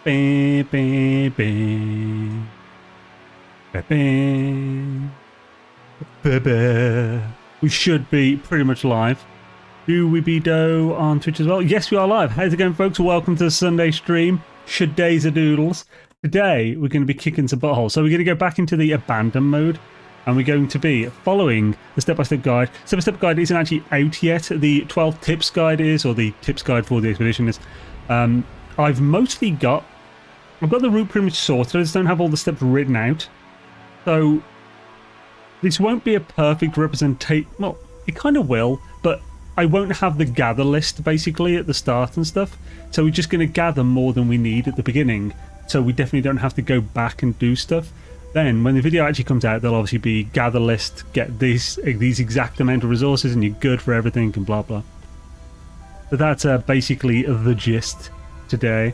Ba, ba, ba. Ba, ba. Ba, ba. We should be pretty much live. Do we be do on Twitch as well? Yes, we are live. How's it going, folks? Welcome to the Sunday stream. Should days a doodles. Today, we're going to be kicking some butthole. So we're going to go back into the abandon mode. And we're going to be following the step-by-step guide. Step-by-step guide isn't actually out yet. The 12 tips guide is, or the tips guide for the expedition is. I've mostly got... I've got the route pretty much sorted. I just don't have all the steps written out. So, this won't be a perfect representation. Well, it kind of will, but I won't have the gather list, basically, at the start and stuff. So we're just going to gather more than we need at the beginning. So we definitely don't have to go back and do stuff. Then, when the video actually comes out, there'll obviously be gather list, get these exact amount of resources, and you're good for everything, and blah blah. So that's basically the gist today.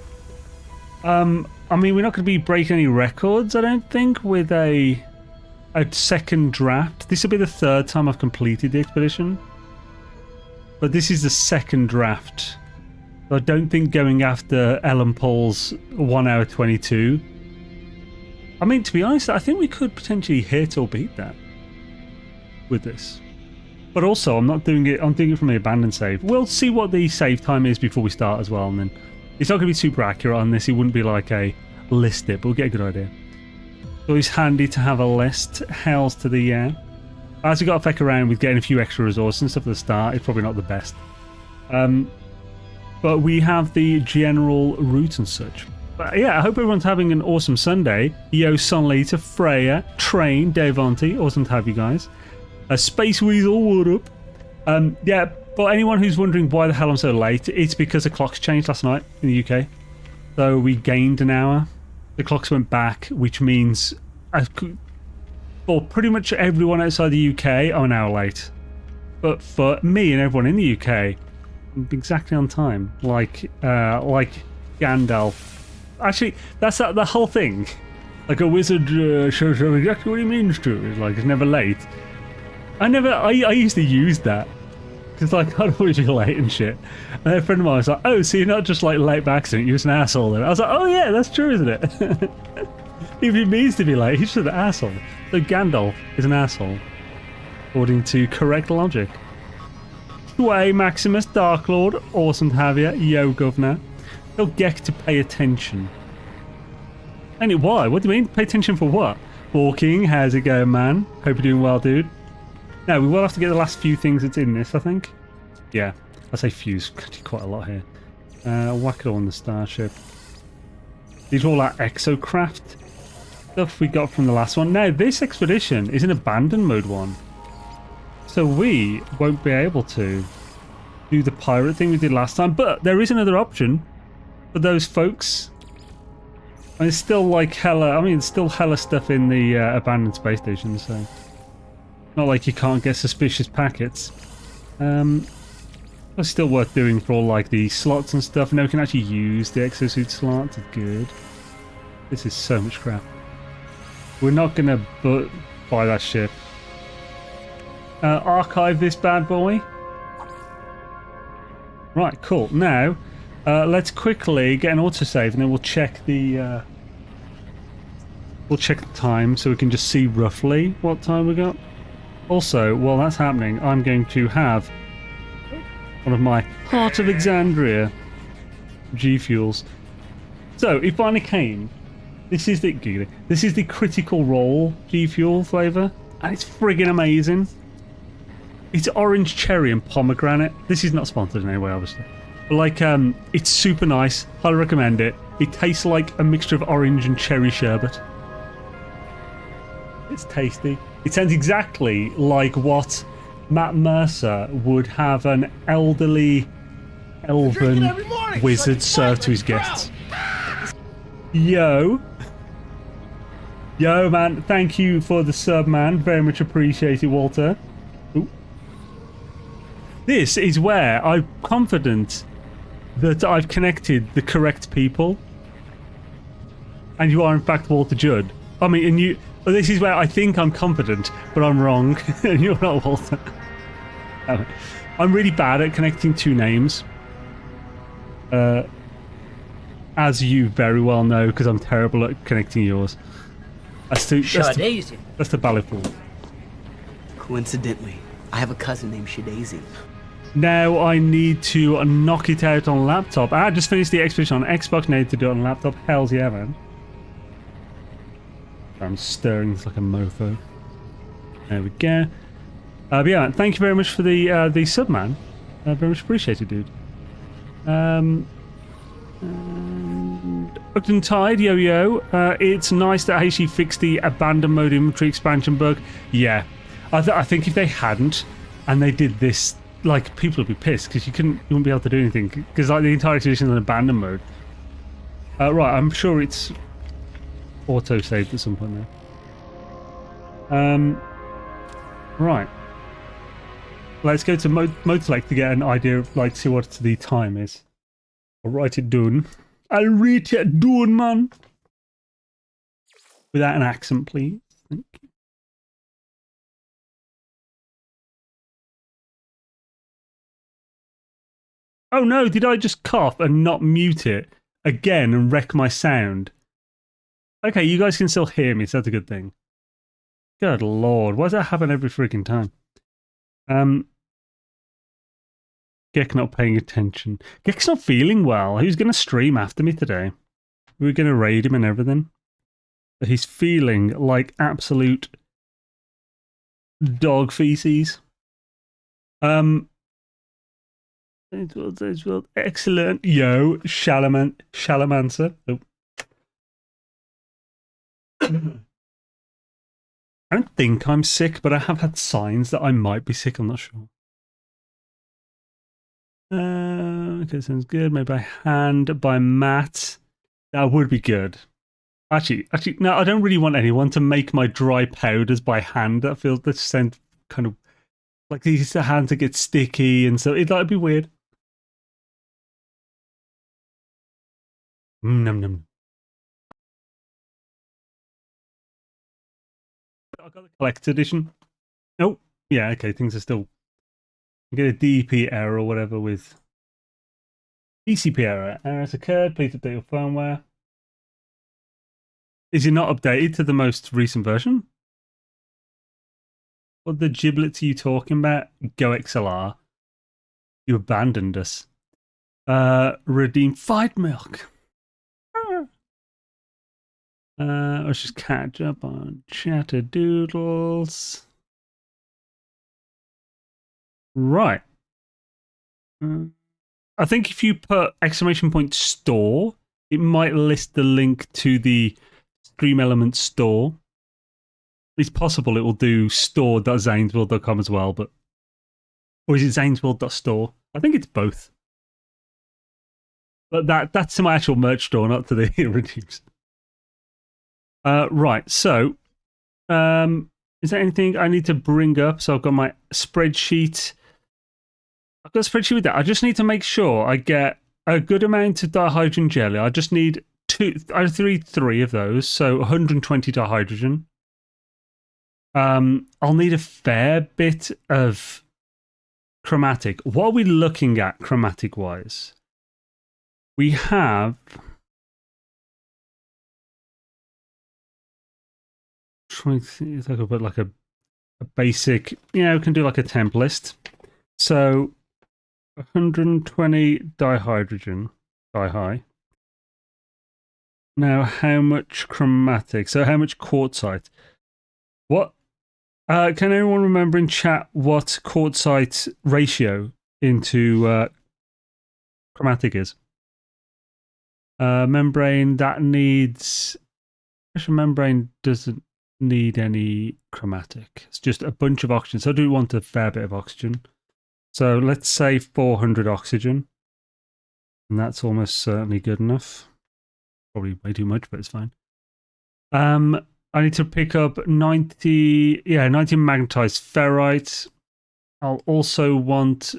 I mean, we're not going to be breaking any records, I don't think, with a second draft. This will be the third time I've completed the expedition, but this is the second draft. So I don't think going after Ellen Paul's 1 hour 22. I mean, to be honest, I think we could potentially hit or beat that with this. But also, I'm not doing it. I'm doing it from the abandoned save. We'll see what the save time is before we start as well, and then it's not going to be super accurate on this. It wouldn't be like a list it, but we'll get a good idea. It's always handy to have a list. Hells to the yeah. As we got to feck around with getting a few extra resources and stuff at the start, it's probably not the best. But we have the general route and such. But yeah, I hope everyone's having an awesome Sunday. Yo, Sunlater, Freya, Train, Devonti, awesome to have you guys. Space Weasel, what up? Yeah, but anyone who's wondering why the hell I'm so late, it's because the clocks changed last night in the UK. So we gained an hour. The clocks went back, which means for pretty much everyone outside the UK, I'm an hour late. But for me and everyone in the UK, I'm exactly on time. Like Gandalf. Actually, that's the whole thing. Like a wizard shows exactly what he means to. Like, it's never late. I used to use that. Because, like, I'd always be late and shit. And then a friend of mine was like, oh, so you're not just, like, late by accident, you're just an asshole then. I was like, oh, yeah, that's true, isn't it? If he means to be late, he's just an asshole. So Gandalf is an asshole. According to correct logic. Sway, Maximus, Dark Lord, awesome to have you. Yo, Governor. Tell Gek to pay attention. And why? What do you mean? Pay attention for what? Walking, how's it going, man? Hope you're doing well, dude. Now, we will have to get the last few things that's in this, I think. Yeah, I say few, quite a lot here. Whack it all on the starship. These are all our exocraft stuff we got from the last one. Now, this expedition is an abandoned mode one. So we won't be able to do the pirate thing we did last time, but there is another option. For those folks, and it's still like hella. I mean, it's still hella stuff in the abandoned space station, so not like you can't get suspicious packets. It's still worth doing for all like the slots and stuff. Now we can actually use the exosuit slots. It's good. This is so much crap. We're not gonna buy that ship. Archive this bad boy. Right, cool. Now. Let's quickly get an autosave and then we'll check the time so we can just see roughly what time we got. Also, while that's happening, I'm going to have one of my Heart of Exandria G Fuels. So it finally came. This is the Critical Role G Fuel flavor, and it's friggin' amazing. It's orange, cherry, and pomegranate. This is not sponsored in any way, obviously. But like, it's super nice. Highly recommend it. It tastes like a mixture of orange and cherry sherbet. It's tasty. It sounds exactly like what Matt Mercer would have an elderly elven wizard serve to his guests. Yo, man. Thank you for the sub, man. Very much appreciated, Walter. Ooh. This is where I'm confident that I've connected the correct people. And you are, in fact, Walter Judd. I mean, and you... Well, this is where I think I'm confident, but I'm wrong. And you're not Walter. I'm really bad at connecting two names. And as you very well know, because I'm terrible at connecting yours. That's to Ballyful. Coincidentally, I have a cousin named Shadazy. Now I need to knock it out on laptop. I just finished the expedition on Xbox, now I need to do it on laptop. Hells yeah, man. I'm stirring this like a mofo. There we go. But yeah, thank you very much for the sub, man. Very much appreciated, dude. Ogden Tide, yo. It's nice that Heishi fixed the abandoned mode inventory expansion bug. Yeah, I think if they hadn't and they did this, like, people would be pissed because you wouldn't be able to do anything because like the entire expedition is in abandoned mode. Right, I'm sure it's auto saved at some point there. Right. Let's go to Motelect to get an idea of, like, see what the time is. I'll write it down. I'll write it down, man. Without an accent, please. Thank you. Oh no, did I just cough and not mute it again and wreck my sound? Okay, you guys can still hear me, so that's a good thing. Good lord, why does that happen every freaking time? Gek not paying attention. Gek's not feeling well. He was going to stream after me today. We were going to raid him and everything. But he's feeling like absolute dog feces. Excellent. Yo, Shalamancer. Oh. I don't think I'm sick, but I have had signs that I might be sick. I'm not sure. Okay, sounds good. Made by hand by Matt. That would be good. Actually, no, I don't really want anyone to make my dry powders by hand. That sounds kind of like these hands to get sticky, and so that'd be weird. Num num. I got the collector's edition. Oh, yeah, okay, things are still. You get a DP error or whatever with DCP error. Error has occurred. Please update your firmware. Is it not updated to the most recent version? What the giblets are you talking about? Go XLR. You abandoned us. Redeem fight milk. Let's just catch up on Chatterdoodles. Right. I think if you put !store, it might list the link to the Stream Element store. It's possible it will do store.zanesworld.com as well, but. Or is it zanesworld.store? I think it's both. But that's to my actual merch store, not to the reduced. Right, so. Is there anything I need to bring up? So I've got my spreadsheet. I've got a spreadsheet with that. I just need to make sure I get a good amount of dihydrogen jelly. I just need three of those, so 120 dihydrogen. I'll need a fair bit of chromatic. What are we looking at chromatic-wise? We have... trying to think if I could put like a basic... Yeah, we can do like a temp list. So... 120 dihydrogen, di-high. Now, how much chromatic? So, how much quartzite? What? Can anyone remember in chat what quartzite ratio into chromatic is? Membrane, that needs... Pressure membrane doesn't need any chromatic. It's just a bunch of oxygen. So, I do want a fair bit of oxygen. So let's say 400 oxygen. And that's almost certainly good enough. Probably way too much, but it's fine. I need to pick up 90 magnetized ferrite. I'll also want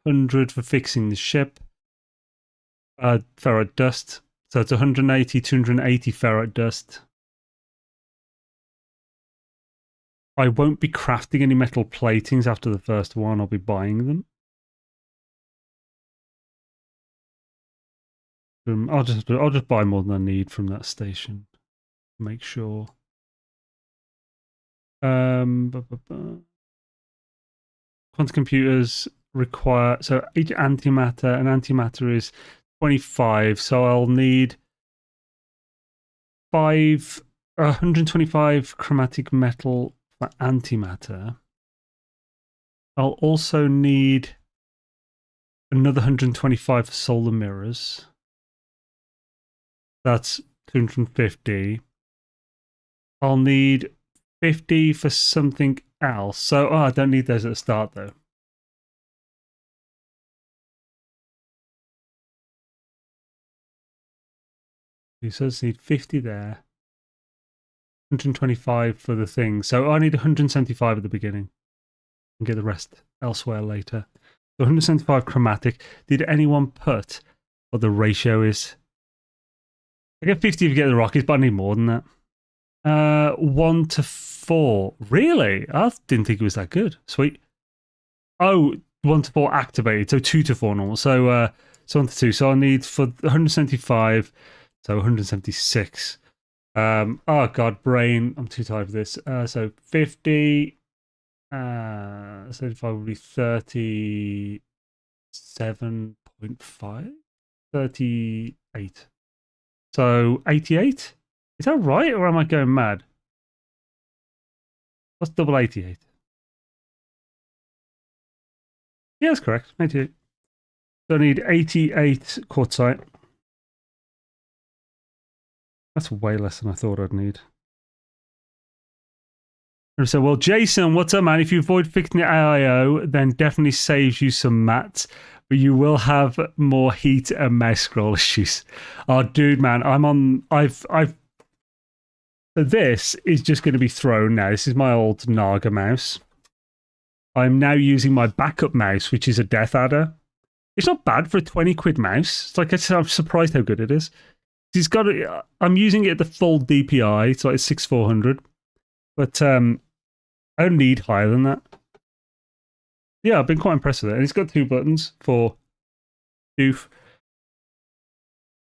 100 for fixing the ship. Ferrite dust. So it's 180, 280 ferrite dust. I won't be crafting any metal platings after the first one. I'll be buying them. from. I'll just buy more than I need from that station. Make sure. Quantum computers require each antimatter. An antimatter is 25, so I'll need 125 chromatic metal for antimatter. I'll also need another 125 for solar mirrors. That's 250. I'll need 50 for something else. So, I don't need those at the start though. So I just need 50 there. 125 for the thing. So I need 175 at the beginning. And get the rest elsewhere later. So 175 chromatic. Did anyone put what the ratio is? I get 50 if you get the rockets, but I need more than that. 1 to 4. Really? I didn't think it was that good. Sweet. Oh, 1 to 4 activated. So 2 to 4 normal. So 1 to 2. So I need for 175. So 176. Oh god, brain. I'm too tired for this. So 50. 75 would be 37.5. 38. So 88? Is that right, or am I going mad? What's double 88? Yeah, that's correct. 88. So I need 88 quartzite. That's way less than I thought I'd need. And so, well, Jason, what's up, man? If you avoid fixing the AIO, then definitely saves you some mats, but you will have more heat and mouse scroll issues. Oh, dude, man, this is just going to be thrown now. This is my old Naga mouse. I'm now using my backup mouse, which is a Death Adder. It's not bad for a 20 quid mouse. It's like, I'm surprised how good it is. He's got I'm using it at the full DPI, it's like 6400, but I don't need higher than that. Yeah, I've been quite impressed with it. And it's got 2 buttons for doof.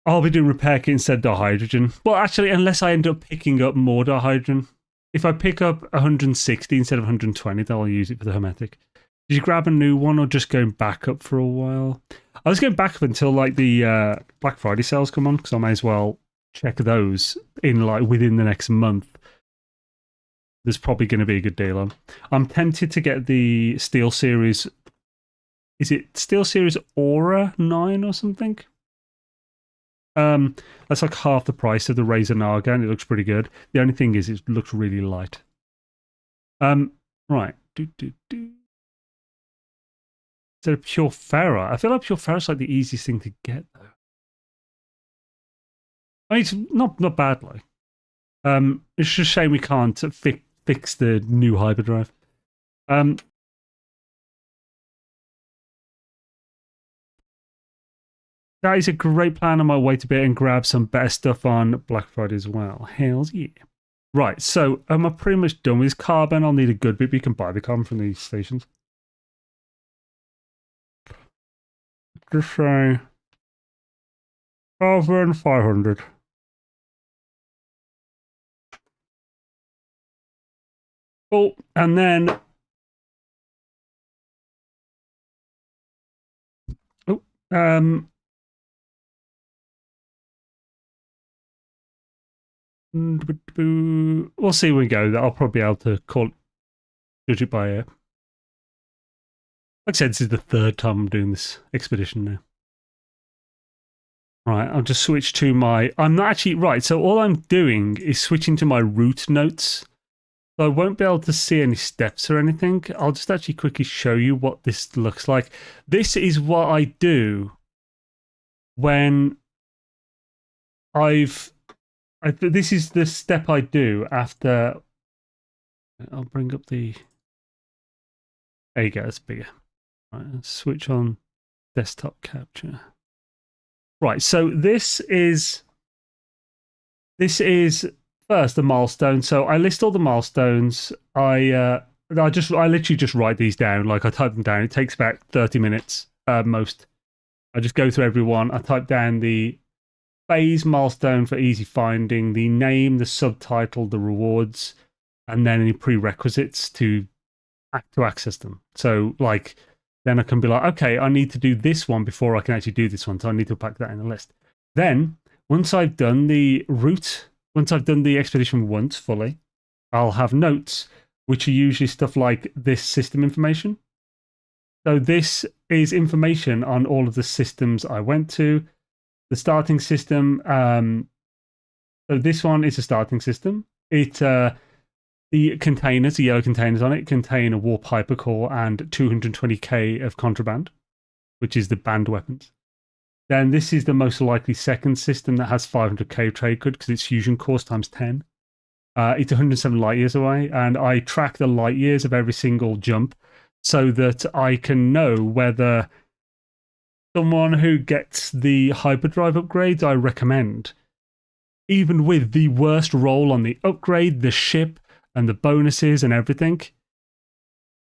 I'll be doing repair kit instead of dihydrogen. Well, actually, unless I end up picking up more dihydrogen. If I pick up 160 instead of 120, then I'll use it for the hermetic. Did you grab a new one or just going back up for a while? I was going back up until like the Black Friday sales come on, because I may as well check those in like within the next month. There's probably going to be a good deal on. I'm tempted to get the Steel Series. Is it Steel Series Aura 9 or something? That's like half the price of the Razer Naga, and it looks pretty good. The only thing is, it looks really light. Right. Instead of pure ferrite. I feel like pure ferrite's like the easiest thing to get, though. I mean, it's not bad, like. It's just a shame we can't fix the new hyperdrive. That is a great plan on my way to bed and grab some better stuff on Black Friday as well. Hells yeah. Right, so am I pretty much done with this carbon? I'll need a good bit, but you can buy the carbon from these stations. Just say 1,500. Cool, and then we'll see when we go. I'll probably be able to judge it by ear. Like I said, this is the 3rd time I'm doing this expedition now. Right, I'll just switch to my... I'm not actually... Right, so all I'm doing is switching to my route notes. So I won't be able to see any steps or anything. I'll just actually quickly show you what this looks like. This is what I do when this is the step I do after... I'll bring up the... There you go, it's bigger. Right, let's switch on desktop capture. Right, so this is first the milestone. So I list all the milestones. I literally just write these down. Like I type them down. It takes about 30 minutes most. I just go through everyone. I type down the phase milestone for easy finding, the name, the subtitle, the rewards, and then any prerequisites to access them. So like, then I can be like, okay, I need to do this one before I can actually do this one. So I need to pack that in the list. Then once I've done the route, once I've done the expedition once fully, I'll have notes, which are usually stuff like this system information. So this is information on all of the systems I went to. The starting system. So this one is a starting system. The containers, the yellow containers on it, contain a warp hypercore and 220k of contraband, which is the banned weapons. Then this is the most likely second system that has 500k trade code because it's fusion cores times 10. It's 107 light years away, and I track the light years of every single jump so that I can know whether someone who gets the hyperdrive upgrades I recommend, even with the worst roll on the upgrade, the ship, and the bonuses and everything,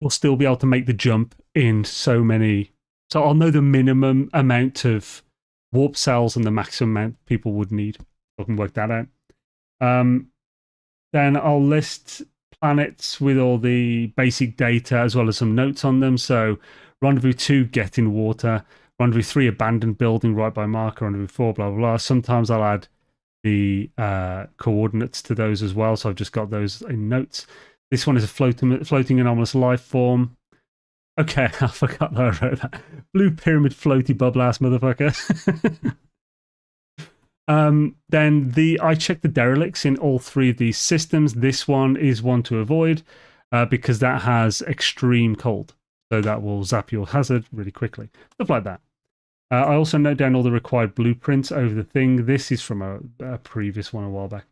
will still be able to make the jump in so many. So I'll know the minimum amount of warp cells and the maximum amount people would need. I can work that out. Then I'll list planets with all the basic data as well as some notes on them. So Rendezvous 2, get in water. Rendezvous 3, abandoned building right by marker. Rendezvous 4, blah, blah, blah. Sometimes I'll add the coordinates to those as well. So I've just got those in notes. This one is a floating anomalous life form. Okay, I forgot that I wrote that. Blue pyramid floaty bubble ass motherfucker. Then I checked the derelicts in all three of these systems. This one is one to avoid because that has extreme cold. So that will zap your hazard really quickly. Stuff like that. I also note down all the required blueprints over the thing. This is from a previous one a while back.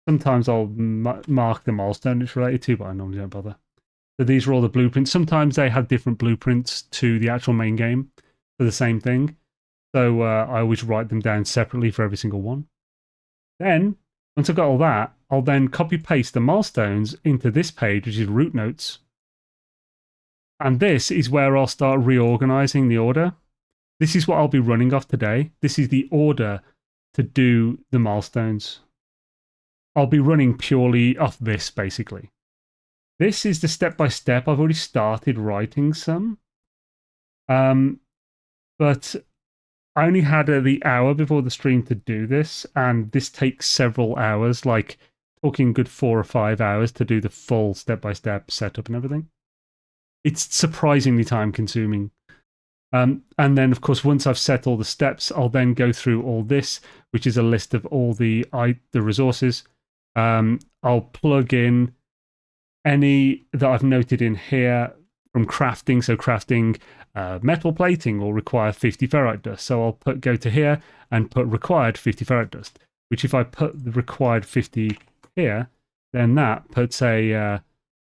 Sometimes I'll mark the milestone it's related to, but I normally don't bother. So these are all the blueprints. Sometimes they have different blueprints to the actual main game for the same thing. So I always write them down separately for every single one. Then, once I've got all that, I'll then copy-paste the milestones into this page, which is route notes. And this is where I'll start reorganizing the order. This is what I'll be running off today. This is the order to do the milestones. I'll be running purely off this, basically. This is the step-by-step. I've already started writing some. But I only had the hour before the stream to do this, and this takes several hours, like talking good 4 or 5 hours to do the full step-by-step setup and everything. It's surprisingly time-consuming. And then, of course, once I've set all the steps, I'll then go through all this, which is a list of all the resources. I'll plug in any that I've noted in here from crafting. So crafting metal plating will require 50 ferrite dust. So I'll go to here and put required 50 ferrite dust, which if I put the required 50 here, then that puts a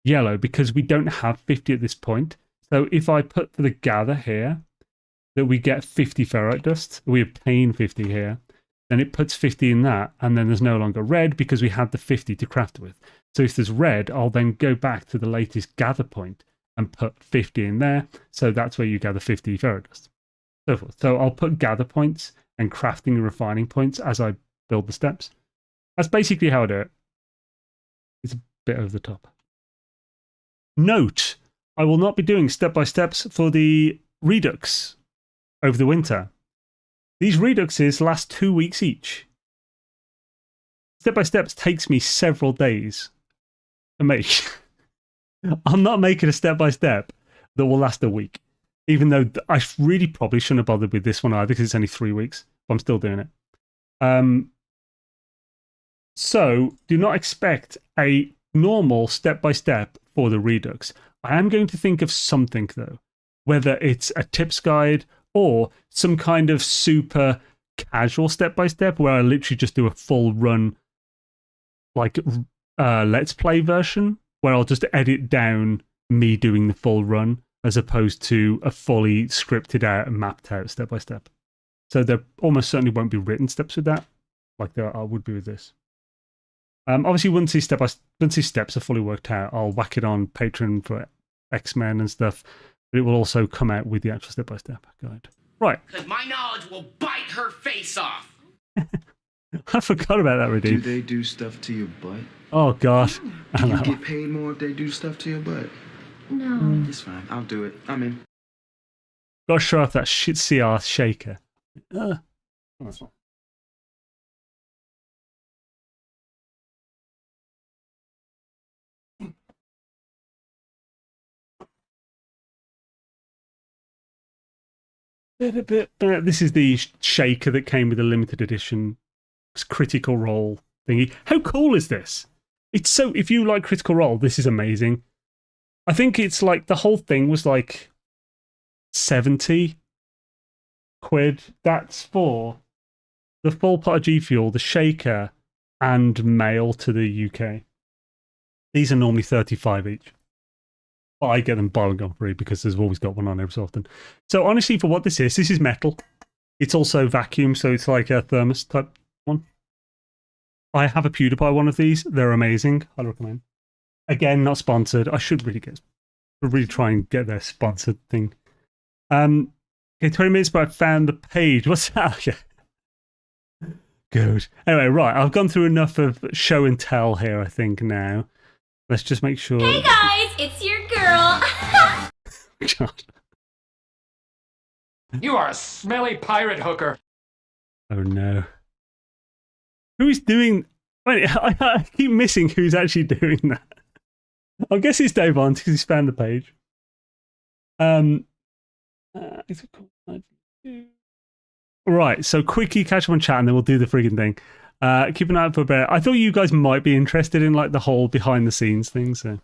yellow because we don't have 50 at this point. So if I put for the gather here that we get 50 ferrite dust, we obtain 50 here, then it puts 50 in that, and then there's no longer red because we had the 50 to craft with. So if there's red, I'll then go back to the latest gather point and put 50 in there. So that's where you gather 50 ferrite dust. So forth. So I'll put gather points and crafting and refining points as I build the steps. That's basically how I do it. It's a bit over the top. Note, I will not be doing step-by-steps for the redux over the winter. These reduxes last 2 weeks each. Step-by-steps takes me several days to make. I'm not making a step-by-step that will last a week, even though I really probably shouldn't have bothered with this one either because it's only 3 weeks, but I'm still doing it. So do not expect a normal step-by-step for the redux. I am going to think of something though, whether it's a tips guide or some kind of super casual step-by-step where I literally just do a full run, like let's play version, where I'll just edit down me doing the full run as opposed to a fully scripted out and mapped out step-by-step. So there almost certainly won't be written steps with that, like there would be with this. Obviously, once these steps are fully worked out, I'll whack it on Patreon for X-Men and stuff, but it will also come out with the actual step-by-step guide. Right. Because my knowledge will bite her face off. I forgot about that, Do Redeem. they do stuff to your butt? Oh, God. Do you get paid more if they do stuff to your butt? No. It's fine. I'll do it. I'm in. Got to show off that shit CR shaker. This is the shaker that came with the limited edition Critical Role thingy. How cool is this? It's so, if you like Critical Role, this is amazing. I think it's like the whole thing was like 70 quid. That's for the full pot of G Fuel, the shaker, and mail to the UK. These are normally 35 each. But I get them buy one on free because there's always got one on every so often. So honestly, for what this is metal. It's also vacuum, so it's like a thermos type one. I have a PewDiePie one of these. They're amazing. I recommend. Again, not sponsored. I should really try and get their sponsored thing. Okay, 20 minutes, but I found the page. What's that? Okay. Good. Anyway, right. I've gone through enough of show and tell here, I think, now. Let's just make sure. Hey guys, it's your girl. God. You are a smelly pirate hooker. Oh no. Who is doing... Wait, I keep missing who's actually doing that. I guess it's Dave on because he's found the page. Is it called? Right, so quickly catch up on chat and then we'll do the frigging thing. Keep an eye out for a bit. I thought you guys might be interested in like the whole behind the scenes thing. So,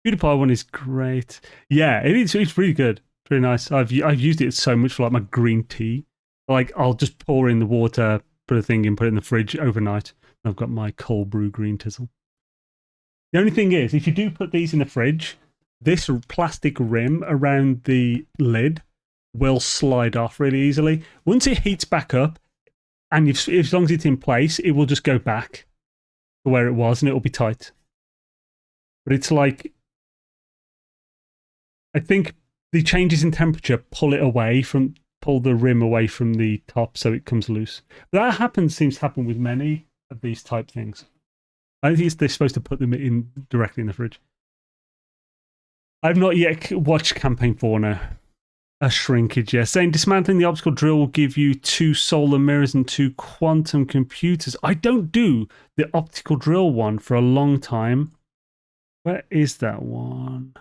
PewDiePie one is great. Yeah, it is. It's really good. Pretty nice. I've used it so much for like my green tea. Like I'll just pour in the water, put a thing in, put it in the fridge overnight. I've got my cold brew green tizzle. The only thing is, if you do put these in the fridge, this plastic rim around the lid will slide off really easily. Once it heats back up, and as long as it's in place, it will just go back to where it was and it will be tight. But it's like, I think the changes in temperature pull the rim away from the top so it comes loose. That seems to happen with many of these type things. I don't think they're supposed to put them in directly in the fridge. I've not yet watched Campaign 4 now. A shrinkage, yeah. Saying dismantling the optical drill will give you 2 solar mirrors and 2 quantum computers. I don't do the optical drill one for a long time. Where is that one?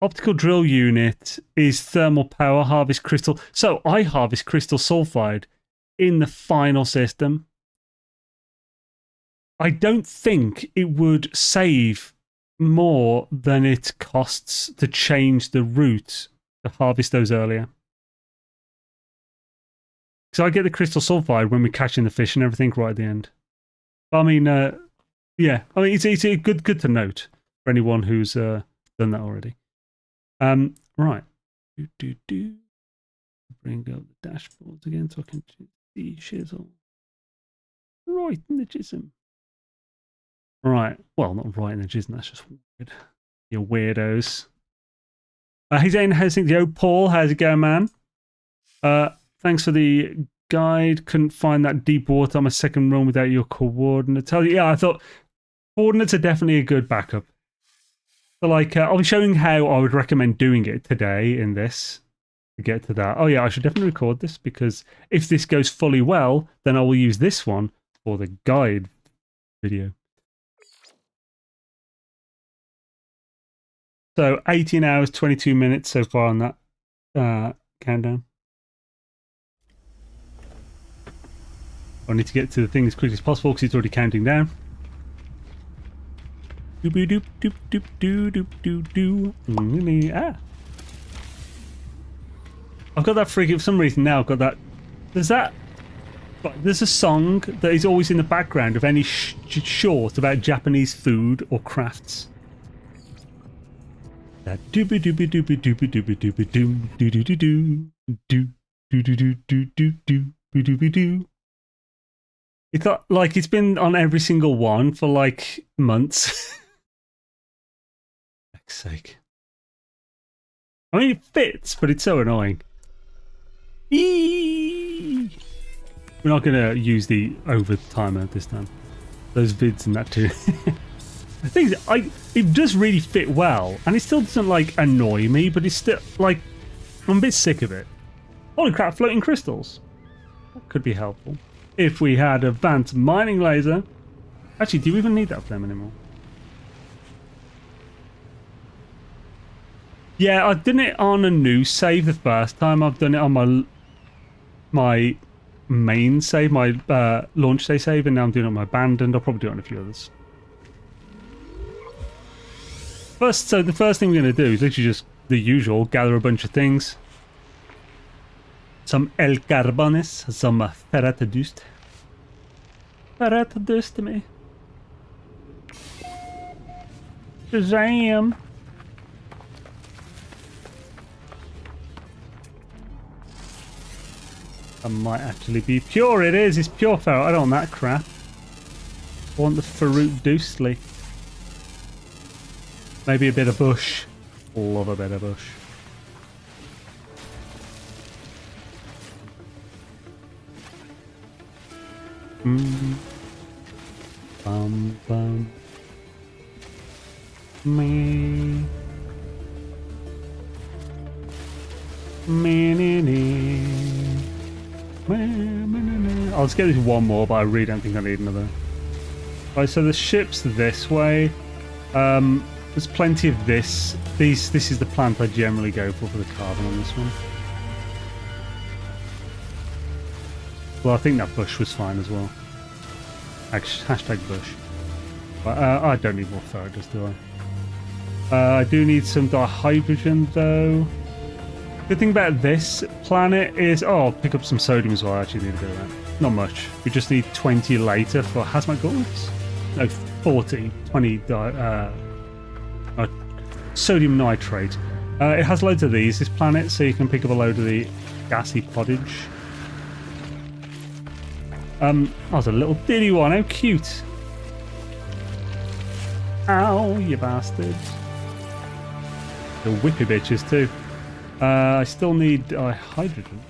Optical drill unit is thermal power, harvest crystal. So I harvest crystal sulfide in the final system. I don't think it would save more than it costs to change the route to harvest those earlier. So I get the crystal sulfide when we're catching the fish and everything right at the end. But I mean, yeah, I mean it's good to note for anyone who's done that already. Right. Bring up the dashboards again so I can see shizzle. Right in the jism. Right. Well, not right in the jism, that's just weird. You weirdos. He's in Helsing. Yo, Paul, how's it going, man? Thanks for the guide. Couldn't find that deep water on my second run without your coordinates. Yeah, I thought coordinates are definitely a good backup. So, like, I'll be showing how I would recommend doing it today in this to get to that. Oh, yeah, I should definitely record this because if this goes fully well, then I will use this one for the guide video. So, 18 hours, 22 minutes so far on that countdown. I need to get to the thing as quickly as possible because it's already counting down. Doop doop doop doop doop doop doop. Ah. I've got that freaking, for some reason now I've got that. There's a song that is always in the background of any short about Japanese food or crafts. That doopy doopy doopy doopy doopy doopy doo doo doo doo doo doo doo doo doo doo doo doopy doo. It's got, like, it's been on every single one for like months. Sake. I mean, it fits, but it's so annoying. Eee! We're not going to use the over timer this time. Those vids and that too. The thing is, it does really fit well, and it still doesn't like annoy me, but it's still like I'm a bit sick of it. Holy crap, floating crystals. That could be helpful. If we had advanced mining laser. Actually, do you even need that flame anymore? Yeah, I've done it on a new save the first time. I've done it on my main save, my launch day save, and now I'm doing it on my abandoned. I'll probably do it on a few others. So the first thing we're going to do is literally just the usual, gather a bunch of things. Some El Carbones, some Ferratadust. Ferratadust to me. Shazam! That might actually be pure. It is. It's pure ferro. I don't want that crap. I want the Ferrut-Dustly. Maybe a bit of bush. Love a bit of bush. Bum bum. Me. I'll just get this one more, but I really don't think I need another. Right, so the ship's this way. There's plenty of this. This is the plant I generally go for the carbon on this one. Well, I think that bush was fine as well. Hashtag bush. But I don't need more ferrous, do I? I do need some dihydrogen though. Good thing about this planet is, oh, I'll pick up some sodium as well. I actually need a bit of that. Not much. We just need 20 later for hazmat goods. No, 20 sodium nitrate. It has loads of these, this planet, so you can pick up a load of the gassy pottage. That was a little diddy one. How cute. Ow, you bastard. The whippy bitches too. I still need hydrogen.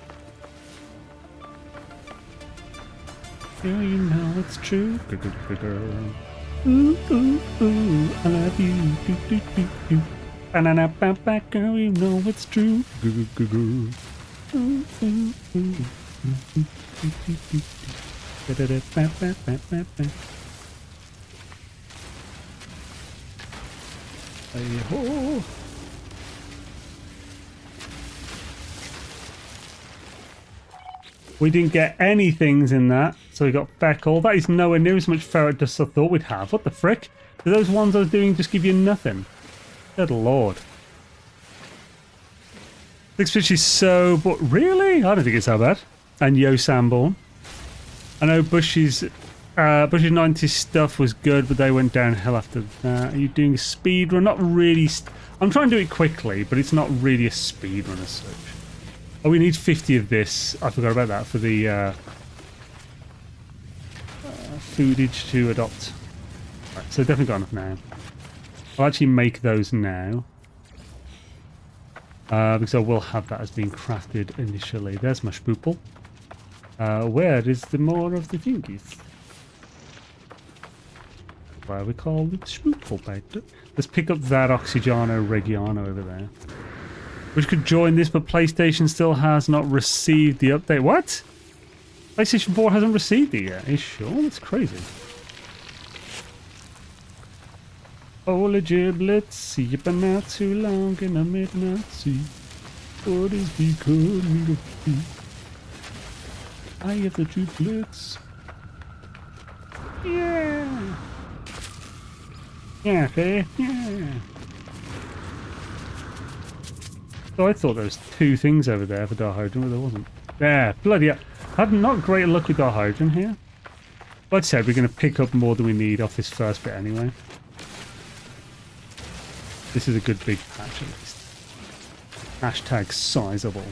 Do you know it's true? Ooh, ooh, ooh, I love you. Do, do, do, do. Banana, back, girl, you know it's true. Ooh, ooh, ooh, ooh. Hey-ho. We didn't get any things in that, so we got Feckle. That is nowhere near as much ferret dust as I thought we'd have. What the frick? Do those ones I was doing just give you nothing? Good lord. This fish is so... but really? I don't think it's that bad. And Yo Sanborn. I know Bush's 90s stuff was good, but they went downhill after that. Are you doing a speed run? Not really. I'm trying to do it quickly, but it's not really a speed run as such. Oh, we need 50 of this. I forgot about that for the foodage to adopt. Right, so definitely got enough now. I'll actually make those now. Because I will have that as being crafted initially. There's my spoople. Where is the more of the thingies? Why we call it spoople, baby. Let's pick up that Oxygeno Reggiano over there. Which could join this, but PlayStation still has not received the update. What? PlayStation 4 hasn't received it yet. Are you sure? That's crazy. Holy giblets, you've been out too long in the midnight sea. What is becoming of me? I have the giblets. Yeah. Yeah, okay. Yeah. So I thought there was two things over there for dihydrogen, but there wasn't. There, bloody hell. Had not great luck with dihydrogen here. Like I said, we're going to pick up more than we need off this first bit anyway. This is a good big patch at least. Hashtag sizable.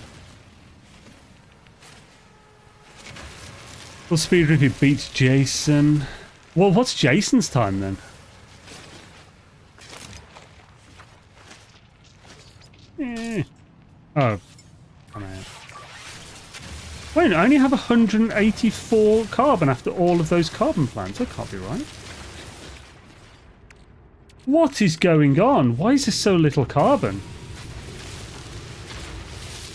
Well, speedrun if he beats Jason. Well, what's Jason's time then? Oh. I'm out. Wait, I only have 184 carbon after all of those carbon plants. That can't be right. What is going on? Why is there so little carbon?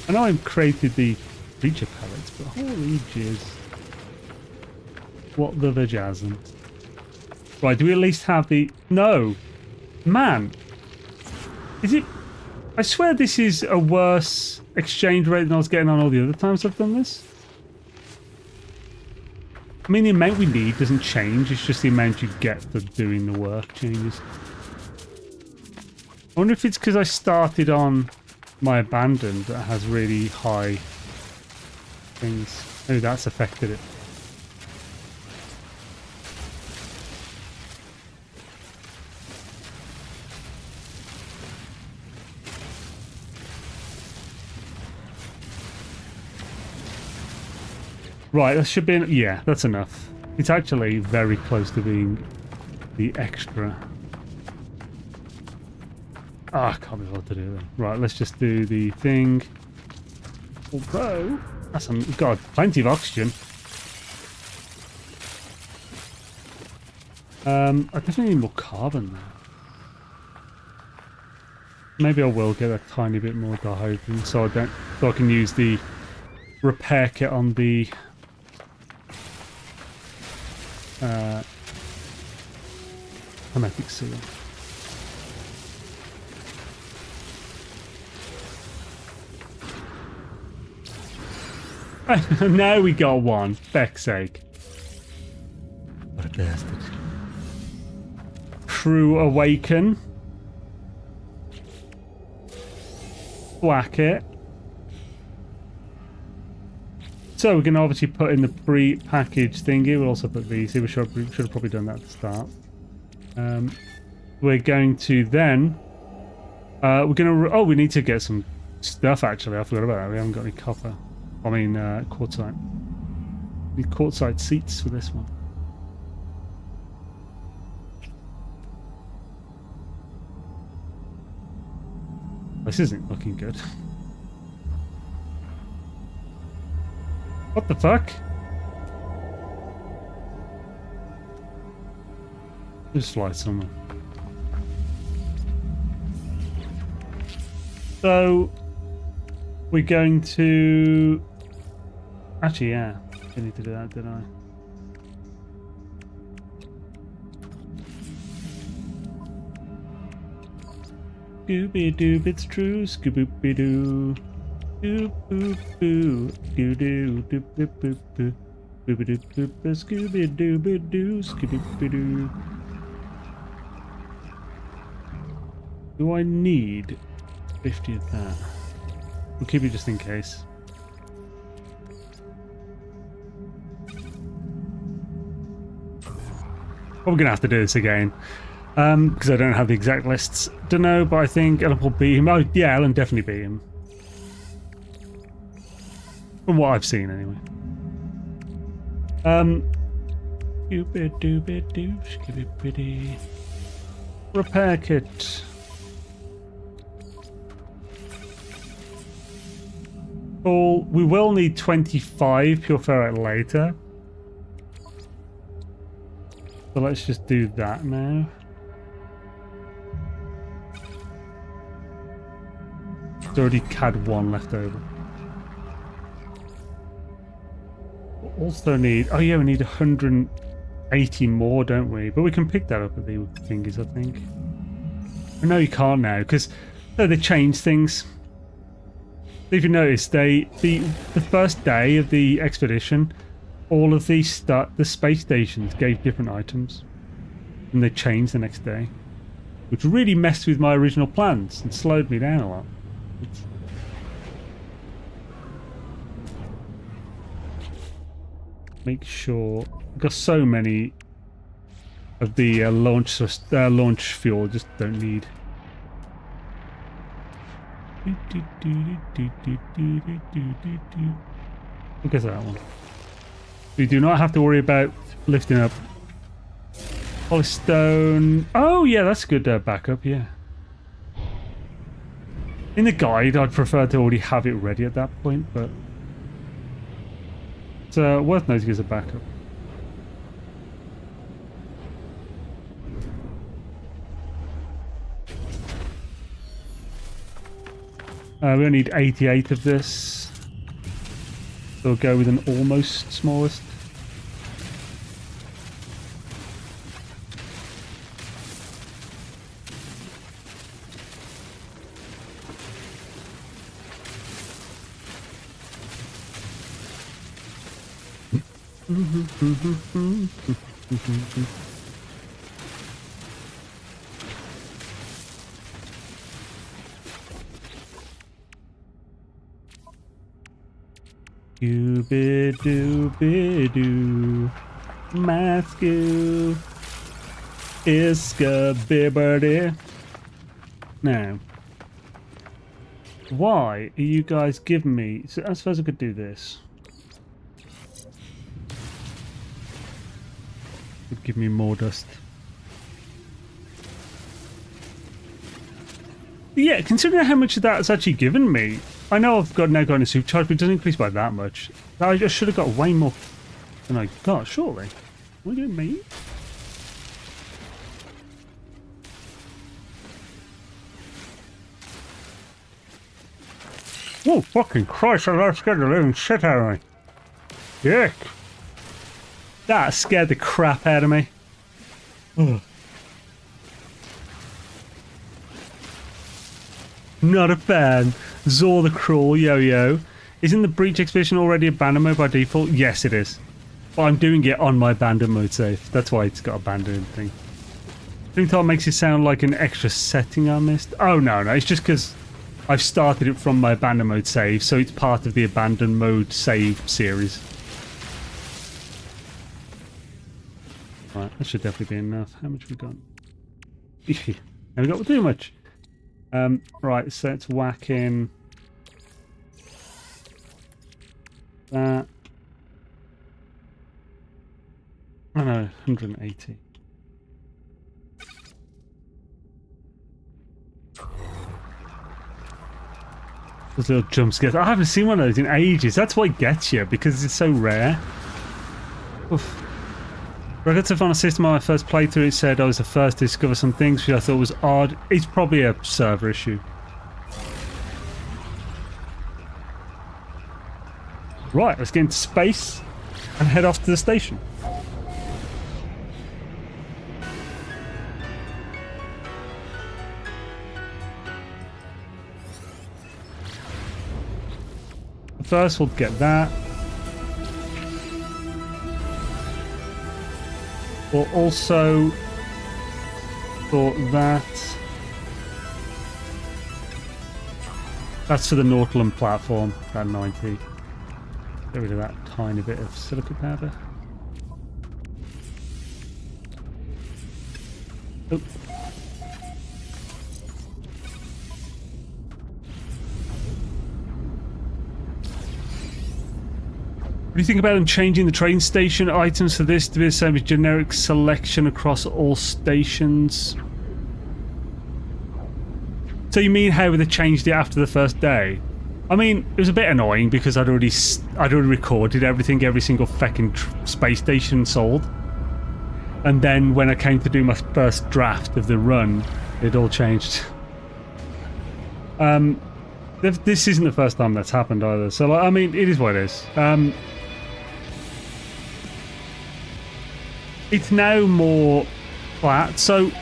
I know I've created the creature pellets, but holy jizz. What the vajazin? Right, do we at least have the... No! Man! Is it... I swear this is a worse exchange rate than I was getting on all the other times I've done this. I mean, the amount we need doesn't change, it's just the amount you get for doing the work changes. I wonder if it's because I started on my abandoned that has really high things. Maybe that's affected it. Right, that should be... Yeah, that's enough. It's actually very close to being the extra. Ah, I can't be able to do that. Right, let's just do the thing. Although, that's got plenty of oxygen. I definitely need more carbon there. Maybe I will get a tiny bit more dihydrogen so I can use the repair kit on the hermetic seal. Now we got one. Feck's sake. What a bastard. Crew awaken. Whack it. So we can obviously put in the pre-packaged thingy. We'll also put these here. We should have probably done that at the start. We're going to then... we're going to... Oh, we need to get some stuff, actually. I forgot about that. We haven't got any copper. I mean, quartzite. We need quartzite seats for this one. This isn't looking good. What the fuck? Just fly somewhere. So we're going to... Actually, yeah. I need to do that, didn't I? Scooby-Doo, it's true. Scooby-Doo. Scooby-Doo, Scooby-Doo, Scooby-Doo. Do I need 50 of that? We'll keep it just in case. Well, we're gonna have to do this again. Because I don't have the exact lists. Don't know, but I think Ellen will beat him. Oh, yeah, Ellen definitely beat him. From what I've seen, anyway. Repair kit. Cool. We will need 25 pure ferrite later. So let's just do that now. There's already CAD 1 left over. Also need... Oh yeah, we need 180 more, don't we? But we can pick that up at the thingies, I think. Oh, no, you can't now, because they changed things. If you notice, the first day of the expedition, all of the space stations gave different items. And they changed the next day. Which really messed with my original plans and slowed me down a lot. Make sure... I've got so many of the launch fuel, just don't need. Look at that one. We do not have to worry about lifting up. Polystone. Oh yeah, that's good backup, yeah. In the guide, I'd prefer to already have it ready at that point, but it's worth noting as a backup. We only need 88 of this. So we'll go with an almost smallest. Scooby-Dooby-Doo, Mascoo, Iska-Bibbity. Now, why are you guys giving me... So I suppose I could do this. Would give me more dust. Yeah, considering how much of that has actually given me, I know I've now got a supercharge, but it doesn't increase by that much. I just should have got way more than I got, surely. What do you mean? Oh, fucking Christ, I scared the living shit out of me. Yuck. That scared the crap out of me. Ugh. Not a fan. Zor the Cruel, yo-yo. Isn't the Breach Expedition already abandoned mode by default? Yes, it is. But I'm doing it on my abandoned mode save. That's why it's got abandoned thing. Dreamtime makes it sound like an extra setting I missed. Oh, no. It's just because I've started it from my abandoned mode save, so it's part of the abandoned mode save series. Right, that should definitely be enough. How much have we got? Haven't got too much. Right, so let's whack in that. Oh no, 180. Those little jump scares. I haven't seen one of those in ages. That's why it gets you, because it's so rare. Oof. When I got to the final system on my first playthrough, it said I was the first to discover some things which I thought was odd. It's probably a server issue. Right, let's get into space and head off to the station. First, we'll get that. We'll also thought that. That's for the Nautilum platform, that 90. Get rid of that tiny bit of silica powder. Oh. What do you think about them changing the train station items for this to be the same as generic selection across all stations? So you mean how they changed it after the first day? I mean, it was a bit annoying because I'd already recorded everything, every single fucking space station sold. And then when I came to do my first draft of the run, it all changed. This isn't the first time that's happened either. So, like, I mean, it is what it is. It's now more flat, so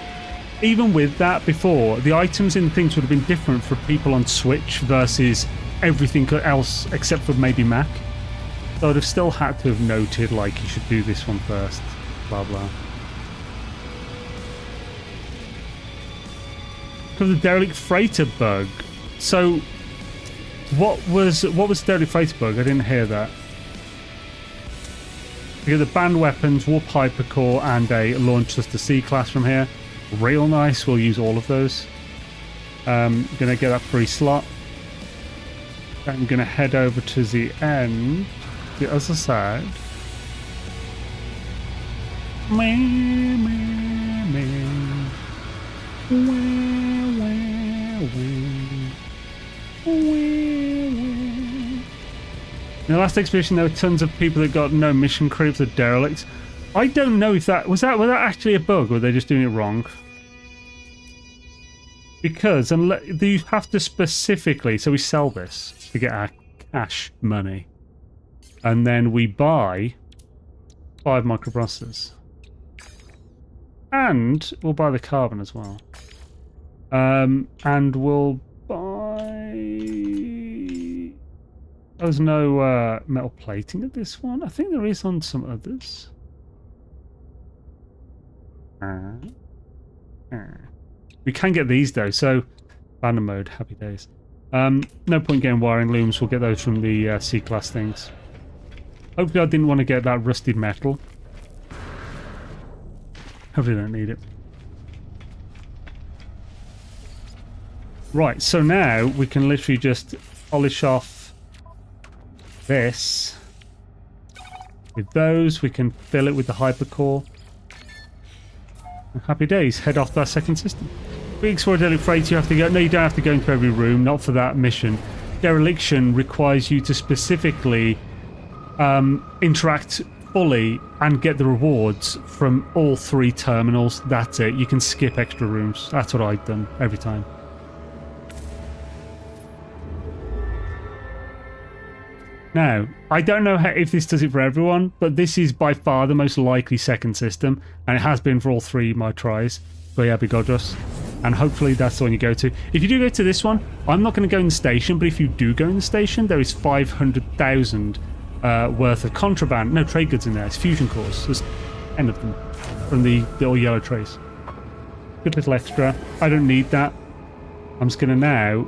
even with that before, the items and things would have been different for people on Switch versus everything else except for maybe Mac. So I'd have still had to have noted, like, you should do this one first, blah blah. Because the Derelict Freighter bug. So what was Derelict Freighter bug? I didn't hear that. You get the banned weapons, warp hypercore, and a launch just the C class from here. Real nice. We'll use all of those. Gonna get that free slot. I'm gonna head over to the end, the other side. In the last expedition, there were tons of people that got no mission credit for the Derelict. I don't know if that was that actually a bug, or were they just doing it wrong? Because you have to specifically, so we sell this to get our cash money, and then we buy 5 microprocessors, and we'll buy the carbon as well, and we'll buy. There's no metal plating at this one. I think there is on some others. We can get these though, so random mode, happy days. No point getting wiring looms, we'll get those from the C-class things. Hopefully I didn't want to get that rusted metal. Hopefully I don't need it. Right, so now we can literally just polish off this. With those, we can fill it with the hypercore. Happy days, head off that second system. We explore Derelict Freight, you have to go. No, you don't have to go into every room, not for that mission. Dereliction requires you to specifically interact fully and get the rewards from all 3 terminals. That's it. You can skip extra rooms. That's what I've done every time. Now, I don't know if this does it for everyone, but this is by far the most likely second system, and it has been for all 3 of my tries. But Bigodros, and hopefully that's the one you go to. If you do go to this one, I'm not going to go in the station, but if you do go in the station, there is 500,000 worth of contraband, no trade goods in there. It's fusion cores. There's 10 of them from the all yellow trays. Good little extra. I don't need that. I'm just going to now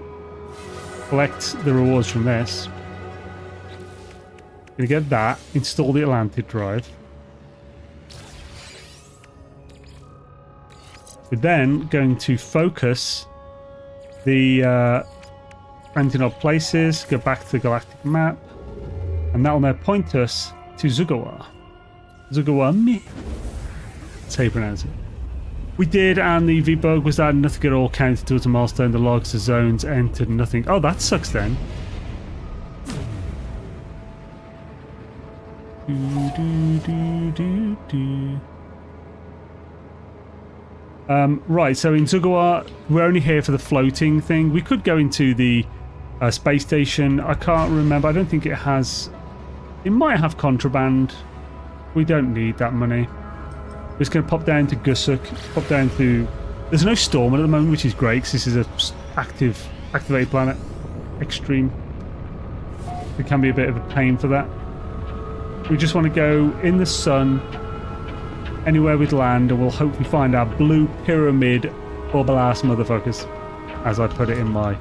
collect the rewards from this. Gonna get that, install the Atlantic drive. We're then going to focus the renting of places, go back to the galactic map, and that'll now point us to Zugawa. Zugawami? That's how you pronounce it. We did, and the V-bug was that nothing at all counted towards a milestone. The logs, the zones entered, nothing. Oh, that sucks then. Right, so in Zugawa, we're only here for the floating thing. We could go into the space station. I can't remember. I don't think it has... It might have contraband. We don't need that money. We're just going to pop down to Gusuk, pop down to... There's no storm at the moment, which is great, because this is a activated planet. Extreme. It can be a bit of a pain for that. We just want to go in the sun, anywhere we'd land, and we'll hopefully find our blue pyramid orbital-ass motherfuckers, as I put it in my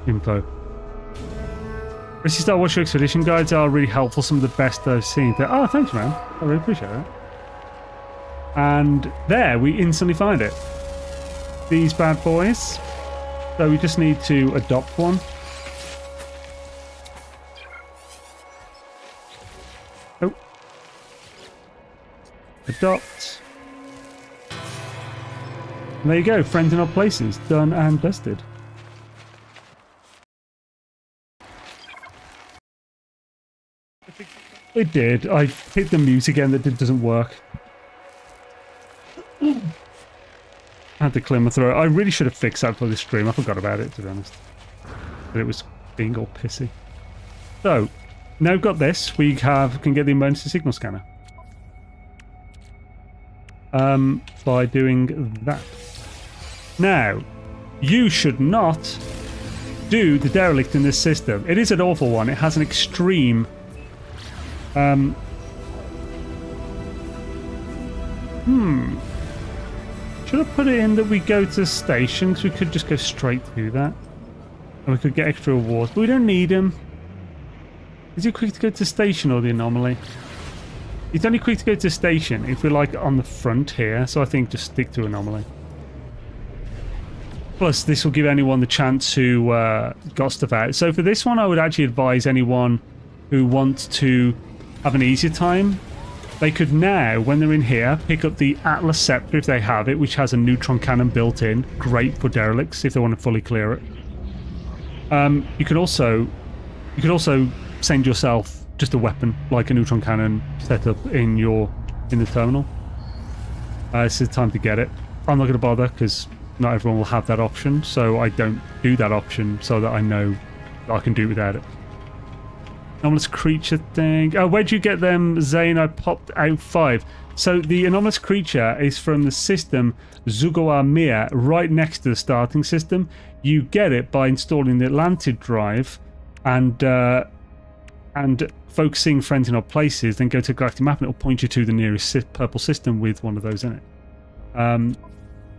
info. Risky Star Wars Expedition guides are really helpful, some of the best I've seen. Oh, thanks, man. I really appreciate that. And there, we instantly find it. These bad boys. So we just need to adopt one. Oh. Adopt. And there you go, friends in odd places, done and dusted. It did. I hit the mute again, that doesn't work. I had to clear my throat. I really should have fixed that for this stream. I forgot about it, to be honest. But it was being all pissy. So, now we've got this, we can get the emergency signal scanner. By doing that. Now, you should not do the derelict in this system. It is an awful one. It has an extreme... Should I put it in that we go to the station? Because we could just go straight through that. And we could get extra rewards. But we don't need them. Is it quick to go to the station or the anomaly? It's only quick to go to the station if we're like on the front here. So I think just stick to anomaly. Plus this will give anyone the chance who got stuff out. So for this one I would actually advise anyone who wants to have an easier time. They could now, when they're in here, pick up the Atlas Scepter if they have it, which has a neutron cannon built in. Great for derelicts if they want to fully clear it. You could also send yourself just a weapon, like a neutron cannon, set up in the terminal. It's the time to get it. I'm not going to bother because not everyone will have that option, so I don't do that option so that I know that I can do it without it. Anomalous creature thing. Oh, where'd you get them, Zane? I popped out 5. So the anomalous creature is from the system Zugoa Mir, right next to the starting system. You get it by installing the Atlantid drive and focusing friends in odd places, then go to a galactic map and it'll point you to the nearest purple system with one of those in it.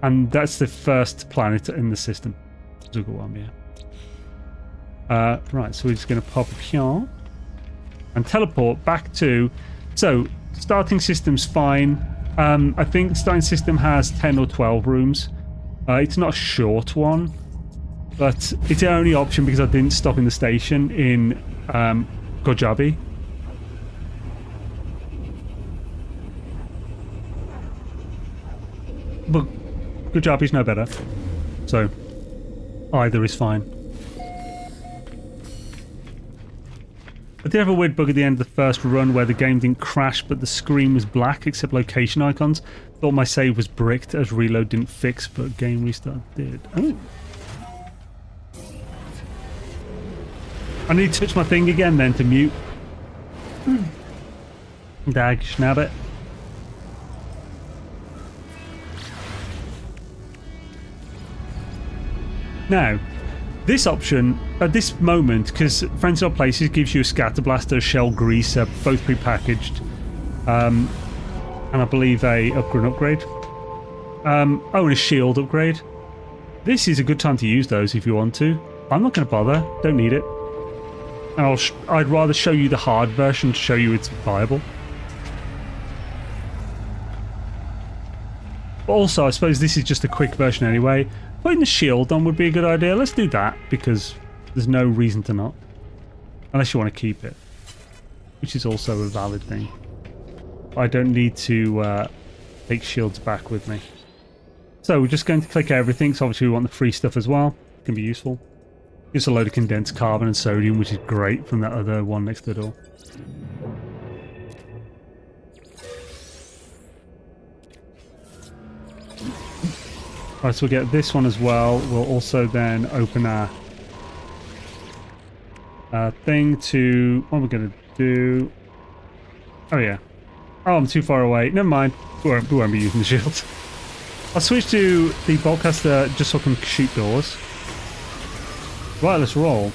And that's the first planet in the system, Zugoa Mir. Right, so we're just going to pop up here and teleport back to... So, starting system's fine. I think the starting system has 10 or 12 rooms. It's not a short one, but it's the only option because I didn't stop in the station in Gojabi. But Gojabi's no better, so either is fine. I did have a weird bug at the end of the first run where the game didn't crash but the screen was black except location icons. Thought my save was bricked as reload didn't fix, but game restart did. Oh. I need to touch my thing again then to mute. Dag schnabbit. Now, this option, at this moment, because Friends in Odd Places gives you a scatter blaster, shell greaser, both pre-packaged, and I believe a upgrade. Oh, and a shield upgrade. This is a good time to use those if you want to. I'm not going to bother. Don't need it. And I'd rather show you the hard version to show you it's viable. But also, I suppose this is just a quick version anyway. Putting the shield on would be a good idea. Let's do that, because there's no reason to not. Unless you want to keep it. Which is also a valid thing. I don't need to take shields back with me. So we're just going to click everything, so obviously we want the free stuff as well. It can be useful. Just a load of condensed carbon and sodium, which is great from that other one next to the door. Alright, so we'll get this one as well. We'll also then open our thing to... What we're going to do... Oh, yeah. Oh, I'm too far away. Never mind. We won't be using the shield. I'll switch to the boltcaster just so I can shoot doors. Right, let's roll.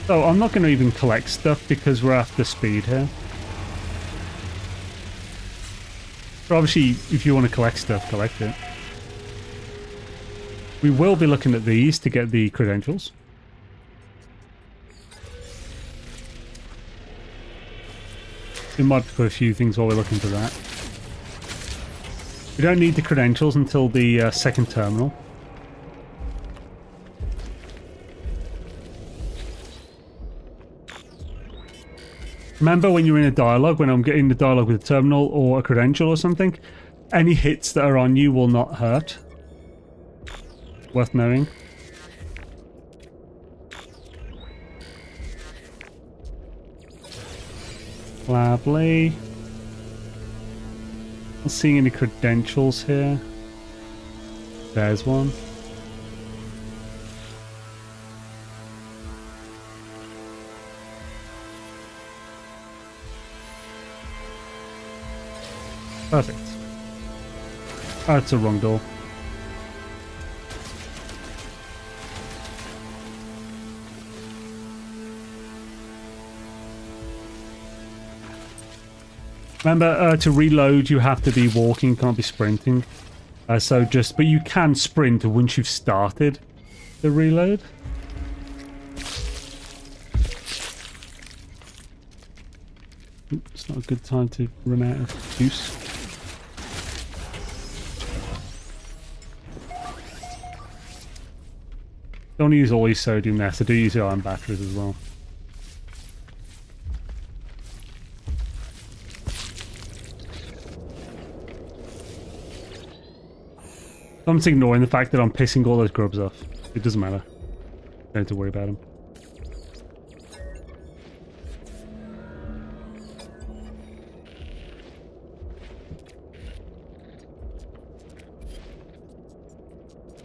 So, I'm not going to even collect stuff because we're after speed here. But obviously, if you want to collect stuff, collect it. We will be looking at these to get the credentials. We might put a few things while we're looking for that. We don't need the credentials until the second terminal. Remember when you're in a dialogue, when I'm getting the dialogue with a terminal or a credential or something, any hits that are on you will not hurt. Worth knowing. Lovely. Not seeing any credentials here. There's one. Perfect. Oh, it's a wrong door. Remember, to reload, you have to be walking, can't be sprinting. But you can sprint once you've started the reload. It's not a good time to run out of juice. Don't use all your sodium there, so do use your iron batteries as well. I'm just ignoring the fact that I'm pissing all those grubs off. It doesn't matter. Don't have to worry about them.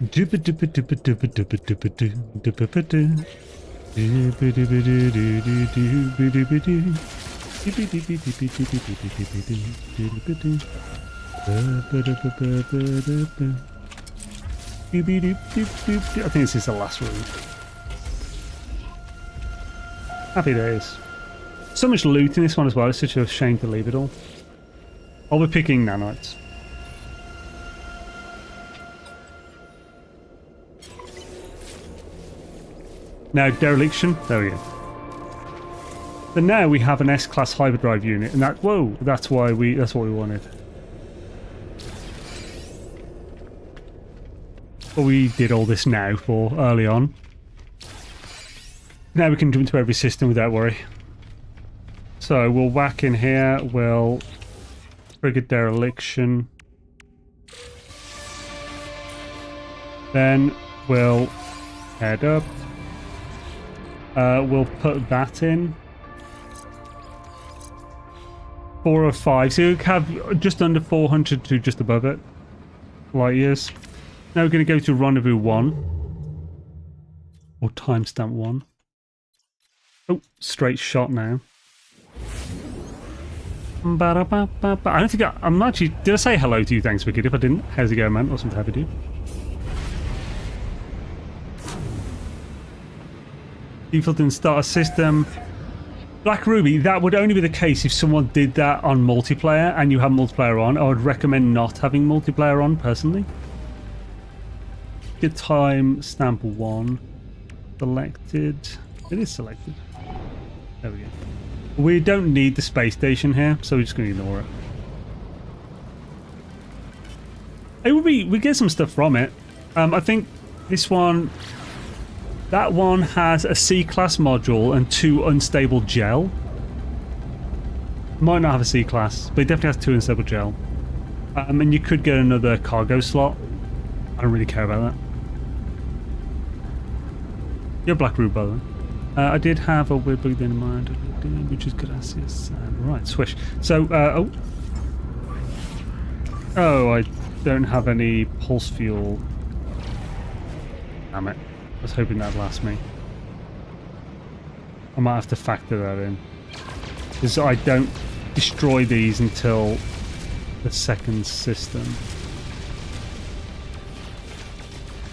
I think this is the last room. Happy days. So much loot in this one as well. It's such a shame to leave it all. I'll be picking nanites. Now, dereliction. There we go. So now we have an S-class hyperdrive unit, and that's that's what we wanted. But we did all this now for early on. Now we can jump to every system without worry. So we'll whack in here. We'll trigger dereliction. Then we'll head up. We'll put that in. 405. So you have just under 400 to just above it. Light years. Now we're going to go to Rendezvous 1. Or timestamp 1. Oh, straight shot now. I don't think I'm actually... Did I say hello to you? Thanks, Wicked. If I didn't, how's it going, man? Awesome to have you. Default in starter system. Black Ruby, that would only be the case if someone did that on multiplayer and you have multiplayer on. I would recommend not having multiplayer on, personally. Get time stamp 1. Selected. It is selected. There we go. We don't need the space station here, so we're just going to ignore it. It would be, we get some stuff from it. I think this one, that one has a C-class module and 2 unstable gel. Might not have a C-class, but it definitely has 2 unstable gel. And you could get another cargo slot. I don't really care about that. You're Black Ruby, by the way. I did have a weird bug in mind, which is gracias. Right, swish. So, oh, I don't have any pulse fuel. Damn it. I was hoping that'd last me. I might have to factor that in. Because I don't destroy these until the second system.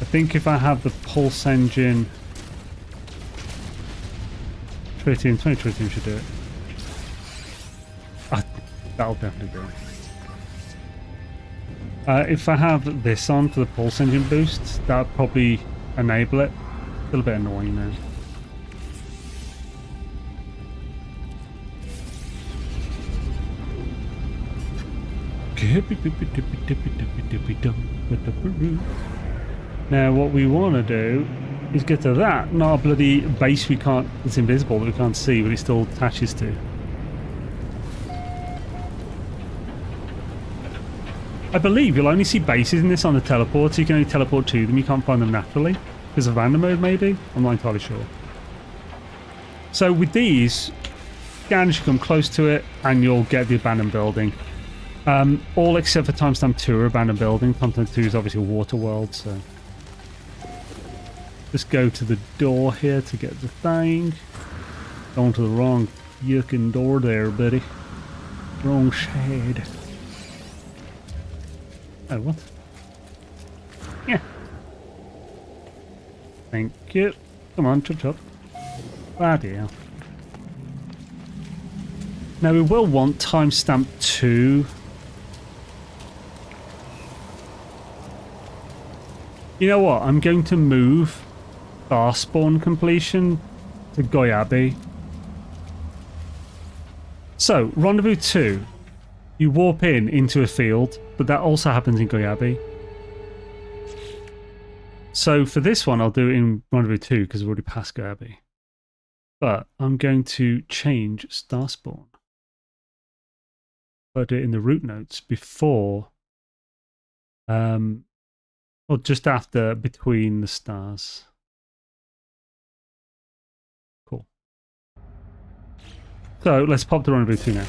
I think if I have the pulse engine... Tritium, 20 tritium should do it. That'll definitely do it. If I have this on for the pulse engine boost, that'll probably enable it. A little bit annoying now. Now what we want to do is get to that, not a bloody base we can't, it's invisible that we can't see, but it still attaches to. I believe you'll only see bases in this on the teleport, so you can only teleport to them, you can't find them naturally. Because of random mode maybe? I'm not entirely sure. So with these, scan as you come close to it, and you'll get the abandoned building. All except for timestamp 2 are abandoned building. Timestamp 2 is obviously a water world, so... Just go to the door here to get the thing. Going to the wrong yucking door there, buddy. Wrong side. Oh, what? Yeah. Thank you. Come on, chop chop. Bloody hell. Now we will want timestamp 2. You know what? I'm going to move star spawn completion to Goyabi. So, Rendezvous 2. You warp into a field, but that also happens in Goyabi. So for this one, I'll do it in Rendezvous 2 because I've already passed Goyabi. But I'm going to change star spawn. Put it in the route notes before, or just after, between the stars. Cool. So let's pop the Rendezvous 2 now.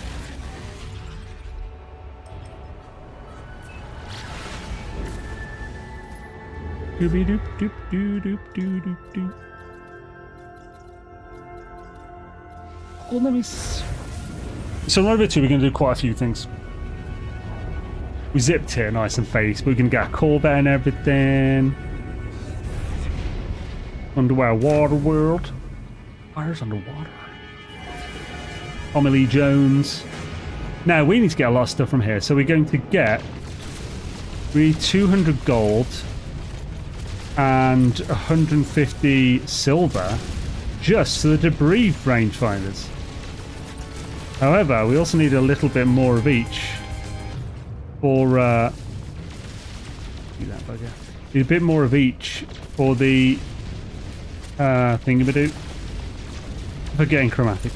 Doopy doop doop doop doop doop doop doop. Well, let me. So in Rendezvous 2, we're going to do quite a few things. We zipped here nice and fast, but we can get a Corvette and everything. Underwater water world. Fire's underwater. Tommy Lee Jones. Now we need to get a lot of stuff from here, so we're going to get. We need 200 gold and 150 silver just for the debris rangefinders. However, we also need a little bit more of each for do that bugger. Need a bit more of each for the thingamadoo. For getting chromatic.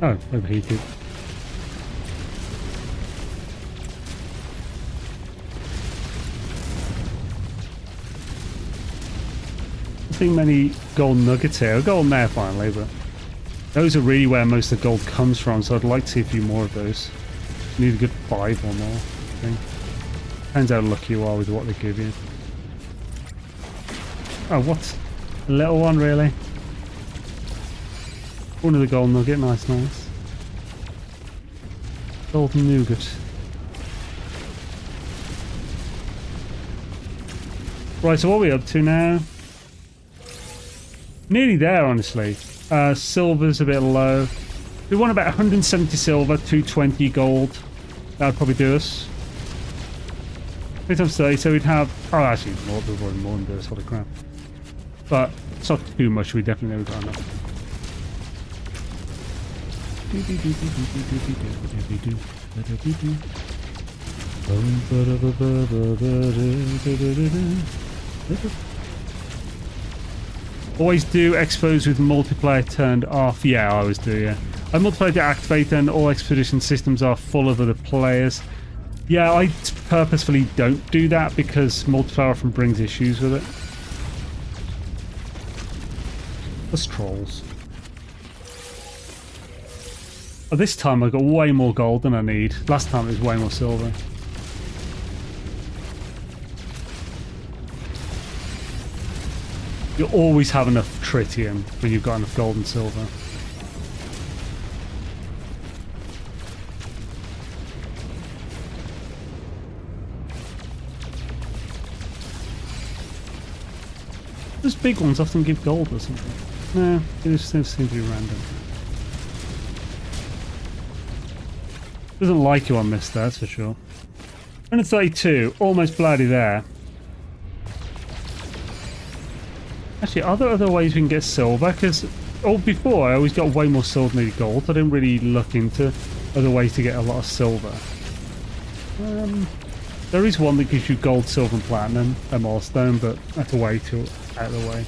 Oh, overheated. I think many gold nuggets here. Gold there finally, but those are really where most of the gold comes from, so I'd like to see a few more of those. Need a good 5 or more, I think. Depends how lucky you are with what they give you. Oh, what? A little one, really? One of the gold nugget, nice. Golden nougat. Right, so what are we up to now? Nearly there, honestly. Silver's a bit low. We want about 170 silver, 220 gold. That would probably do us. 3 times 30, so we'd have... Oh, actually, more than this, holy crap. But it's not too much, we definitely never got enough. Always do expos with multiplayer turned off. Yeah, I always do, yeah. I multiplayer to activate and all expedition systems are full of other players. Yeah, I purposefully don't do that because multiplayer often brings issues with it. Plus trolls. Oh, this time I got way more gold than I need. Last time it was way more silver. You always have enough tritium when you've got enough gold and silver. Those big ones often give gold or something. No, they just seem to be random. Doesn't like you on this, that's for sure. 132, almost bloody there. Actually, are there other ways we can get silver? Because before I always got way more silver than gold. I didn't really look into other ways to get a lot of silver. There is one that gives you gold, silver, and platinum, a milestone, but that's a way too out of the way.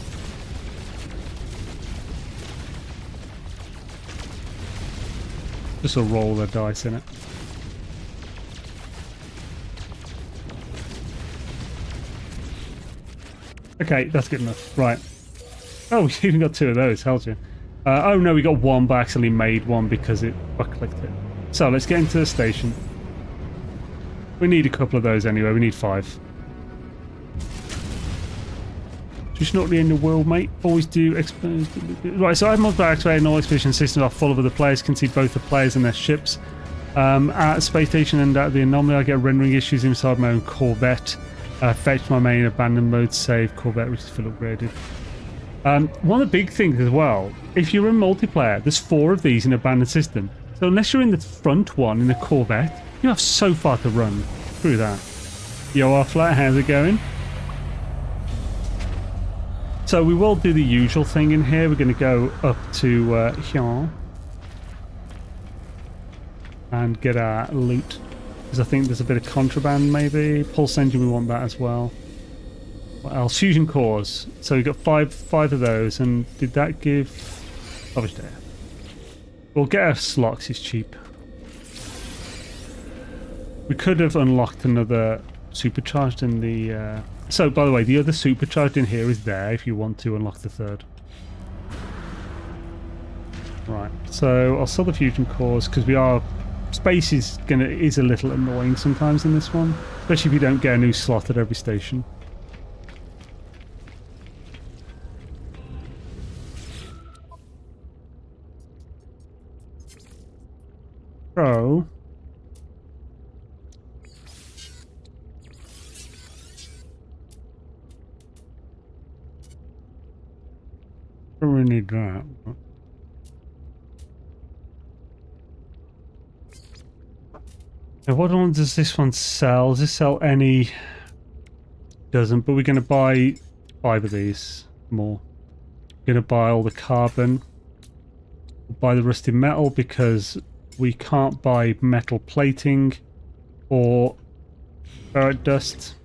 Just a roll the dice in it. Okay, that's good enough. Right. Oh, we even got 2 of those, hell yeah. Oh no, we got 1, but actually made 1 because I clicked it. So let's get into the station. We need a couple of those anyway, we need 5. Just not the end of the world, mate. Always do expose. Right, so I've multiple activated and all expedition systems are full of other players. Can see both the players and their ships. At space station and at the anomaly, I get rendering issues inside my own Corvette. Fetch my main abandoned mode save Corvette, which is full upgraded. One of the big things as well, if you're in multiplayer, there's 4 of these in abandoned system. So unless you're in the front one in the Corvette, you have so far to run through that. Yo, our flat, how's it going? So we will do the usual thing in here. We're going to go up to here and get our loot. Because I think there's a bit of contraband maybe. Pulse engine, we want that as well. What else? Fusion cores. So we got five of those. And did that give... Obviously. We'll get our slots, it's cheap. We could have unlocked another supercharged in the... So, by the way, the other supercharged in here is there if you want to unlock the third. Right, so I'll sell the fusion cores because we are... Space is a little annoying sometimes in this one, especially if you don't get a new slot at every station. So... don't really need that. Now, what one does this one sell? Does this sell any? Doesn't, but we're going to buy 5 of these more. We're going to buy all the carbon. We'll buy the rusted metal because we can't buy metal plating or ferrite dust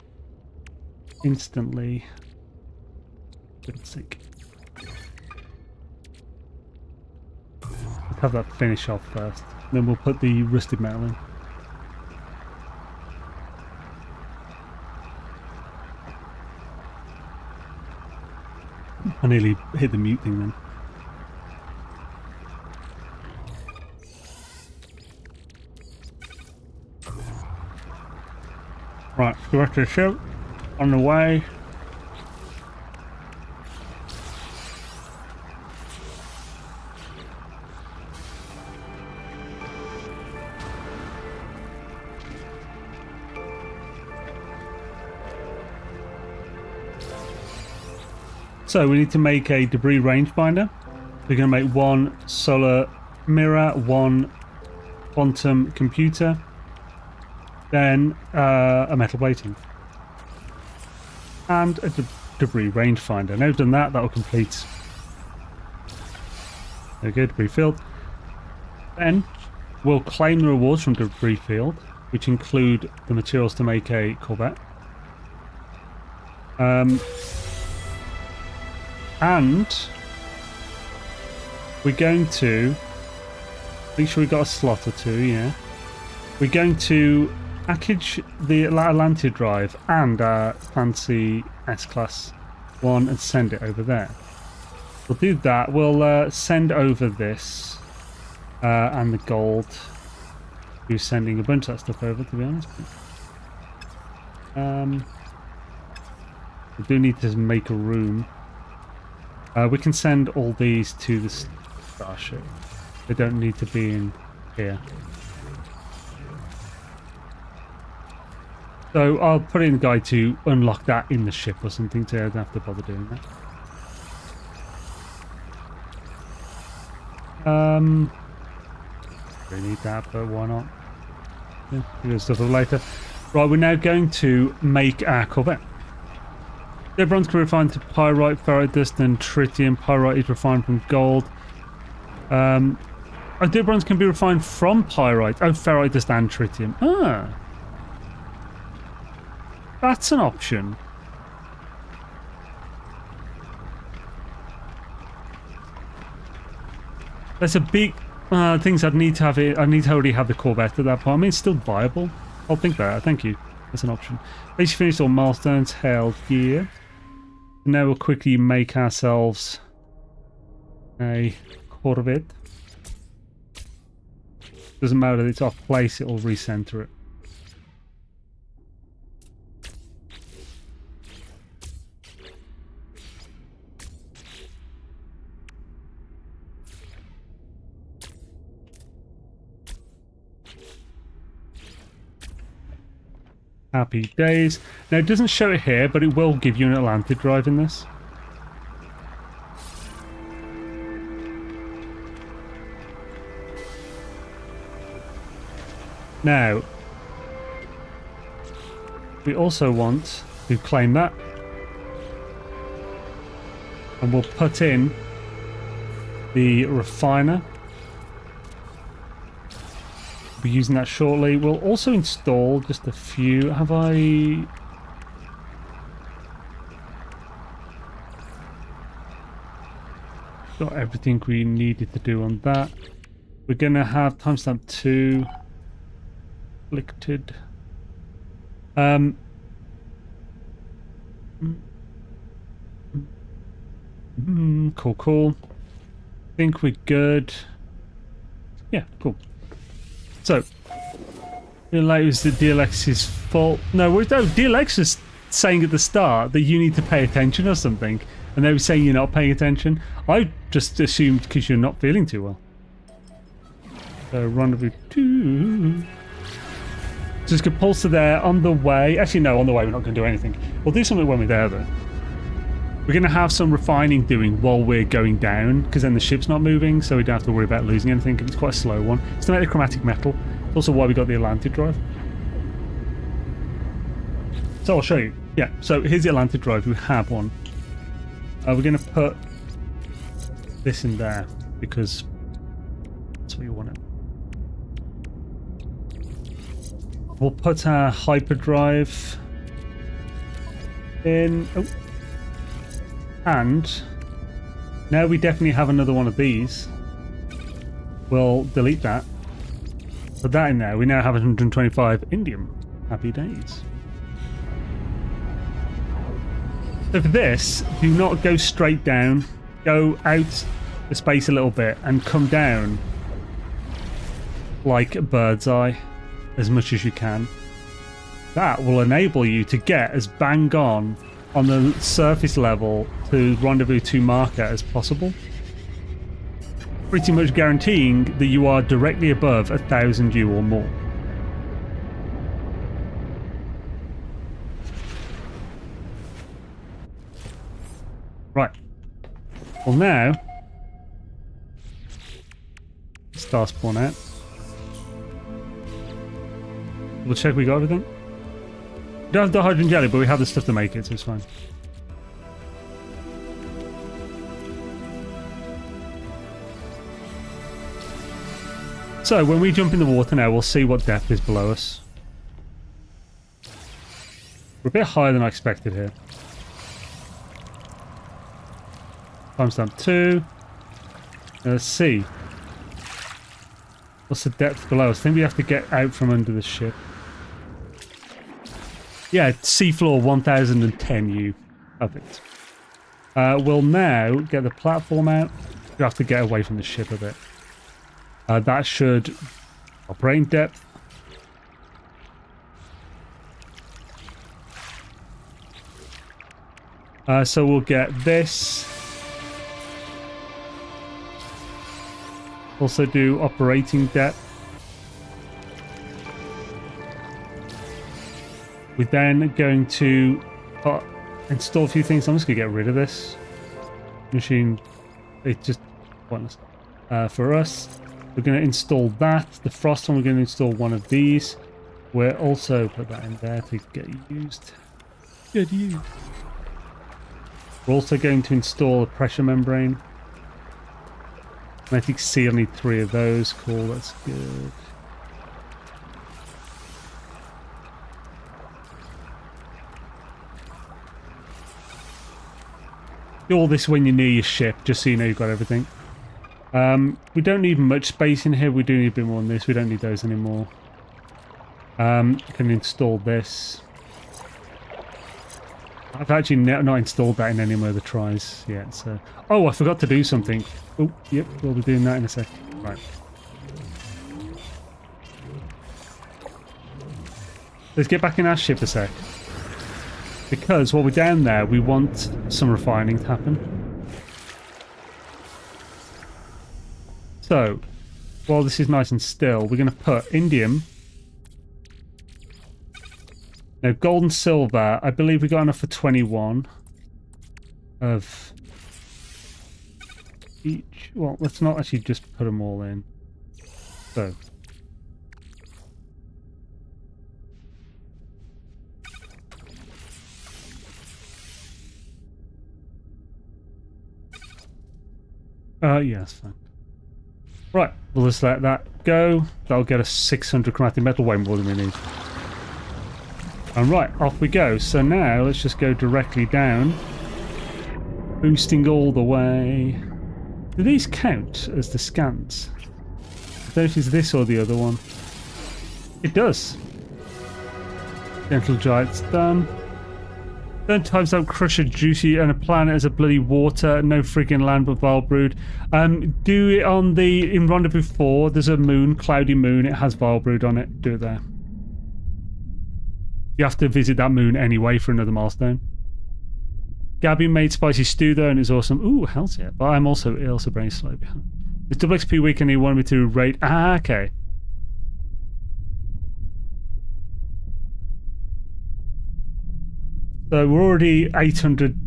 instantly. For goodness sake. Let's have that finish off first. Then we'll put the rusted metal in. I nearly hit the mute thing then. Right, the rest of the ship on the way. So we need to make a debris rangefinder. We're going to make 1 solar mirror, 1 quantum computer, then a metal plating, and a debris rangefinder. Now we've done that, that'll complete. There we go, debris field. Then we'll claim the rewards from debris field, which include the materials to make a Corvette. And we're going to make sure we've got a slot or 2, yeah. We're going to package the Atlantia drive and our fancy S-Class one and send it over there. We'll do that. We'll send over this and the gold. We're sending a bunch of that stuff over, to be honest. We do need to make a room. We can send all these to the starship. They don't need to be in here. So I'll put in the guide to unlock that in the ship or something, so I don't have to bother doing that. We need that, but why not? Yeah, we'll do stuff later. Right, we're now going to make our Corvette. The bronze can be refined to pyrite, ferrite dust, and tritium. Pyrite is refined from gold. The bronze can be refined from pyrite. Oh, ferrite dust and tritium. Ah. That's an option. That's a big... things I'd need to have it. I need to already have the Corvette at that point. I mean, it's still viable. I'll think about it. Thank you. That's an option. Basically finished all milestones. Hell yeah. Now we'll quickly make ourselves a Corvette. Doesn't matter that it's off place, it'll recenter it. Happy days. Now it doesn't show it here, but it will give you an Atlantic drive in this. Now, we also want to claim that. And we'll put in the refiner. Be using that shortly. We'll also install just a few. Have I... got everything we needed to do on that. We're going to have timestamp 2 afflicted. Cool, cool. Think we're good. Yeah, cool. So, it was the DLX's fault. No, DLX was saying at the start that you need to pay attention or something, and they were saying you're not paying attention. I just assumed because you're not feeling too well. So, Rendezvous 2. Just get pulsar there on the way. Actually, no, on the way we're not going to do anything. We'll do something when we're there, though. We're going to have some refining doing while we're going down, because then the ship's not moving, so we don't have to worry about losing anything. It's quite a slow one. It's to make the chromatic metal. It's also why we got the Atlantic drive. So I'll show you. Yeah, so here's the Atlantic drive. We have one. We're going to put this in there, because that's what you want it. We'll put our hyperdrive in. Oh. And now we definitely have another one of these. We'll delete that. Put that in there. We now have 125 indium. Happy days. So for this, do not go straight down. Go out the space a little bit and come down like a bird's eye as much as you can. That will enable you to get as bang on the surface level to Rendezvous 2 marker as possible. Pretty much guaranteeing that you are directly above 1,000 U or more. Right. Well now, star spawn out. We'll check we got everything. We don't have the hydrogen jelly, but we have the stuff to make it, so it's fine. So when we jump in the water now, we'll see what depth is below us. We're a bit higher than I expected here. Timestamp 2. Let's see. What's the depth below us? I think we have to get out from under the ship. Yeah, seafloor 1010 U. Perfect. We'll now get the platform out. We have to get away from the ship a bit. That should operating depth. So we'll get this. Also do operating depth. We're then going to install a few things. I'm just going to get rid of this machine. It's just pointless. For us, we're going to install that. The frost one, we're going to install one of these. We'll also put that in there to get used. Get used. We're also going to install a pressure membrane. Magnetic seal, I need 3 of those. Cool, that's good. Do all this when you're near your ship, just so you know you've got everything. We don't need much space in here. We do need a bit more than this. We don't need those anymore. Can install this. I've actually not installed that in any of my other tries yet. So, oh, I forgot to do something. Oh, yep, we'll be doing that in a sec. Right. Let's get back in our ship a sec. Because while we're down there, we want some refining to happen. So, while this is nice and still, we're going to put indium. Now, gold and silver, I believe we got enough for 21 of each. Well, let's not actually just put them all in. So. Yeah, that's fine. Right, we'll just let that go. That'll get us 600 chromatic metal, way more than we need. And right, off we go. So now let's just go directly down, boosting all the way. Do these count as the scans? I don't know if it's this or the other one. It does. Gentle Giant's done. Don't times out crusher juicy and a planet as a bloody water. No freaking land but vile brood. Do it on in Rendezvous 4. There's a moon, cloudy moon. It has vile brood on it. Do it there. You have to visit that moon anyway for another milestone. Gabby made spicy stew though and it's awesome. Ooh, hell's yeah. But I'm also very slow behind. It's double XP week and he wanted me to rate. Ah, okay. So we're already 800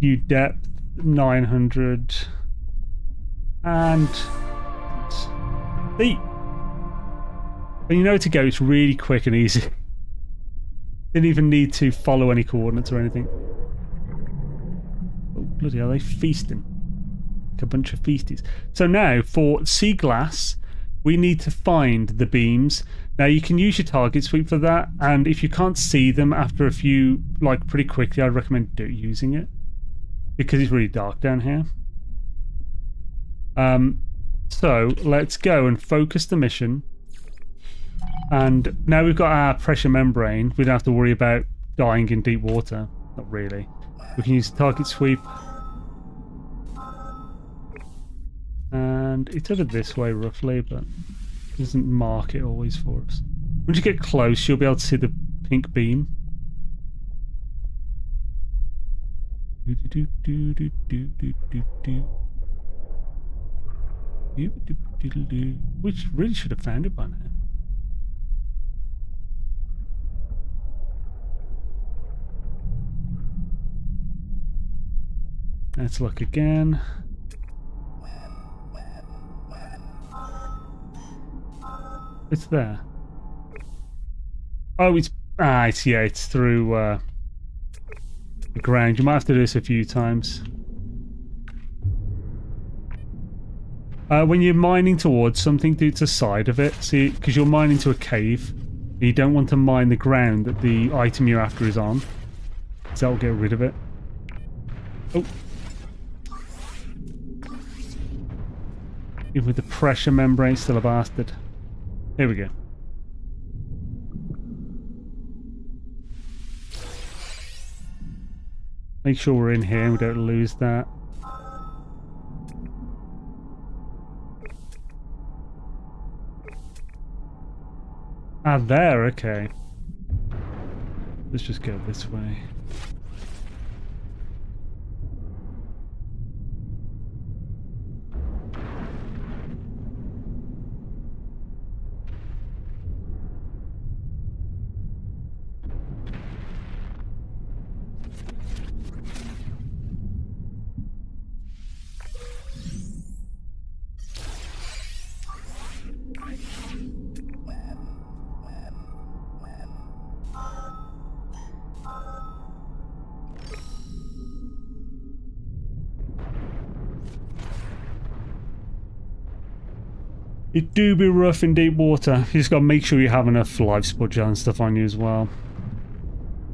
new depth, 900, and see. When you know where to go, it's really quick and easy. Didn't even need to follow any coordinates or anything. Oh bloody hell, they feasting. Like a bunch of feasties. So now for sea glass, we need to find the beams. Now you can use your target sweep for that, and if you can't see them after a few, like pretty quickly, I'd recommend using it because it's really dark down here. So let's go and focus the mission. And now we've got our pressure membrane, we don't have to worry about dying in deep water. Not really. We can use target sweep. And it's over this way roughly, but it doesn't mark it always for us. Once you get close, you'll be able to see the pink beam. Which really should have found it by now. Let's look again. It's there. Oh, it's yeah, it's through the ground. You might have to do this a few times. When you're mining towards something, do it to the side of it. See, because you're mining to a cave, and you don't want to mine the ground that the item you're after is on, because that will get rid of it. Oh. Even with the pressure membrane, still a bastard. Here we go. Make sure we're in here and we don't lose that. Ah, there, okay. Let's just go this way. It do be rough in deep water. You just gotta make sure you have enough life support gel and stuff on you as well.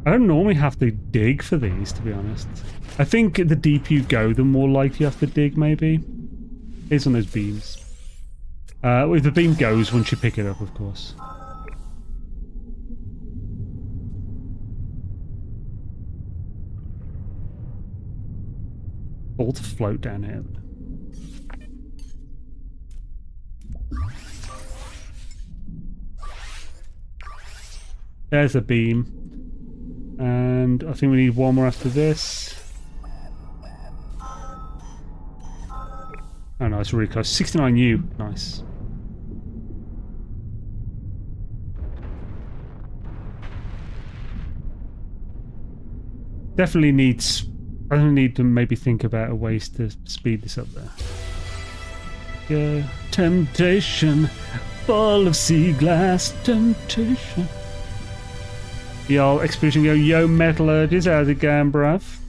I don't normally have to dig for these, to be honest. I think the deeper you go, the more likely you have to dig, maybe. Here's on those beams. If the beam goes once you pick it up, of course. All to float down here. There's a beam. And I think we need one more after this. Oh no, it's really close. 69U. Nice. Definitely needs... I don't need to maybe think about a ways to speed this up there. Go. Temptation. Ball of sea glass. Temptation. Y'all expedition go, yo metallurgists, how's it going, bruv?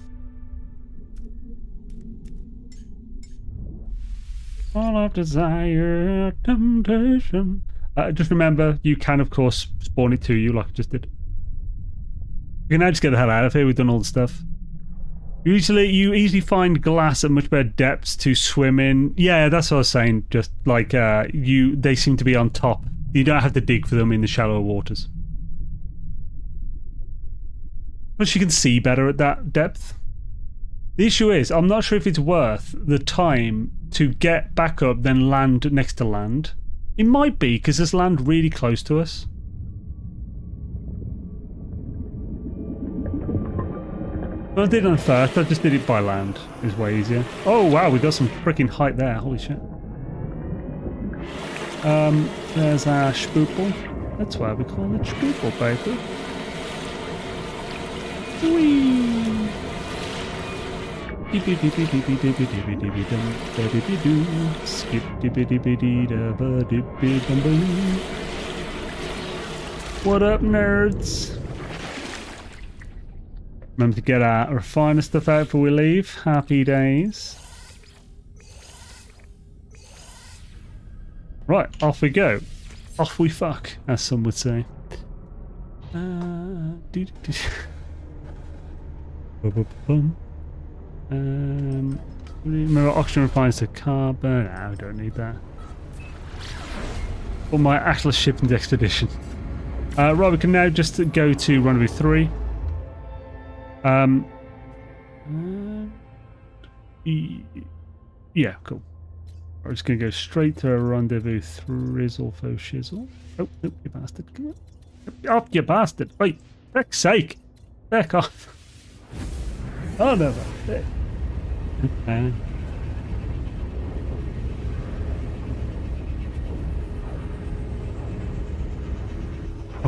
All of desire, temptation. Just remember, you can of course spawn it to you like I just did. You can now just get the hell out of here, we've done all the stuff. You easily find glass at much better depths to swim in. Yeah, that's what I was saying, just like they seem to be on top. You don't have to dig for them in the shallower waters. Plus you can see better at that depth. The issue is, I'm not sure if it's worth the time to get back up, then land next to land. It might be, because there's land really close to us. I did it on first, I just did it by land. It's way easier. Oh wow, we got some freaking height there, holy shit. There's our spoople. That's why we call it spoople, baby. Whee! What up, nerds? Remember to get our refiner stuff out before we leave. Happy days. Right, off we go. Off we fuck, as some would say. Remember oxygen refines to carbon. No, I don't need that. For my Atlas shipping expedition. Right, we can now just go to Rendezvous 3. Yeah, cool. I'm just going to go straight to a Rendezvous Thrizzle fo shizzle. Oh, nope, you bastard. Come on. Get off, you bastard. Wait, for feck's sake. Back off. Oh, no. Okay.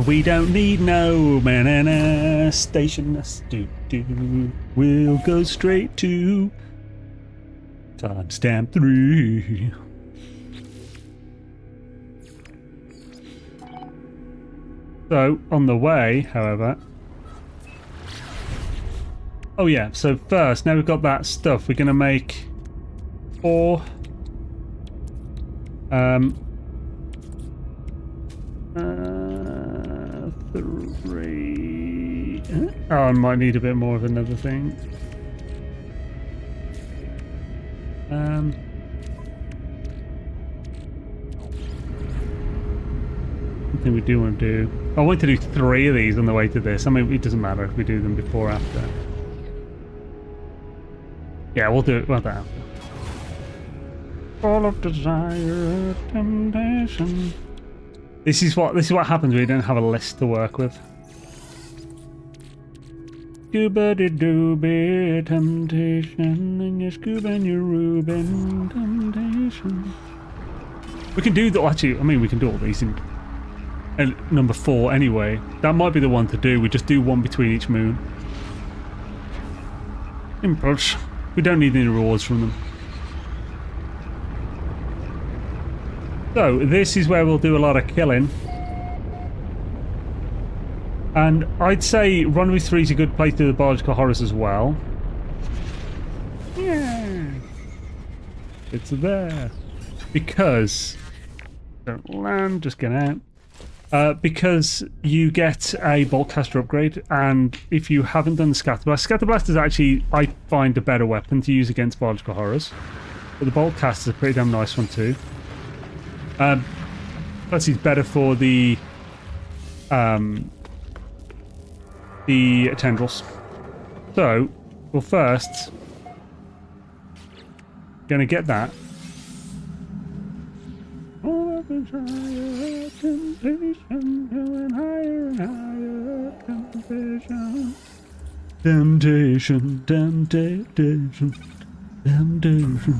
We don't need no banana station. We'll go straight to timestamp 3. So on the way, however. Oh yeah. So first, now we've got that stuff, we're gonna make 4. 3. Oh, I might need a bit more of another thing. I think we do want to do. I want to do 3 of these on the way to this. I mean, it doesn't matter if we do them before or after. Yeah, we'll do it. Well, after. All of desire, temptation. This is what happens when you don't have a list to work with. Scuba-de-dooby, temptation, and your scuba and your Reuben, temptation. We can do that. Actually, I mean, we can do all these in number 4 anyway. That might be the one to do. We just do one between each moon. Impulse. We don't need any rewards from them. So, this is where we'll do a lot of killing. And I'd say Rendezvous 3 is a good place to do the biological horrors as well. Yeah. It's there. Because... don't land, just get out. Because you get a bolt caster upgrade, and if you haven't done the Scatterblast is actually, I find, a better weapon to use against biological horrors. But the bolt caster is a pretty damn nice one too. Plus it's better for the tendrils. So, well, first, gonna get that. Temptation, temptation, temptation. Temptation.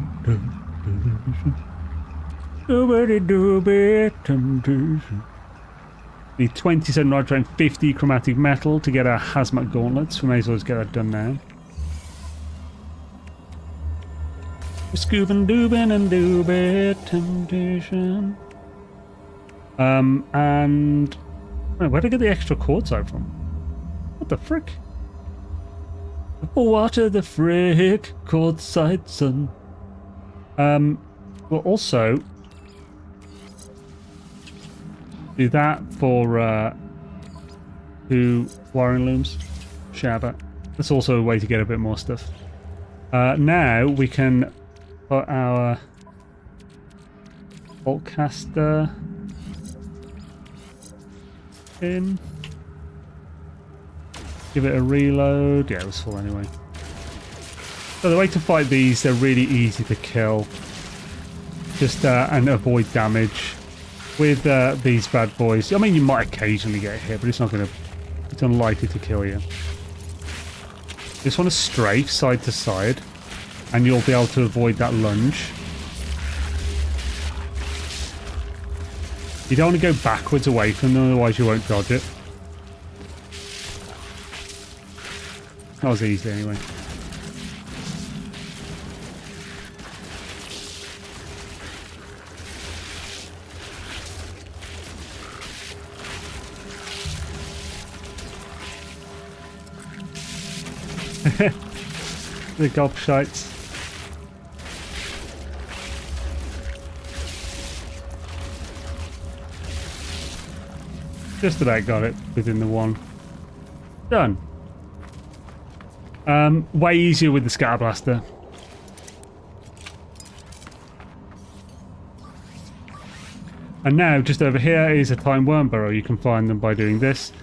The 27 nitrate and 50 chromatic metal to get our hazmat gauntlets. We may as well just get that done now. Scoobin' doobin' and doobit temptation. And wait, where'd I get the extra quartzite from? What the frick? What the frick? Quartzite, son. We'll also do that for 2 wiring looms. Shabba. That's also a way to get a bit more stuff. Now we can put our bolt caster in. Give it a reload. Yeah, it was full anyway. So the way to fight these, they're really easy to kill. Just and avoid damage with these bad boys. I mean, you might occasionally get hit, but it's not going to. It's unlikely to kill you. Just want to strafe side to side, and you'll be able to avoid that lunge. You don't want to go backwards away from them, otherwise you won't dodge it. Not as easy anyway. The gobshites. Just about got it within the one. Done. Way easier with the scatter blaster. And now, just over here is a time worm burrow. You can find them by doing this.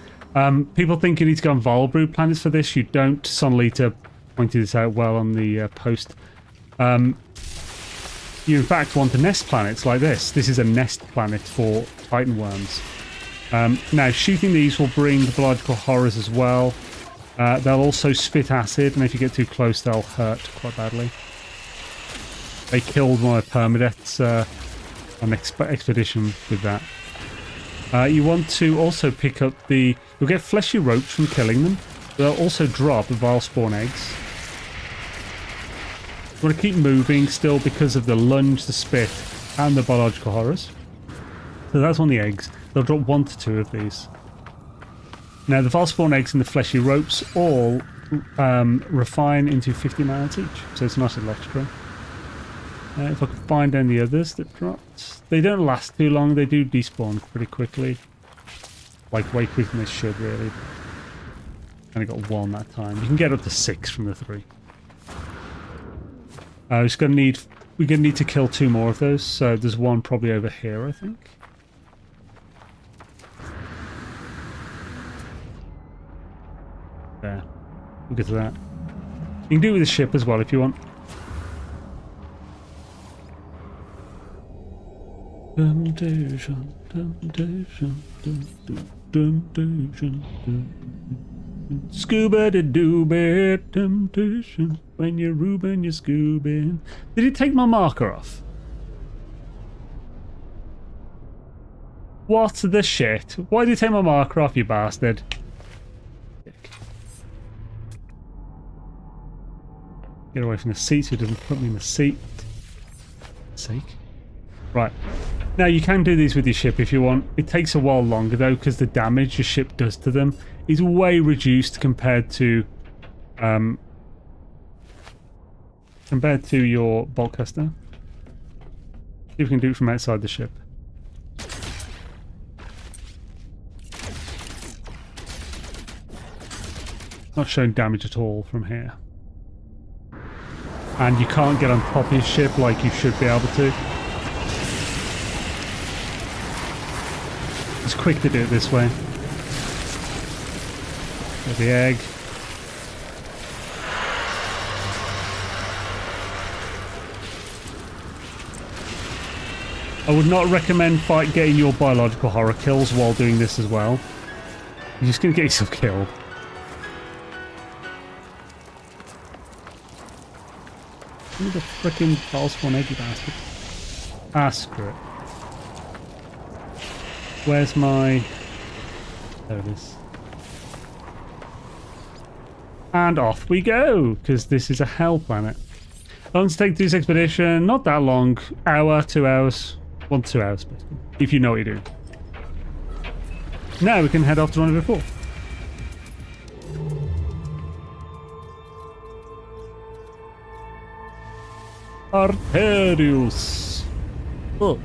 People think you need to go on Valheim planets for this. You don't. Sonlita pointed this out well on the post. You in fact want to nest planets like this. This is a nest planet for Titan worms. Now, shooting these will bring the biological horrors as well. They'll also spit acid, and if you get too close, they'll hurt quite badly. They killed one of Permadeath's on expedition with that. You want to also pick up the... You'll get fleshy ropes from killing them. They'll also drop the vile spawn eggs. You want to keep moving still because of the lunge, the spit, and the biological horrors. So that's on the eggs. They'll drop 1 to 2 of these. Now the vile spawn eggs and the fleshy ropes all refine into 50 mines each. So it's nice and extra. If I can find any others that dropped. They don't last too long. They do despawn pretty quickly. Like way quicker than they should really. Only got 1 that time. You can get up to 6 from the 3. We're gonna need to kill 2 more of those. So there's 1 probably over here, I think. There. We'll get to that. You can do it with the ship as well if you want. Temptation, temptation, temptation. Scuba de doobie, temptation. When you're Ruben, you're scoobing. Did he take my marker off? What the shit? Why did he take my marker off, you bastard? Get away from the seat so he doesn't put me in the seat. Sake. Right. Now you can do these with your ship if you want. It takes a while longer though because the damage your ship does to them is way reduced compared to your bolt caster. See if we can do it from outside the ship. Not showing damage at all from here. And you can't get on top of your ship like you should be able to. It's quick to do it this way. There's the egg. I would not recommend getting your biological horror kills while doing this as well. You're just going to get yourself killed. Give me the frickin' false spawn egg, you bastard. Ah, screw it. Where's my... There it is. And off we go, because this is a hell planet. I'm going to take this expedition, not that long. Hour, 2 hours. 1 to 2 hours, basically. If you know what you're doing. Now we can head off to Rendezvous 4. Arterius. Oh.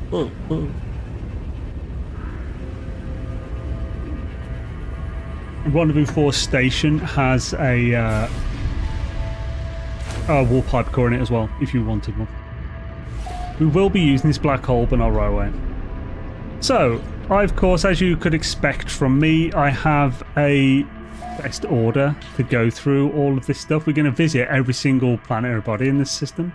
Rendezvous 4 station has a wall pipe core in it as well, if you wanted one. We will be using this black hole, but not right away. So, I, of course, as you could expect from me, I have a best order to go through all of this stuff. We're going to visit every single planetary body in this system.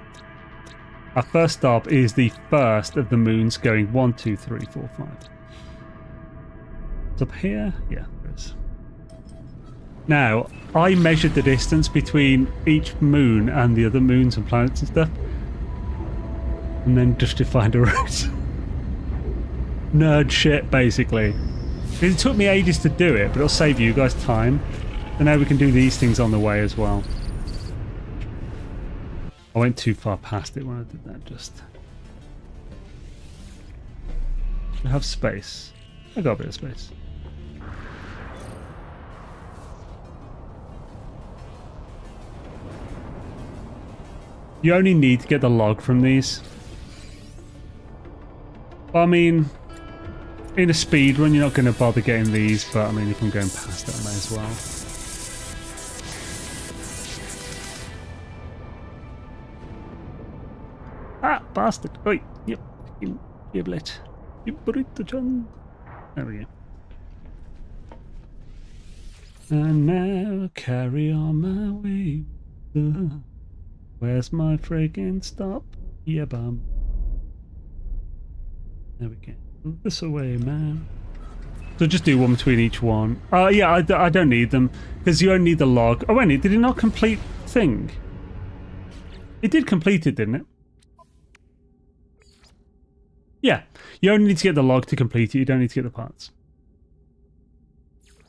Our first stop is the first of the moons going 1, 2, 3, 4, 5. It's up here? Yeah, there is. Now, I measured the distance between each moon and the other moons and planets and stuff. And then just defined a route. Nerd shit, basically. It took me ages to do it, but it'll save you guys time. So now we can do these things on the way as well. I went too far past it when I did that, just. I have space. I got a bit of space. You only need to get the log from these. I mean, in a speed run, you're not going to bother getting these, but I mean, if I'm going past it, I may as well. Ah, bastard! Oi, yep, giblet, burrito chan. There we go. And now carry on my way. Where's my freaking stop? Yeah, bum. There we go. Move this away, man. So just do one between each one. Yeah, I don't need them because you only need the log. Oh, wait, did it not complete thing? It did complete it, didn't it? Yeah, you only need to get the log to complete it. You don't need to get the parts.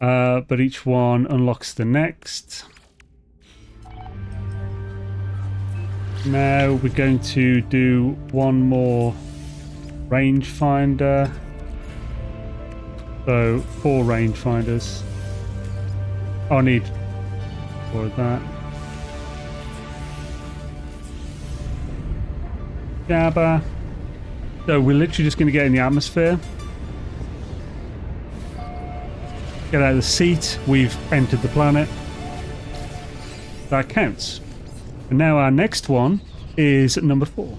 But each one unlocks the next. Now we're going to do one more rangefinder. So 4 rangefinders. Oh, I need 4 of that. Gabba. So we're literally just going to get in the atmosphere. Get out of the seat. We've entered the planet. That counts. And now our next one is number 4.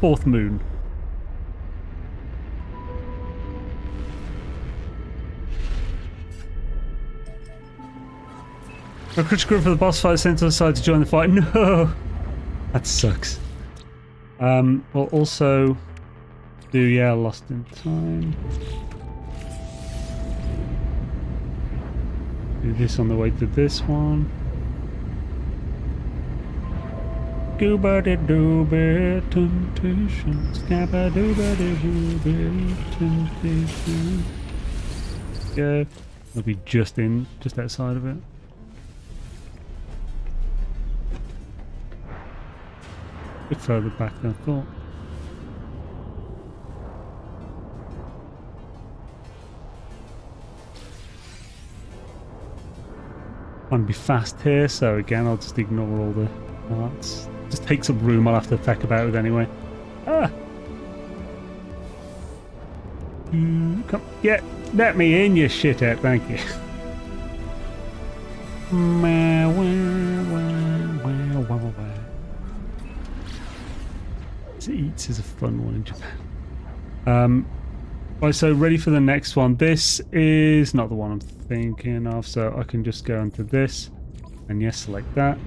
Fourth moon. A critical group for the boss fight sent to the side to join the fight. No! That sucks. We'll also do, yeah, Lost in Time. Do this on the way to this one. Gooba-de-dooba temptation. Scabba-dooba-de-dooba temptation. Go. We'll be just outside of it. A bit further back than I thought. Trying to be fast here, so again I'll just ignore all the parts. Just takes up room I'll have to feck about with anyway. Ah! Come, let me in, you shithead, thank you. Eats is a fun one in Japan. Right, so ready for the next one. This is not the one I'm thinking of, so I can just go into this and yes, select that.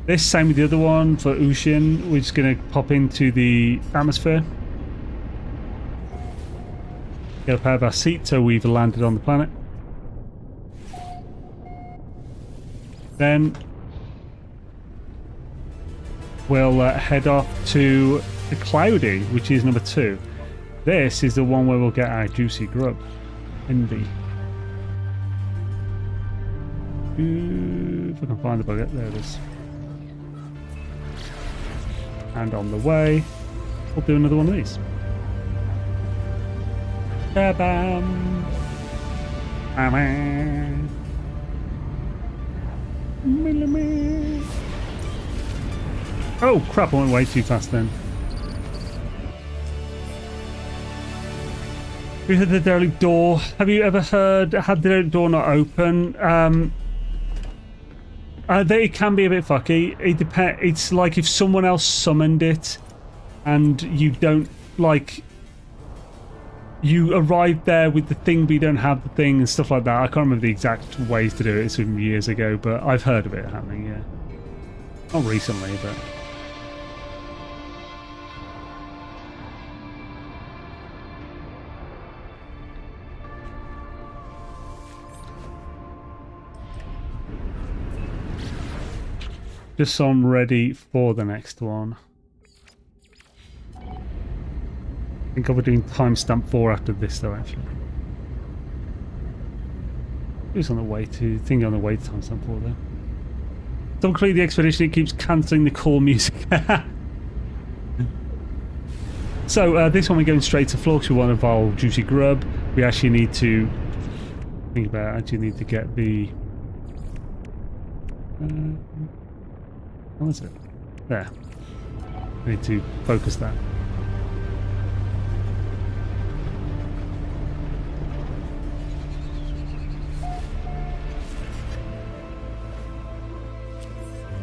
This, same with the other one for Ushin. We're just going to pop into the atmosphere. Get up out of our seat so we've landed on the planet. Then we'll head off to the Cloudy, which is number 2. This is the one where we'll get our juicy grub. Envy. If I can find the bucket, there it is. And on the way, we'll do another one of these. Ba-bam. Ba-bam. Oh crap, I went way too fast then. We had the derelict door. Have you ever had the derelict door not open? It can be a bit fucky. It depends. It's like if someone else summoned it and you don't like you arrive there with the thing but you don't have the thing and stuff like that. I can't remember the exact ways to do it. It's been years ago, but I've heard of it happening, yeah. Not recently, but... Just so I'm ready for the next one. I think I'll be doing timestamp 4 after this though, actually. Who's on the way to... Thing on the way to timestamp 4 though. Don't complete the expedition, it keeps cancelling the core music. So this one we're going straight to floor because we want to evolve juicy grub. We actually need to... Think about it, actually need to get the... What is it? There. I need to focus that.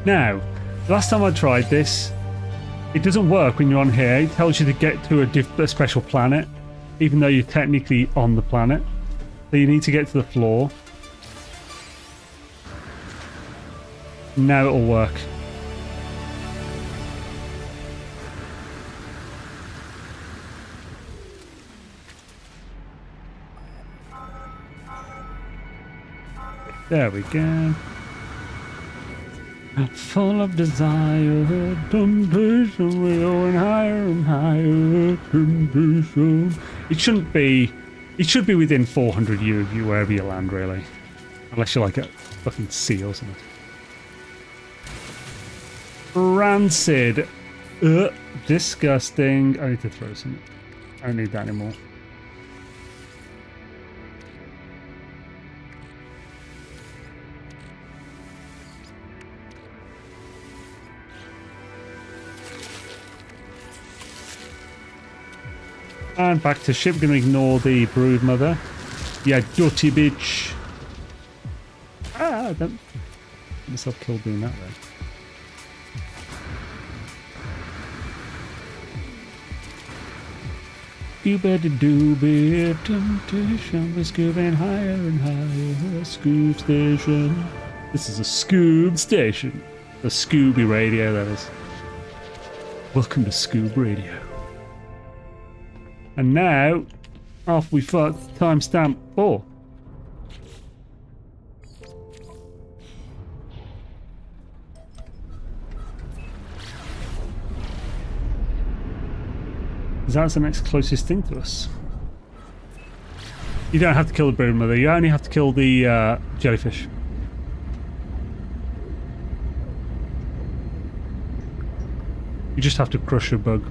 Now, last time I tried this, it doesn't work when you're on here. It tells you to get to a special planet, even though you're technically on the planet. So you need to get to the floor. Now it'll work. There we go. Full of desire, temptation, we're going higher and higher, temptation. It shouldn't be... It should be within 400 U of you wherever you land, really. Unless you're like a fucking sea or something. Rancid. Disgusting. I need to throw some. I don't need that anymore. And back to ship. Gonna ignore the brood mother. Yeah, dirty bitch. Ah, don't get myself killed doing that though. Scooby-Dooby, temptation, we're scooping higher and higher. Scoob station. This is a Scoob station. The Scooby radio, that is. Welcome to Scoob Radio. And now, off we fuck timestamp 4. That's the next closest thing to us. You don't have to kill the brood mother, you only have to kill the jellyfish. You just have to crush a bug.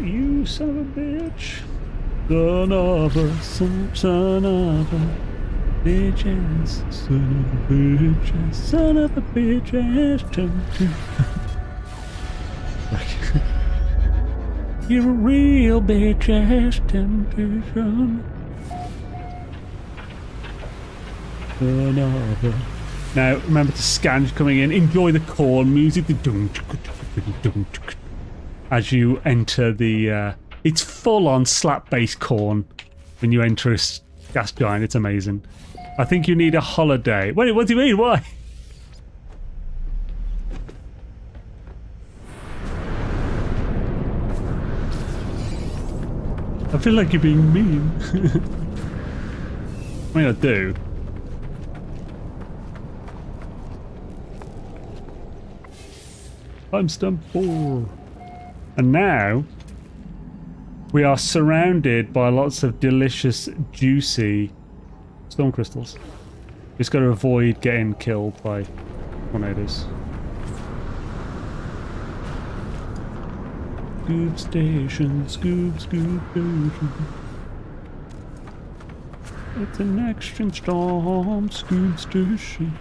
You son of a bitch. Son of a bitch, son of a bitch, you're a real bitch ass temptation. Son of a... Now remember to scan coming in. Enjoy the corn music. As you enter the... it's full on slap bass corn when you enter a gas giant. It's amazing. I think you need a holiday. Wait, what do you mean? Why? I feel like you're being mean. I mean, I do. Timestamp 4. And now we are surrounded by lots of delicious, juicy storm crystals. Just got to avoid getting killed by tornadoes. Scoob station, Scoob station. It's an extra storm, Scoob station.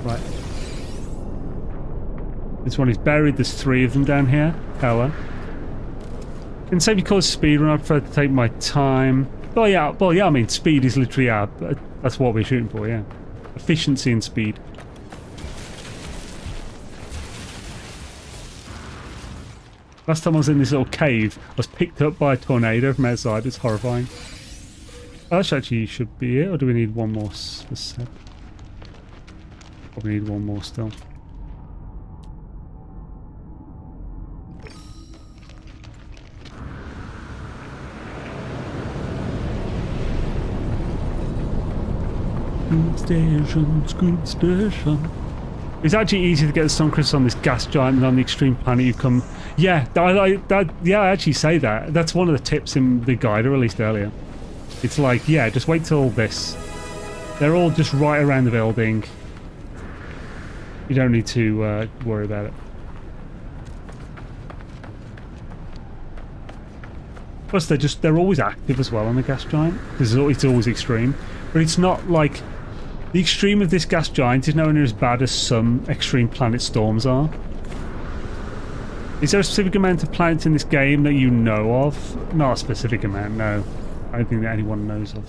Right. This one is buried. There's 3 of them down here. Hella. Can save you cause speedrun. I prefer to take my time. Well, yeah. I mean, speed is literally that's what we're shooting for. Yeah, efficiency and speed. Last time I was in this little cave, I was picked up by a tornado from outside. It's horrifying. Oh, that actually should be it, or do we need one more? Probably need one more still. Good station. It's actually easier to get the sun crystals on this gas giant than on the extreme planet you've come. Yeah, I actually say that. That's one of the tips in the guide I released earlier. It's like, yeah, just wait till this. They're all just right around the building. You don't need to worry about it. Plus, they're always active as well on the gas giant. Because it's always extreme. But it's not like... The extreme of this gas giant is nowhere near as bad as some extreme planet storms are. Is there a specific amount of planets in this game that you know of? Not a specific amount, no. I don't think that anyone knows of.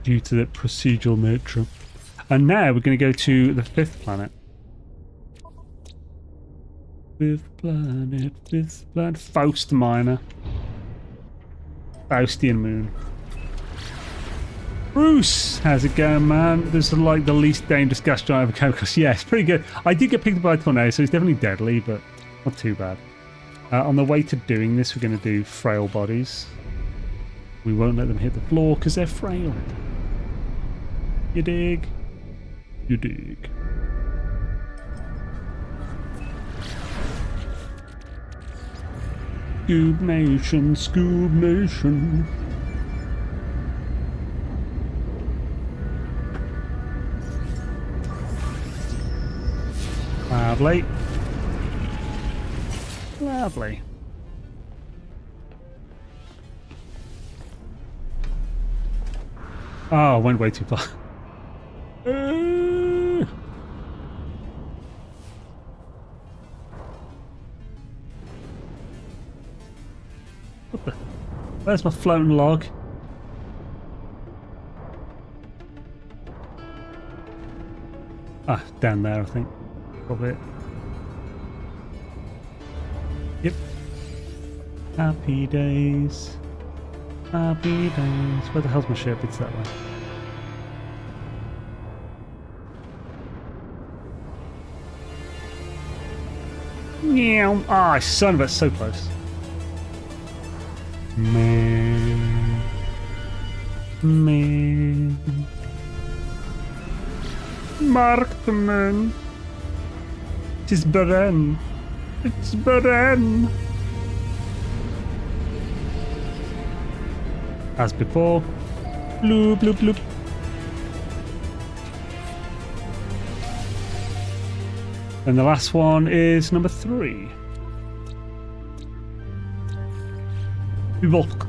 Due to the procedural nature. And now we're going to go to the 5th planet. 5th planet, Faust Minor. Faustian moon. Bruce, how's it going, man? This is like the least dangerous gas giant I've ever come across. Yeah, it's pretty good. I did get picked up by a tornado, so it's definitely deadly, but not too bad. On the way to doing this, we're going to do frail bodies. We won't let them hit the floor because they're frail. You dig? You dig. Scoob Nation, Scoob Nation. Lovely. Lovely. Oh, I went way too far. What the? Where's my floating log? Ah, down there, I think. Probably it. Yep. Happy days. Happy days. Where the hell's my ship? It's that way. Meow. Ah, son of a, so close. Man. Markman. It's Beren. It's Beren. As before. Bloop, bloop, bloop. And the last one is number 3. Volk.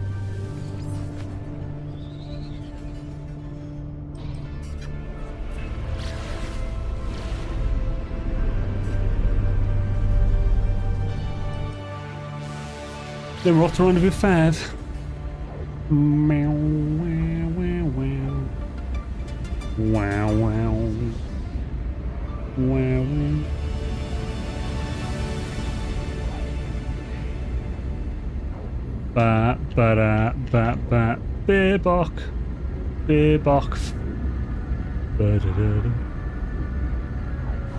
Then we're off to Rendezvous 5. Meow, wow, wow, wow. Wow, wow. Wow. Beerbok. Beerbok.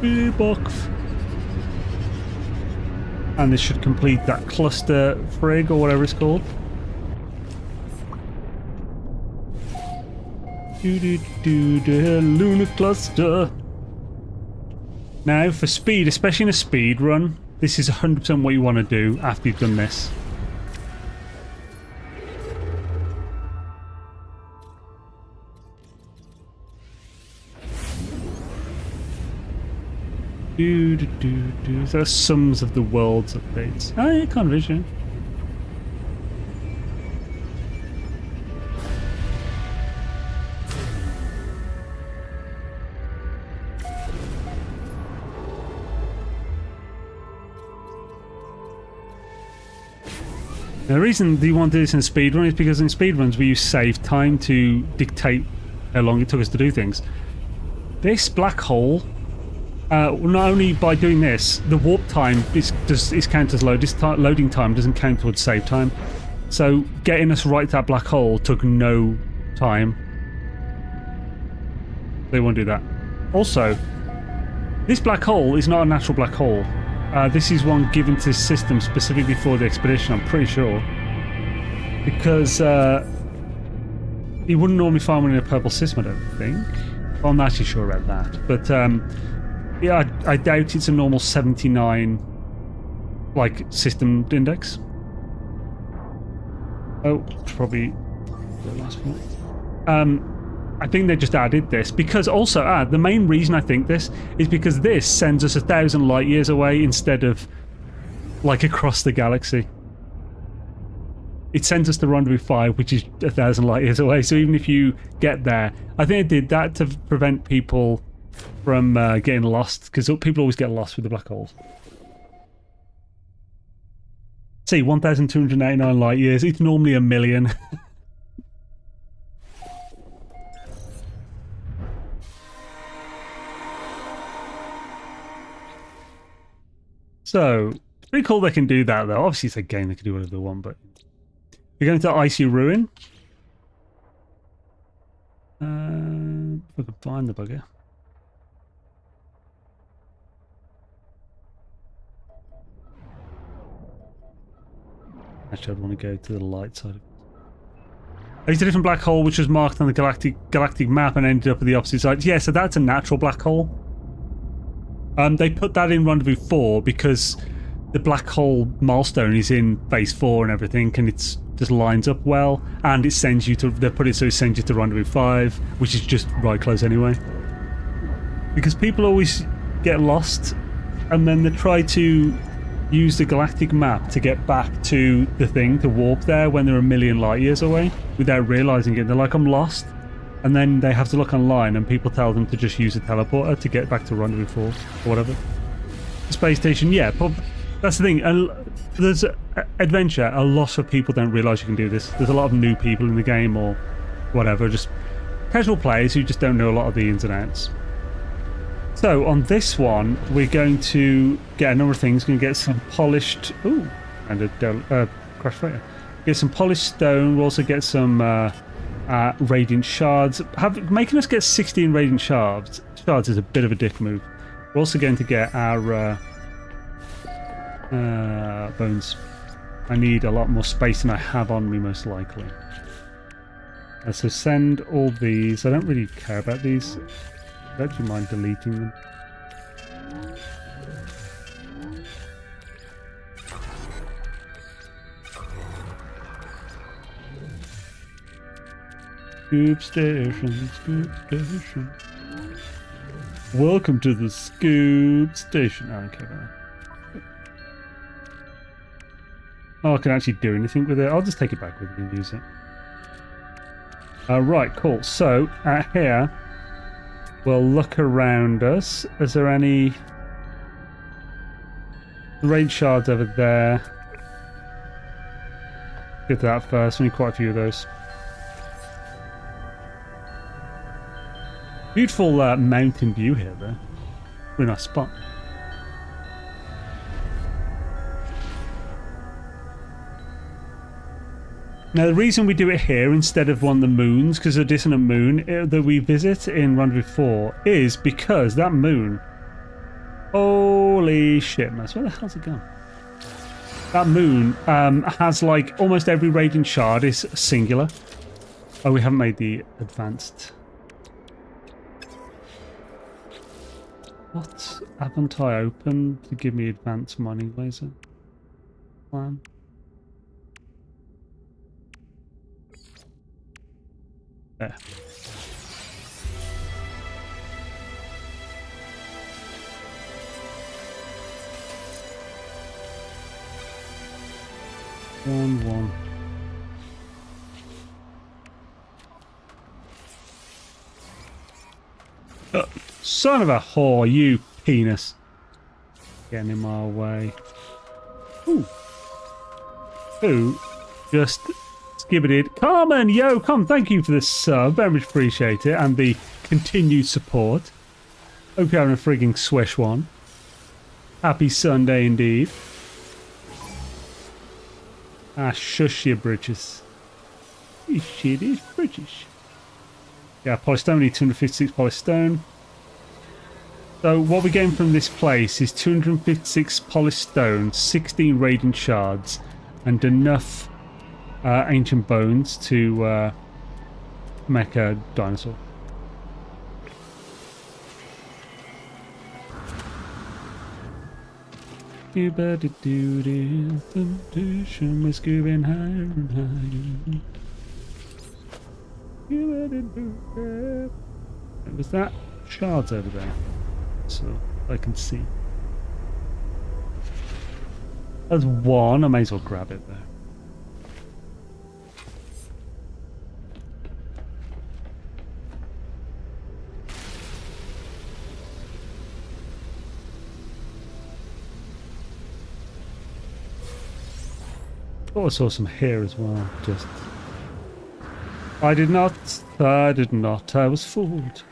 Beerbok. And this should complete that cluster frig or whatever it's called. Lunar cluster. Now for speed, especially in a speed run, this is 100% what you want to do after you've done this. So sums of the world's updates. Oh, yeah, kind of vision. Now, the reason you want to do this in a speedrun is because in speedruns we use save time to dictate how long it took us to do things. This black hole, not only by doing this, the warp time is counted as load. This loading time doesn't count towards save time. So getting us right to that black hole took no time. They won't do that. Also, this black hole is not a natural black hole. This is one given to this system specifically for the expedition, I'm pretty sure. Because you wouldn't normally find one in a purple system, I don't think. Well, I'm not actually sure about that. But yeah, I doubt it's a normal 79 like system index. Oh, probably the last one. I think they just added this because also the main reason I think this is because this sends us 1,000 light years away instead of like across the galaxy. It sent us to Rendezvous 5, which is 1,000 light years away. So even if you get there, I think it did that to prevent people from getting lost, because people always get lost with the black holes. See, 1,289 light years. It's normally 1,000,000. So, it's pretty cool they can do that, though. Obviously, it's a game, they can do whatever they want, but... We're going to Icy Ruin. If I can find the bugger. Actually, I'd want to go to the light side of it. It's a different black hole which was marked on the galactic map and ended up at the opposite side. Yeah, so that's a natural black hole. They put that in Rendezvous 4 because the black hole milestone is in phase 4 and everything, and it's just lines up well, and it sends you to, they put it so it sends you to Rendezvous 5, which is just right close anyway. Because people always get lost, and then they try to use the galactic map to get back to the thing, to warp there when they're 1,000,000 light years away, without realising it. They're like, I'm lost. And then they have to look online and people tell them to just use a teleporter to get back to Rendezvous 4 or whatever. The space station, yeah, but that's the thing. There's adventure, a lot of people don't realise you can do this. There's a lot of new people in the game or whatever, just casual players who just don't know a lot of the ins and outs. So on this one, we're going to get a number of things. We're going to get some polished... Ooh, and a crash freighter. Get some polished stone. We'll also get some... radiant shards. Making us get 16 radiant shards is a bit of a dick move. We're also going to get our bones. I need a lot more space than I have on me, most likely. So send all these. I don't really care about these. I don't actually mind deleting them. Scoop station, scoop station. Welcome to the scoop station. I don't care about that. Oh, I can actually do anything with it. I'll just take it back with me and use it. Right, cool. So, here, we'll look around us. Is there any raid shards over there? Get to that first. We need quite a few of those. Beautiful mountain view here, though. Really nice spot. Now, the reason we do it here instead of one of the moons, because the dissonant moon that we visit in Rendezvous 4, is because that moon... Holy shit, man. Where the hell's it gone? That moon has, like, almost every radiant shard is singular. Oh, we haven't made the advanced... What haven't I opened to give me advanced mining laser plan? There. One. Son of a whore, you penis. Getting in my way. Ooh. just skibbeted. Carmen, yo, come, thank you for this sub. Very much appreciate it. And the continued support. Hope you're having a frigging swish one. Happy Sunday indeed. Ah, shush your bridges. You shit is British. Yeah, polystone, we need 256 polystone. So what we're getting from this place is 256 polystone, 16 radiant shards, and enough ancient bones to make a dinosaur. You better do this, temptation is going higher and higher. You better do that. Was that shards over there? So I can see. There's one, I may as well grab it there. Oh, I saw some here as well. Just. I did not. I was fooled.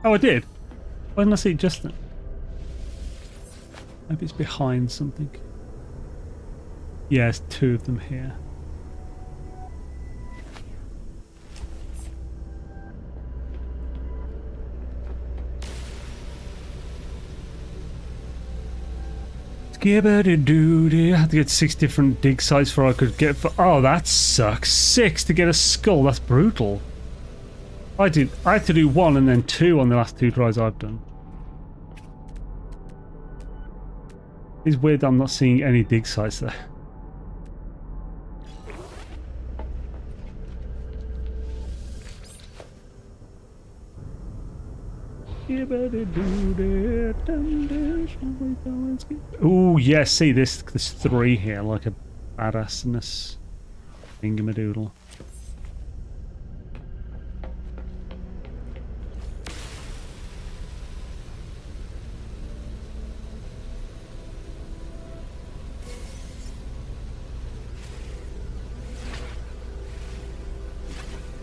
Oh, I did. Why didn't I see it just then? Maybe it's behind something. Yes, two of them here. I had to get 6 different dig sites before I could get. Oh, that sucks. 6 to get a skull. That's brutal. I had to do 1 and then 2 on the last 2 tries I've done. It's weird that I'm not seeing any dig sites there. Oh yes, see this 3 here, like a badassness thingamadoodle.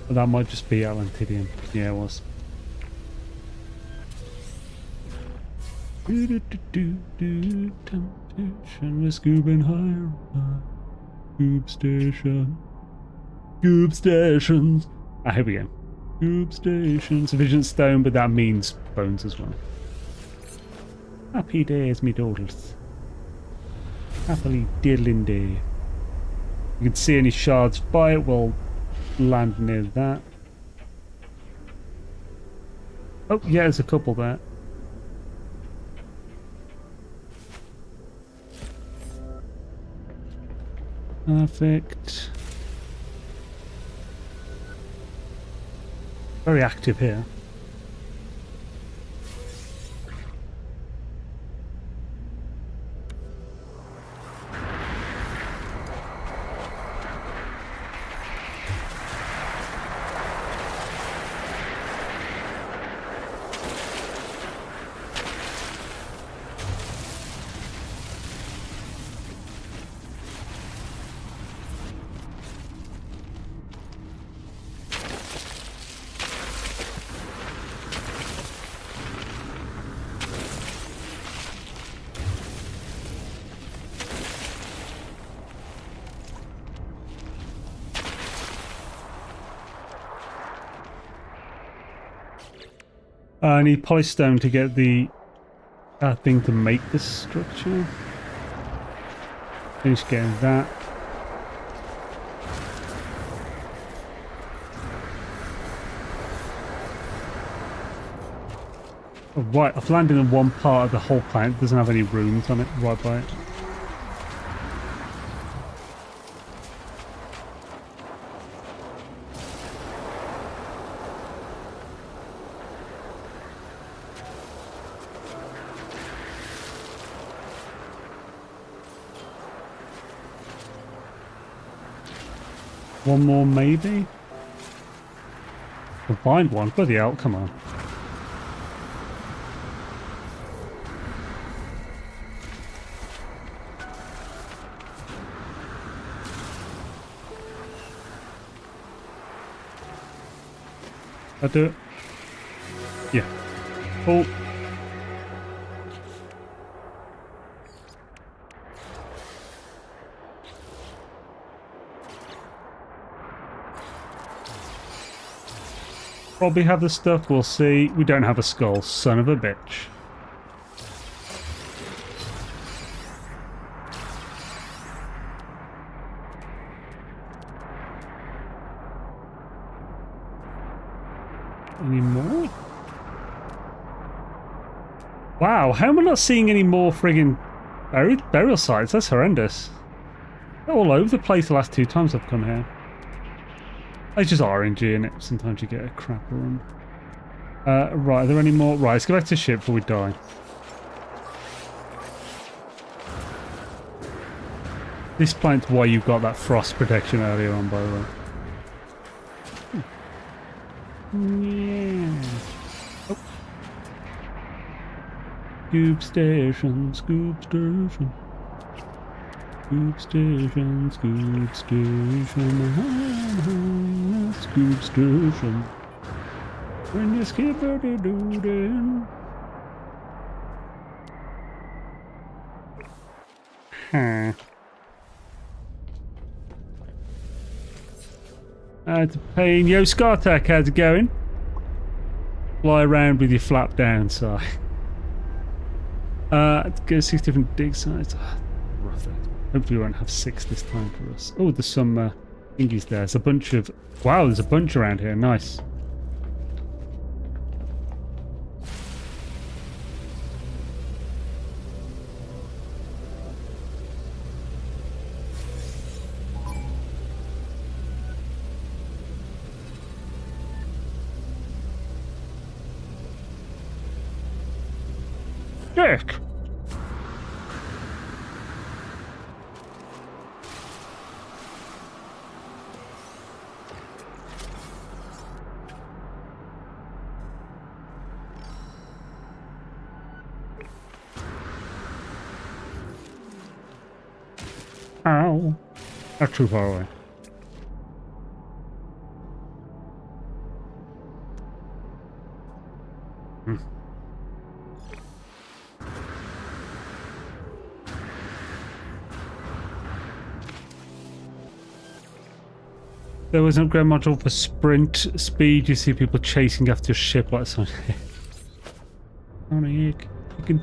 But that might just be Atlantidium. Yeah, it was. Temptation is scooping higher. Scoop station. Scoop stations. Ah, here we go. Scoop stations. Sufficient stone, but that means bones as well. Happy days, me daughters. Happily diddling day. You can see any shards by it. We'll land near that. Oh, yeah, there's a couple there. Perfect. Very active here. I need polystone to get the thing to make this structure. Finish getting that. Oh, right, I've landed in one part of the whole planet. It doesn't have any rooms on it, right by it. One more, maybe? We'll find one. Bloody hell, come on. I do it. Yeah. Oh. Probably have the stuff, we'll see. We don't have a skull, son of a bitch. Any more? Wow, how am I not seeing any more friggin' burial sites? That's horrendous. They're all over the place the last 2 times I've come here. It's just RNG in it. Sometimes you get a crap run. Right, are there any more? Right, let's go back to the ship before we die. This planet's why you've got that frost protection earlier on, by the way. Yeah. Oh. Scoop station, scoop station. Scoop station, scoop station, scoop station. When you skip a doodin'. Huh. It's a pain. Yo, Scartac, how's it going? Fly around with your flap down side. Let's go 6 different dig sites. Rough there. Hopefully we won't have 6 this time for us. Oh, there's some thingies there. There's a bunch of... Wow, there's a bunch around here. Nice. Gek! Ow. That's too far away. There was an upgrade module for sprint speed. You see people chasing after a ship like Sonic. Sonic,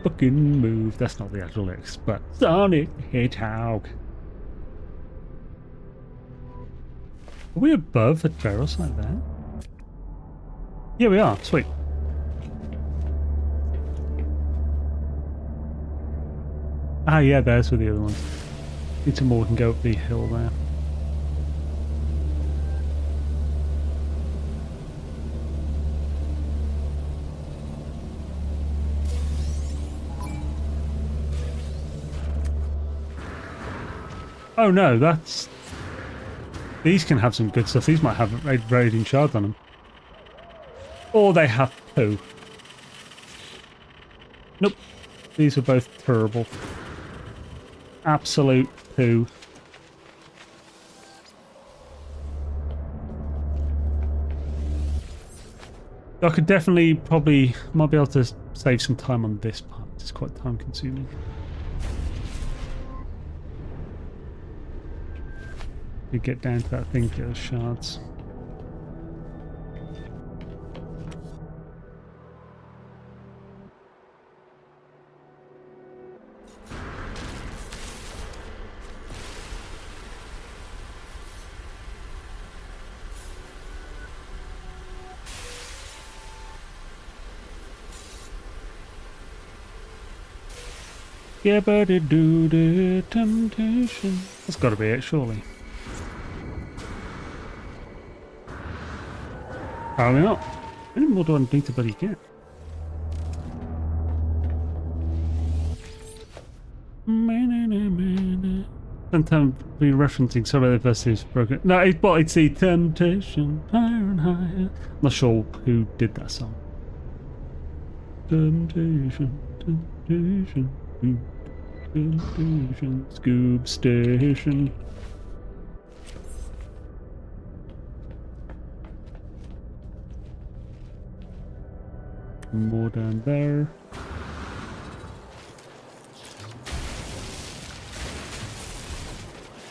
fucking move. That's not the actual lyrics, but Sonic Hedgehog. Are we above the barrels like that? Yeah, we are. Sweet. Ah, yeah, there's where the other ones. Need some more. We can go up the hill there. Oh no, that's... These can have some good stuff. These might have raiding shards on them. Or they have poo. Nope. These are both terrible. Absolute poo. I could definitely probably might be able to save some time on this part. It's quite time consuming. You get down to that thing, get those shards. Yeah, but it do the temptation. That's got to be it, surely. Apparently not. How many more do I need to bloody get? Sometimes be referencing some of the verses broken. No, it's the temptation higher and higher. I'm not sure who did that song. Temptation, temptation, temptation, Scoob Station. More down there.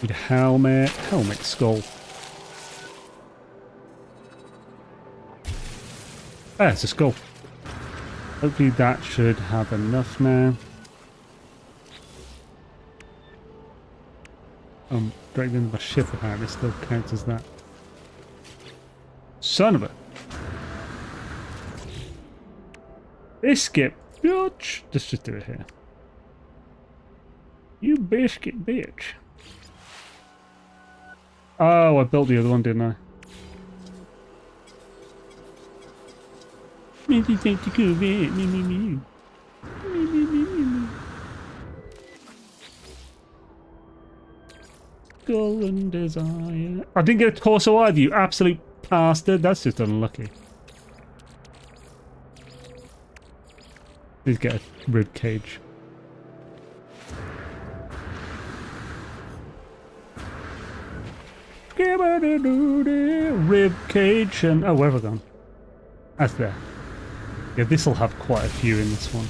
Need a helmet. Helmet skull. Ah, it's a skull. Hopefully that should have enough now. Dragged into my ship apparently still counts as that. Son of a biscuit, bitch! Let's just do it here. You biscuit bitch. Oh, I built the other one, didn't I? Goal and desire. I didn't get a torso either, you absolute bastard. That's just unlucky. Please get a rib cage. Rib cage and oh, where have I gone? That's there. Yeah, this'll have quite a few in this one.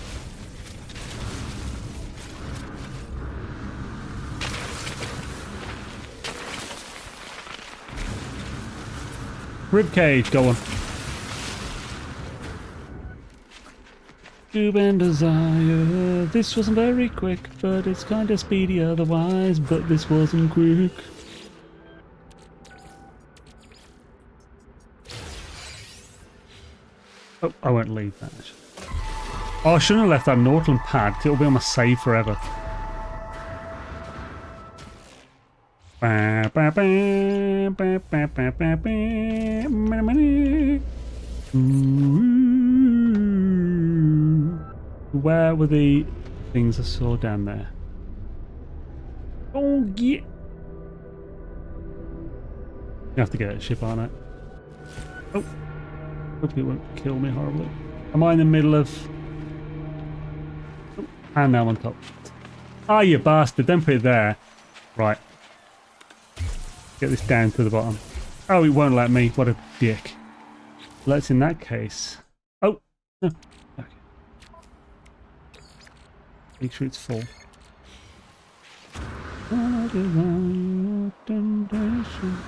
Rib cage, go on. Tube and desire. This wasn't very quick, but it's kind of speedy otherwise. But this wasn't quick. Oh, I won't leave that. Oh, I shouldn't have left that Northland pad, 'cause it'll be on my save forever. Where were the things I saw down there? Oh, yeah. You have to get a ship on it. Oh. Hopefully it won't kill me horribly. Am I in the middle of... Oh, and now I'm on top. Ah, you bastard. Don't put it there. Right. Get this down to the bottom. Oh, it won't let me. What a dick. Let's in that case... Oh. No. Okay. Make sure it's full.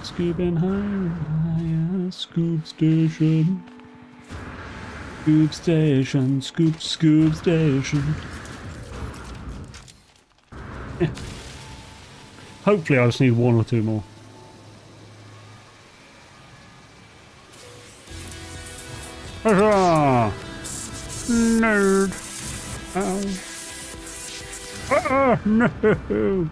Scooping higher. Scoop station. Scoop station, scoop station. Yeah. Hopefully I just need one or two more. Huzzah! Nerd! Oh! No!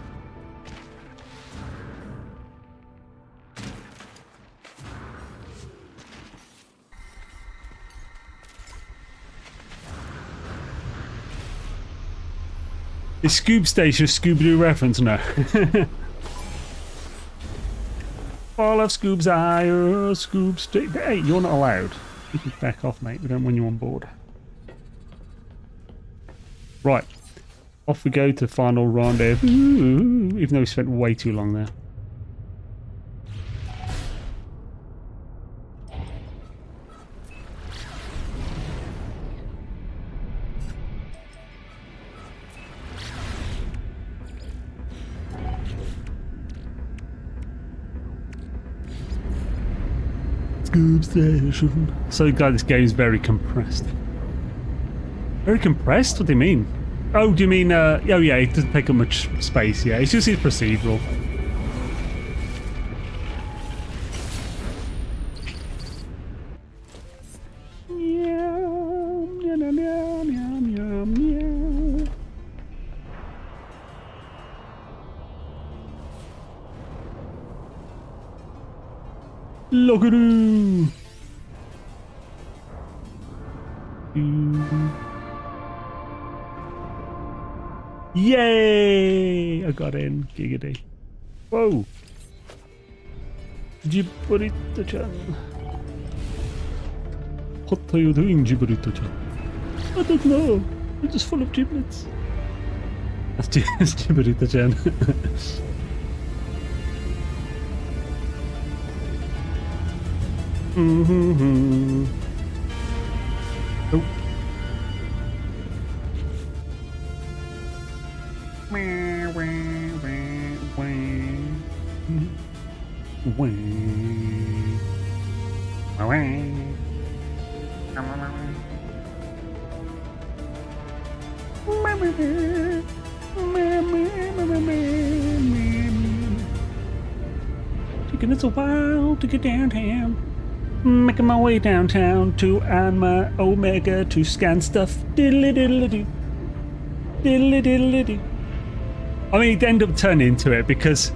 Is Scoop Station a Scooby-Doo reference? No. All of Scoop's eye, Scoop Station. Hey, you're not allowed. You can back off, mate. We don't want you on board. Right. Off we go to the final rendezvous. Even though we spent way too long there. Scoop Station. So glad this game is very compressed. Very compressed? What do you mean? Oh, do you mean, oh yeah, it doesn't take up much space, yeah. It's just procedural. Look-a-doo! Yay! I got in. Giggity. Whoa! Jiburito-chan. What are you doing, Jiburito-chan? I don't know. You're just full of giblets. That's Jiburito-chan. Oh. Taking it a while to get downtown. Making my way downtown to add my Omega to scan stuff. Diddly diddly doo. Diddly diddly doo. I mean, it ended up turning into it because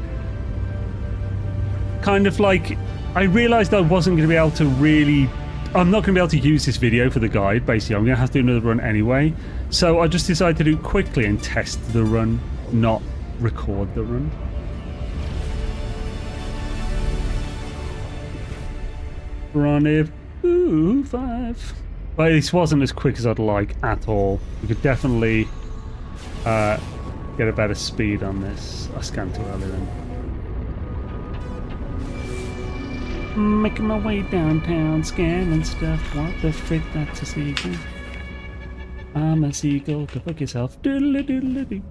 kind of like I realised I wasn't going to be able to really... I'm not going to be able to use this video for the guide, basically. I'm going to have to do another run anyway. So I just decided to do it quickly and test the run, not record the run. Rendezvous 5. But this wasn't as quick as I'd like at all. We could definitely get a better speed on this. I scanned too early then. Making my way downtown, scanning stuff. What the frick, that's a seagull. I'm a seagull, go fuck yourself. Doodly doodly doo.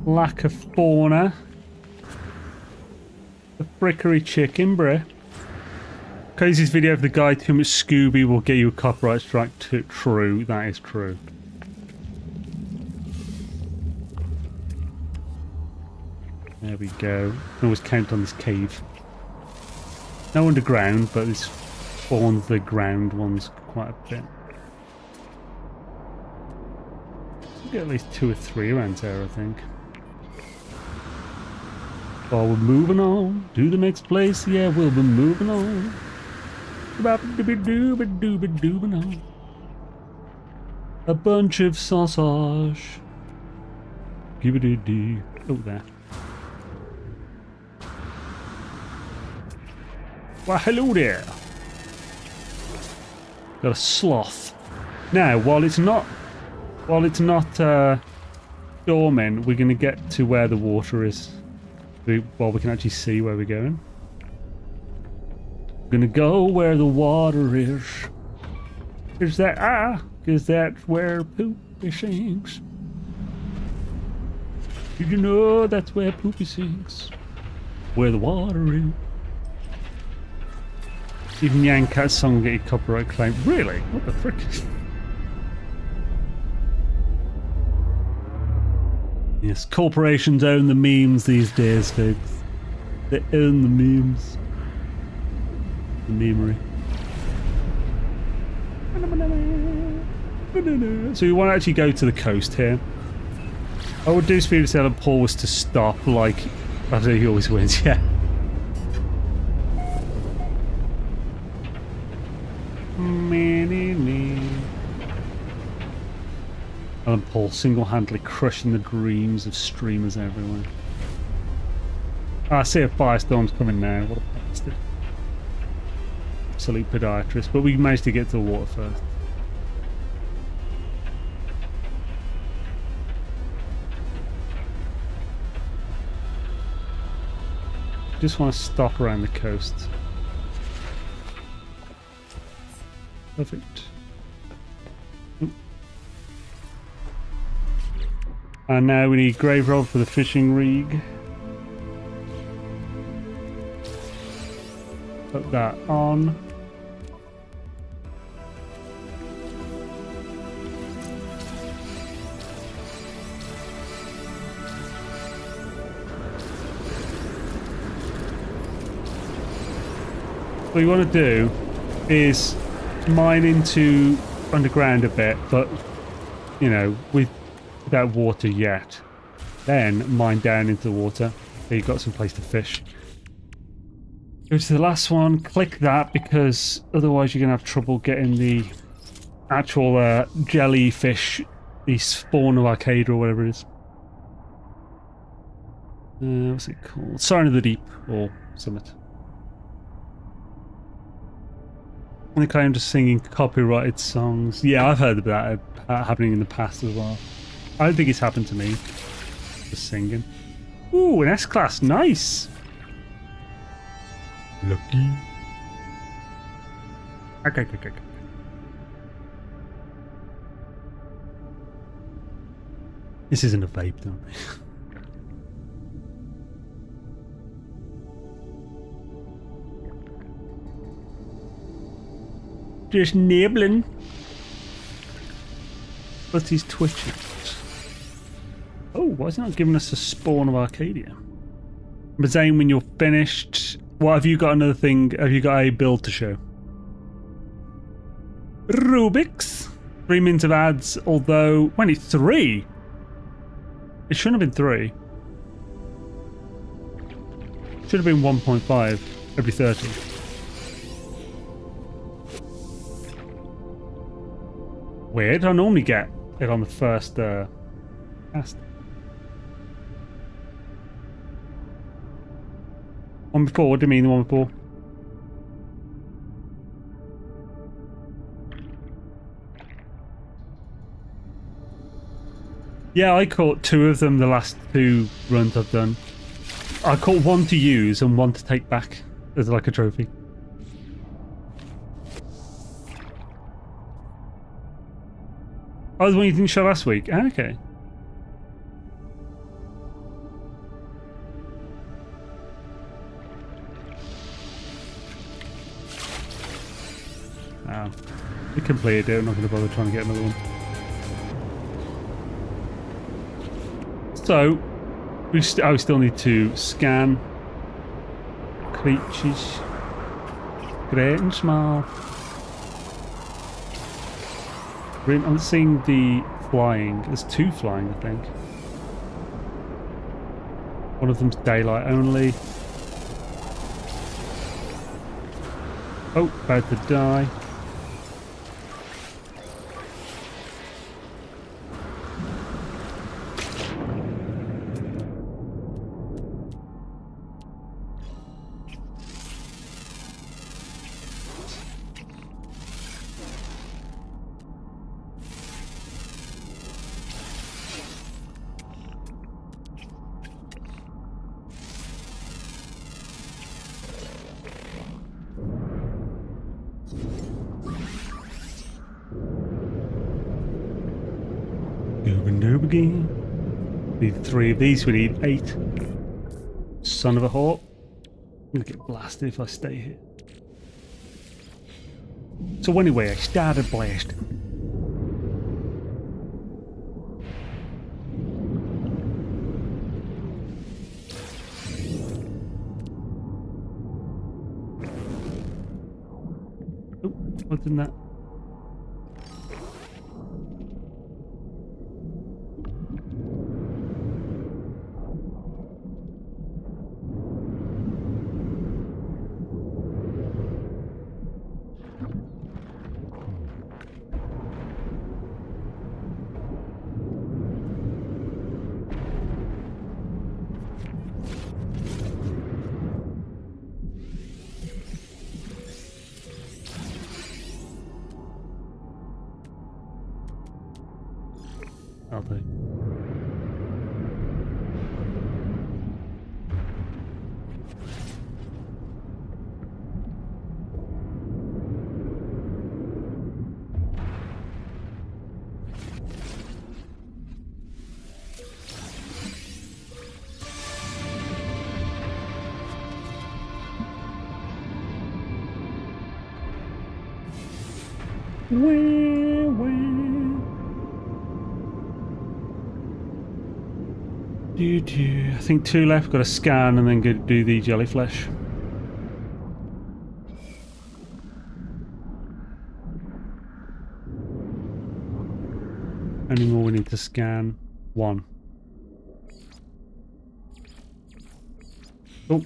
Lack of fauna. The frickery chicken, bruh. Craziest video of the guide to much Scooby will get you a copyright strike. True, that is true. There we go. Can always count on this cave. No underground, but this spawns the ground ones quite a bit. We'll get at least 2 or 3 around there, I think. Well, we're moving on to the next place. Yeah, we'll be moving on. A bunch of sausage. Give-a-dee-dee. Oh, there. Well, hello there. Got a sloth. Now, while it's not dormant, we're going to get to where the water is. Well, we can actually see where we're going. We're gonna go where the water is. Is that Cause that's where Poopy sings. Did you know that's where Poopy sings? Where the water is. Even Yankat's song get a copyright claim. Really? What the frick? Yes, corporations own the memes these days, folks. They own the memes. The memery. So you want to actually go to the coast here. I would do speed sail and Paul was to stop, like, I think he always wins, yeah. And Paul single-handedly crushing the dreams of streamers everywhere. I see a firestorm's coming now. What a bastard. Absolute podiatrist. But we managed to get to the water first. Just want to stop around the coast. Perfect. And now we need grave rod for the fishing rig. Put that on. What you want to do is mine into underground a bit, but you know, without water yet. Then mine down into the water. There you've got some place to fish. Go to the last one, click that, because otherwise you're going to have trouble getting the actual jellyfish, the spawn of Arcada or whatever it is. What's it called? Sign of the Deep or something. I think I am just singing copyrighted songs. Yeah, I've heard of that happening in the past as well. I don't think it's happened to me. Just singing. Ooh, an S-Class. Nice. Lucky. Okay. This isn't a vape, don't we? Just nibbling. But he's twitching. Oh, why is it not giving us a spawn of Arcadia? But Zane, when you're finished, what have you got another thing? Have you got a build to show? Rubik's. 3 minutes of ads, although when it's 3. It shouldn't have been 3. Should have been 1.5 every 30. Weird, I normally get it on the first cast. One before, what do you mean the one before? Yeah, I caught 2 of them the last 2 runs I've done. I caught 1 to use and 1 to take back as like a trophy. Oh, the one you didn't show last week? Ah, okay. Oh. We completed it, I'm not going to bother trying to get another one. So, we still need to scan creatures, great and small. I'm seeing the flying. There's 2 flying, I think. One of them's daylight only. Oh, about to die. Again. Need 3 of these, we need 8. Son of a whore. I'm gonna get blasted if I stay here. So anyway, I started blasting. Oh, what did that? I'll do. I think 2 left. Got to scan and then go do the jellyfish. Any more we need to scan? 1. Oh.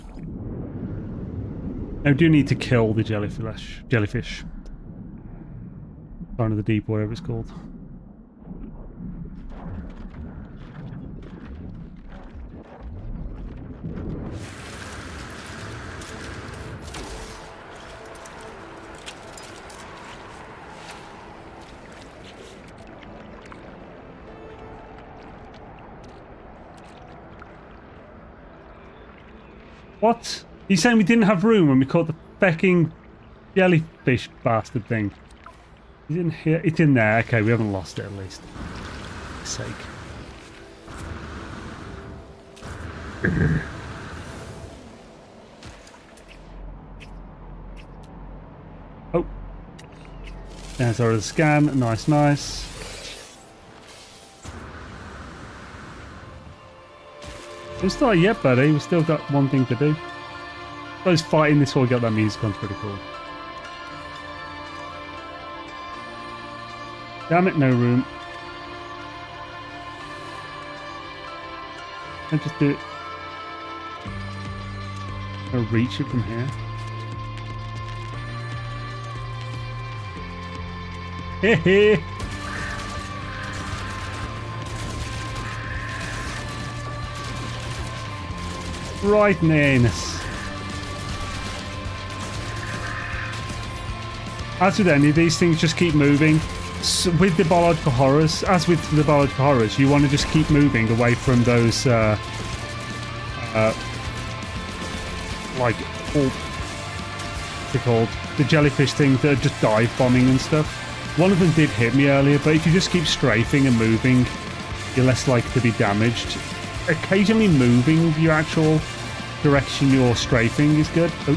I do need to kill the jellyfish. Sign of the Deep, whatever it's called. What? You saying we didn't have room when we caught the fecking jellyfish bastard thing? You didn't hear? It's in there. Okay, we haven't lost it at least. For sake. Oh. There's our scan. Nice, nice. Don't start yet, buddy. We've still got one thing to do. Those fighting this while we got that music on, pretty cool. Damn it, no room. I just do it. I'll reach it from here. Heh. Right in the anus. As with any of these things, just keep moving. So with the biological horrors, as with the biological horrors, you want to just keep moving away from those, like, what's it called? The jellyfish things that are just dive bombing and stuff. One of them did hit me earlier, but if you just keep strafing and moving, you're less likely to be damaged. Occasionally moving your actual direction you're strafing is good. Oh.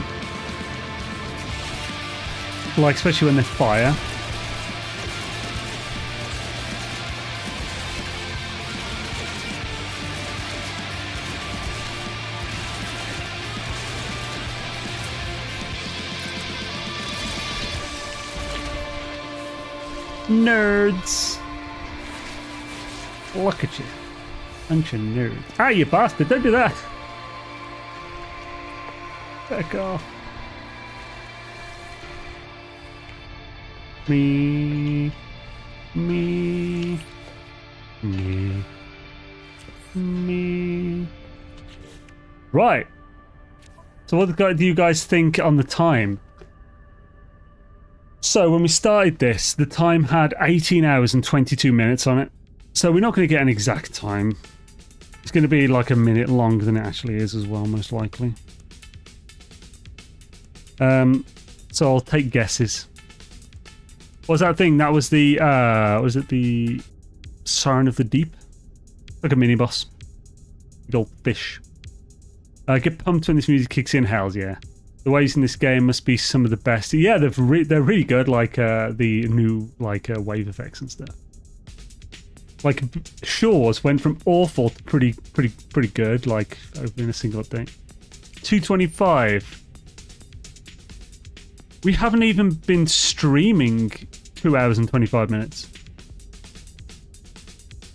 Like, especially when they fire. Nerds! Look at you. Bunch of nerds. Ah, you bastard! Don't do that! Back off. Me. Right. So what do you guys think on the time? So when we started this, the time had 18 hours and 22 minutes on it. So we're not going to get an exact time. It's going to be like a minute longer than it actually is as well, most likely. So I'll take guesses. What was that thing? That was the, was it the Siren of the Deep? Like a mini-boss. Big old fish. Get pumped when this music kicks in, hells yeah. The waves in this game must be some of the best. Yeah, they're really good, like the new wave effects and stuff. Like Shores went from awful to pretty good, like over in a single update. 225. We haven't even been streaming 2 hours and 25 minutes.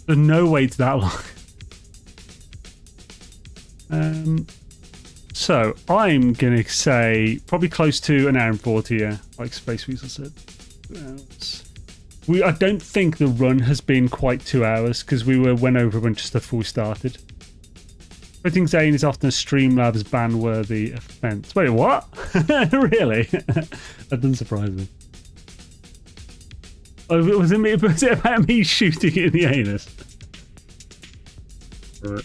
There's no way it's that long. So I'm gonna say probably close to an hour and 40, yeah, like Space Weasel said. 2 hours. I don't think the run has been quite 2 hours because we went over a bunch of stuff before we started. I think Zane is often a Streamlabs ban-worthy offence. Wait, what? Really? That doesn't surprise me. Oh, was it about me shooting it in the anus? Right.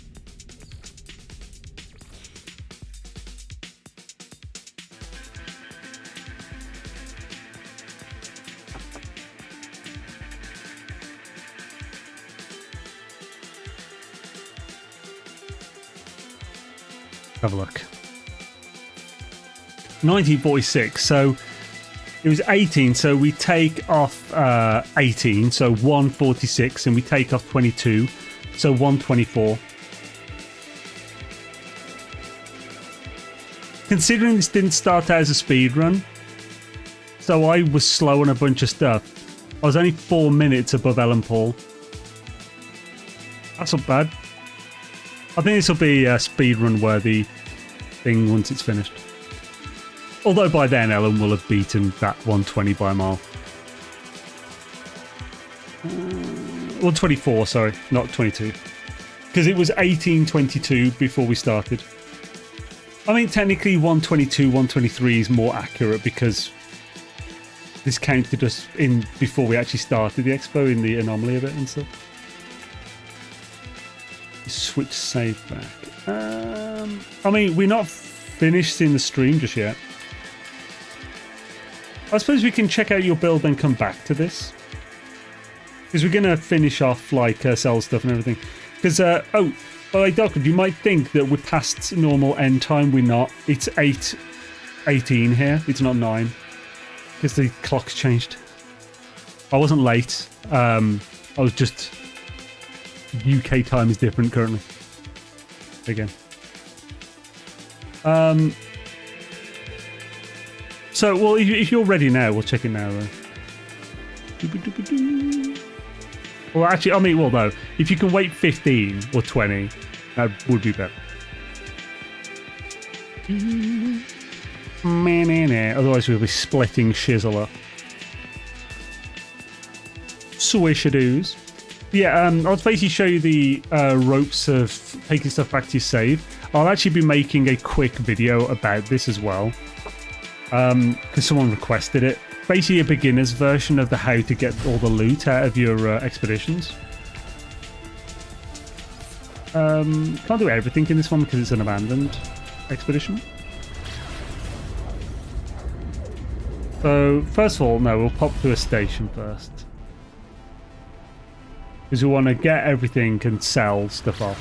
Have a look. 1946, so it was 18, so we take off 18, so 146, and we take off 22, so 124. Considering this didn't start out as a speed run, so I was slow on a bunch of stuff. I was only 4 minutes above Ellen Paul. That's not bad. I think this will be a speedrun worthy thing once it's finished. Although by then Ellen will have beaten that 120 by a mile. 124, sorry, not 22. Because it was 1822 before we started. I mean, technically 122, 123 is more accurate because this counted us in before we actually started the expo in the anomaly of it and stuff. Switch save back. I mean, we're not finished in the stream just yet. I suppose we can check out your build and come back to this. Because we're going to finish off, like, sell stuff and everything. Because, oh, by Doctor, you might think that we're past normal end time. We're not. It's 8:18 here. It's not 9. Because the clock's changed. I wasn't late. I was just... UK time is different currently. Again. So, well, if you're ready now, we'll check it now. Well, actually, I mean, well, no. If you can wait 15 or 20, that would be better. Otherwise, we'll be splitting shizzle up. Swish-a-doos. Yeah, I'll basically show you the ropes of taking stuff back to your save. I'll actually be making a quick video about this as well. Because someone requested it. Basically a beginner's version of the how to get all the loot out of your expeditions. Can't do everything in this one because it's an abandoned expedition. So, first of all, no, we'll pop to a station first. Because we want to get everything and sell stuff off.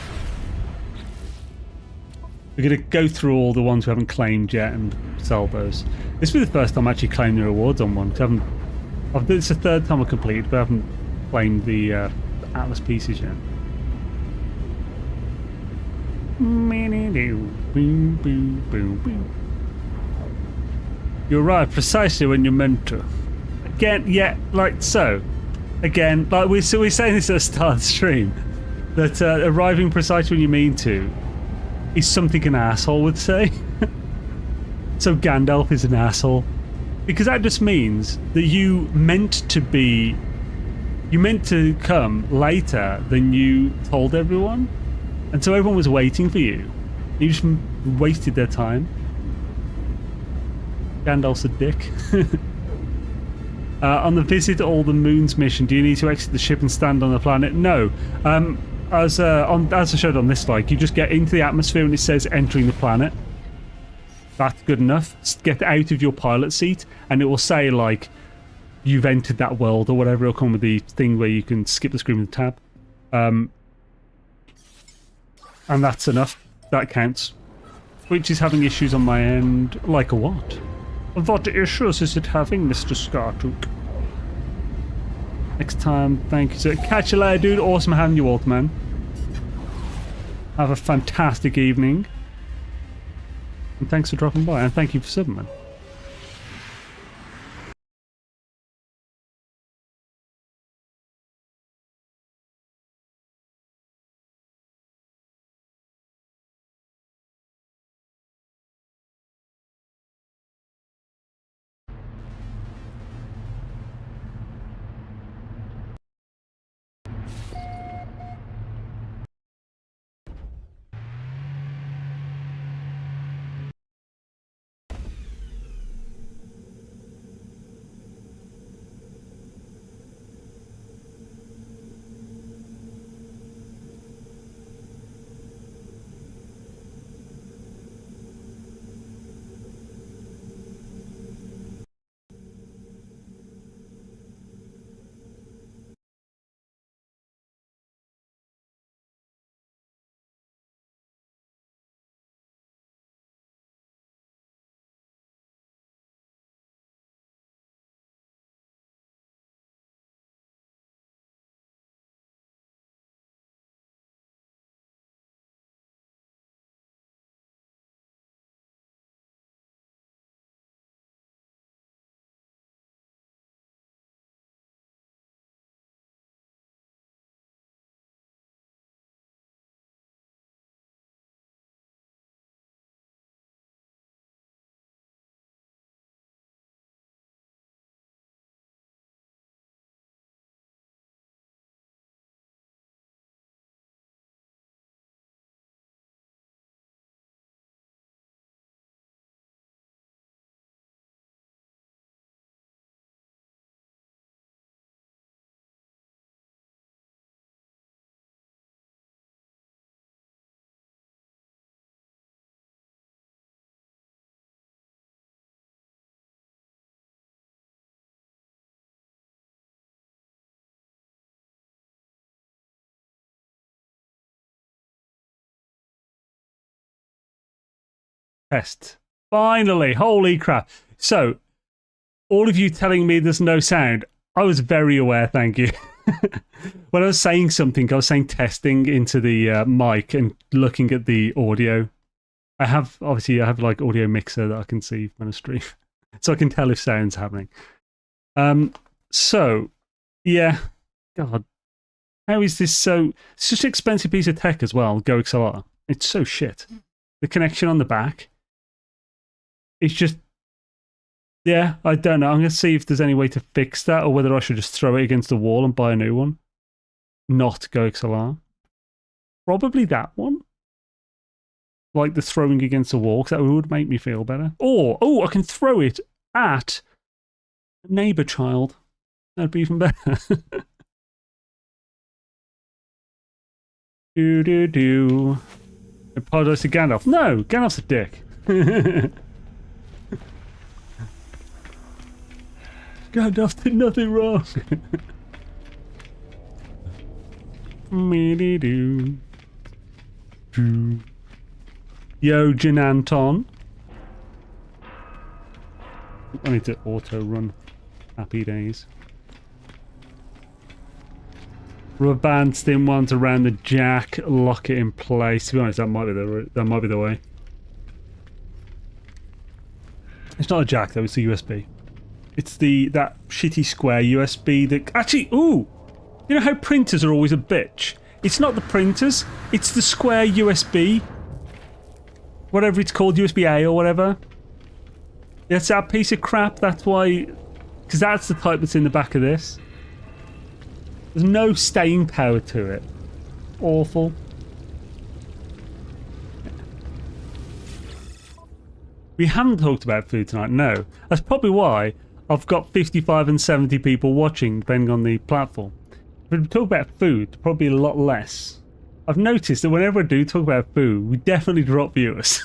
We're going to go through all the ones we haven't claimed yet and sell those. This will be the first time I actually claimed the rewards on one. It's the third time I completed, but I haven't claimed the Atlas pieces yet. You arrive precisely when you're meant to. Again, yeah, like so. Again, like we're saying this at the start of the stream, that arriving precisely when you mean to is something an asshole would say. So Gandalf is an asshole. Because that just means that you meant to come later than you told everyone. And so everyone was waiting for you. You just wasted their time. Gandalf's a dick. On the Visit All the Moons mission, do you need to exit the ship and stand on the planet? No. As I showed on this slide, you just get into the atmosphere and it says entering the planet. That's good enough. Get out of your pilot seat and it will say like you've entered that world or whatever. It'll come with the thing where you can skip the screen with the tab. And that's enough. That counts. Which is having issues on my end. Like a what? What issues is it having, Mr. Skartuk? Next time, thank you, sir. Catch you later, dude. Awesome having you, Altman. Have a fantastic evening. And thanks for dropping by. And thank you for subbing, man. Test. Finally, holy crap. So, all of you telling me there's no sound, I was very aware, thank you. When I was saying something, I was saying testing into the mic and looking at the audio. I have like audio mixer that I can see when I stream. So I can tell if sound's happening. So, yeah. God. How is this so... Such an expensive piece of tech as well, Go XLR. It's so shit. The connection on the back. It's just... Yeah, I don't know. I'm going to see if there's any way to fix that or whether I should just throw it against the wall and buy a new one. Not Go XLR. Probably that one. Like the throwing against the wall, because that would make me feel better. Or, I can throw it at a neighbour child. That'd be even better. Do. Apologise to Gandalf. No, Gandalf's a dick. Gandalf did nothing wrong. Me-de-do. Yo, Jananton. I need to auto run. Happy days. Rubber band, stim ones around the jack, lock it in place. To be honest, that might be the way. It's not a jack though, it's a USB. It's that shitty square USB that actually, ooh! You know how printers are always a bitch? It's not the printers, it's the square USB. Whatever it's called, USB-A or whatever. It's that piece of crap, that's why... Because that's the type that's in the back of this. There's no staying power to it. Awful. We haven't talked about food tonight, no. That's probably why I've got 55 and 70 people watching, depending on the platform. If we talk about food, probably a lot less. I've noticed that whenever I do talk about food, we definitely drop viewers.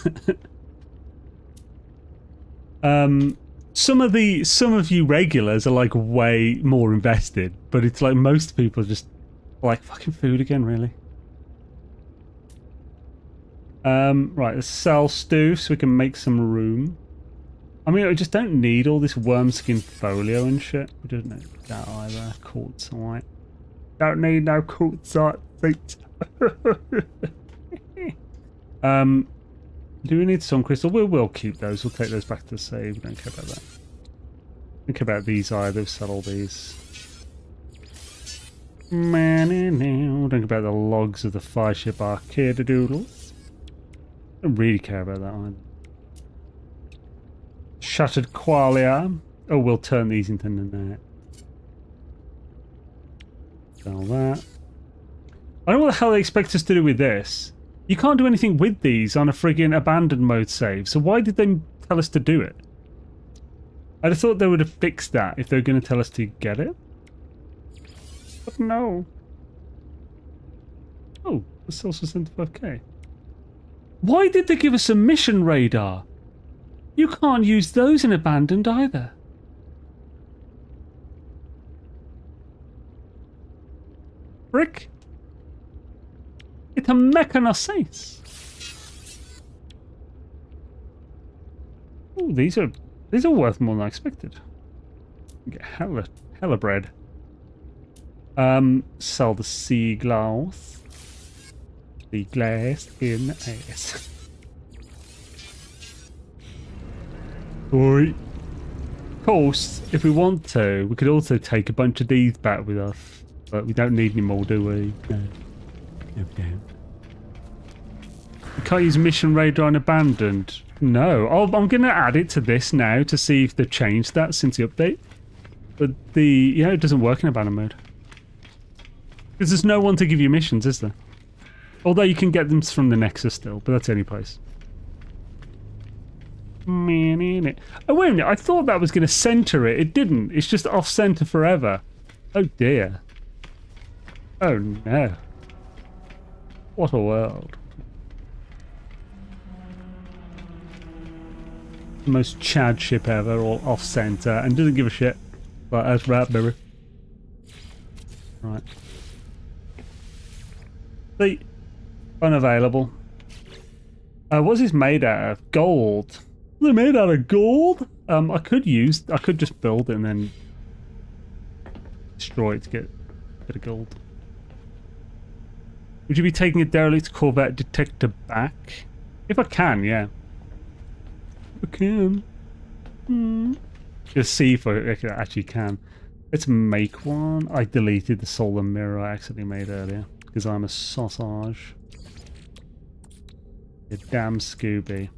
Some of you regulars are like way more invested, but it's like most people are just like fucking food again, really. Right, let's sell stew so we can make some room. I mean, I just don't need all this worm skin folio and shit. We don't need that either. Quartzite. Don't need no quartzite feet. Do we need some crystal? We'll keep those. We'll take those back to the save. We don't care about that. We don't care about these either. We'll sell all these. Don't care about the logs of the fireship Arcade-a-doodles. Don't really care about that either. Shattered qualia. Oh, we'll turn these into nanite. Sell that. I don't know what the hell they expect us to do with this. You can't do anything with these on a friggin' abandoned mode save, so why did they tell us to do it? I'd have thought they would have fixed that if they were going to tell us to get it. But no. Oh, it's also 75k. Why did they give us a mission radar? You can't use those in abandoned either. Frick. It's a mechanosis. Oh, these are worth more than I expected. Get hella bread. Sell the sea glass. The glass in ass. Alright. Of course, if we want to, we could also take a bunch of these back with us. But we don't need any more, do we? No. Okay. We can't use mission radar on abandoned. No. Oh, I'm going to add it to this now to see if they've changed that since the update. But it doesn't work in abandoned mode. Because there's no one to give you missions, is there? Although you can get them from the Nexus still, but that's the only place. Oh, wait a minute. I thought that was going to center it. It didn't. It's just off-center forever. Oh, dear. Oh, no. What a world. The most Chad ship ever, all off-center, and doesn't give a shit. Like, that's right, baby. Right. See? Unavailable. What's this made out of? Gold. They're made out of gold? I could just build it and then destroy it to get a bit of gold. Would you be taking a derelict corvette detector back? If I can, yeah. If I can. Just see if I actually can. Let's make one. I deleted the solar mirror I accidentally made earlier because I'm a sausage. You damn Scooby.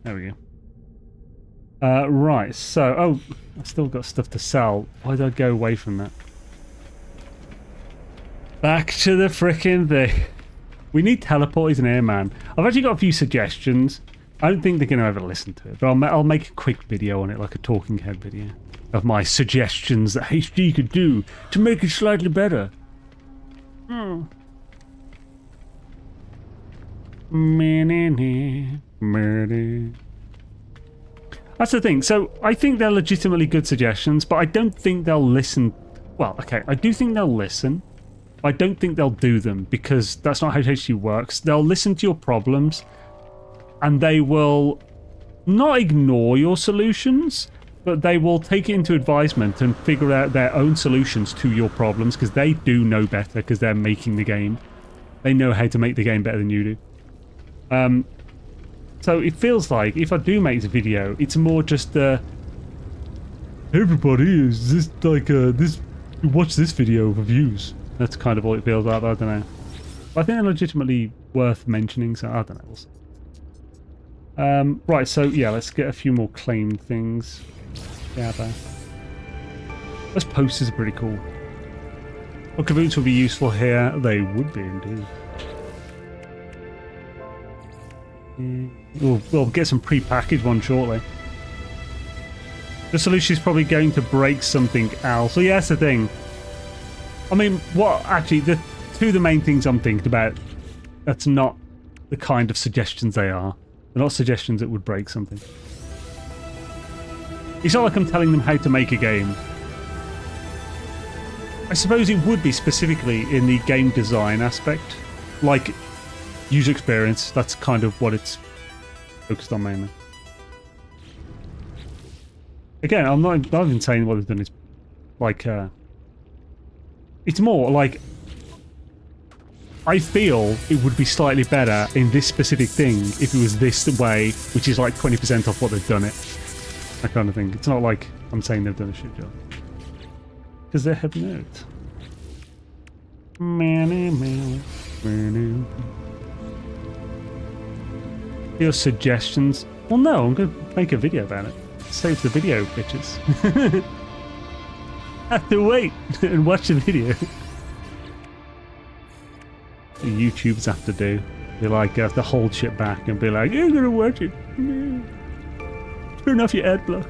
There we go. Right, so... Oh, I've still got stuff to sell. Why did I go away from that? Back to the frickin' thing. We need teleporters and airman. I've actually got a few suggestions. I don't think they're going to ever listen to it, but I'll make a quick video on it, like a talking head video, of my suggestions that HD could do to make it slightly better. That's the thing. So I think they're legitimately good suggestions, but I don't think they'll listen. Well, okay, I do think they'll listen. I don't think they'll do them because that's not how HD works. They'll listen to your problems and they will not ignore your solutions, but they will take it into advisement and figure out their own solutions to your problems because they do know better because they're making the game. They know how to make the game better than you do. So it feels like if I do make the video, it's more just everybody is this like this watch this video for views. That's kind of all it feels like, but I don't know. But I think they're legitimately worth mentioning, so I don't know. We'll see. Right, so yeah, let's get a few more claimed things. Yeah, there. Those posters are pretty cool. Hook boots would be useful here. They would be indeed. We'll get some pre-packaged one shortly. The solution is probably going to break something else. So yeah, that's the thing. I mean, the main things I'm thinking about, that's not the kind of suggestions they are. They're not suggestions that would break something. It's not like I'm telling them how to make a game. I suppose it would be specifically in the game design aspect. Like, user experience, that's kind of what it's focused on mainly. Again, I'm not even saying what they've done is like, it's more like I feel it would be slightly better in this specific thing if it was this way, which is like 20% off what they've done it. That kind of thing. It's not like I'm saying they've done a shit job. Because they have not. Your suggestions? Well, no, I'm going to make a video about it. Save the video, bitches. Have to wait and watch the video. The YouTubers have to do. They like have to hold shit back and be like, "You're gonna watch it. Turn off your ad block."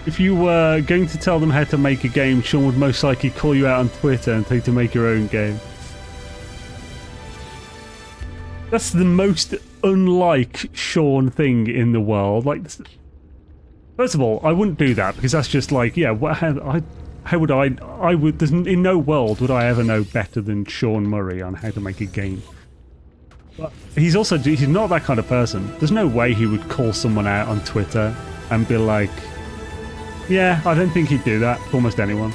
If you were going to tell them how to make a game, Sean would most likely call you out on Twitter and tell you to make your own game. That's the most unlike Sean thing in the world. Like. First of all, I wouldn't do that because that's just like, yeah, how would I would, there's in no world would I ever know better than Sean Murray on how to make a game. But he's not that kind of person. There's no way he would call someone out on Twitter and be like, yeah, I don't think he'd do that to almost anyone.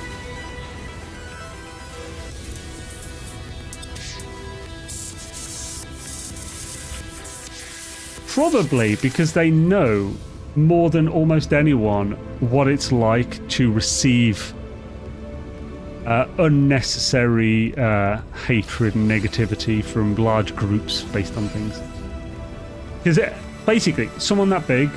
Probably because they know more than almost anyone what it's like to receive unnecessary hatred and negativity from large groups based on things. Because basically, someone that big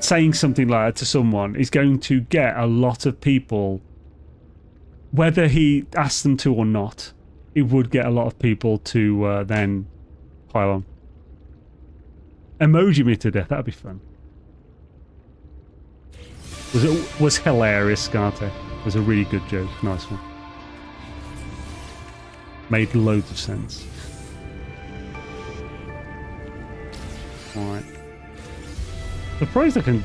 saying something like that to someone is going to get a lot of people, whether he asks them to or not, it would get a lot of people to then pile on. Emoji me to death, that'd be fun. Was hilarious, Scarte. It was a really good joke. Nice one. Made loads of sense. Alright. Surprised I can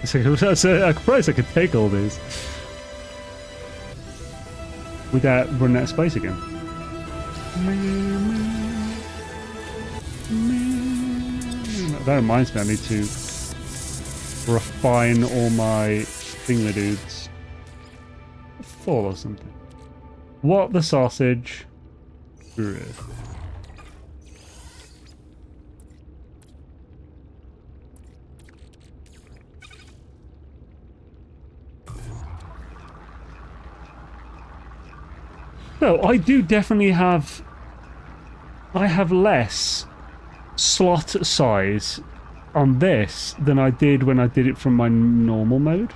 That's a price I could take all these without running out of space again. That reminds me, I need to refine all my thingamadudes. Fall or something. What the sausage? Good. So I do definitely have. I have less slot size on this than I did when I did it from my normal mode.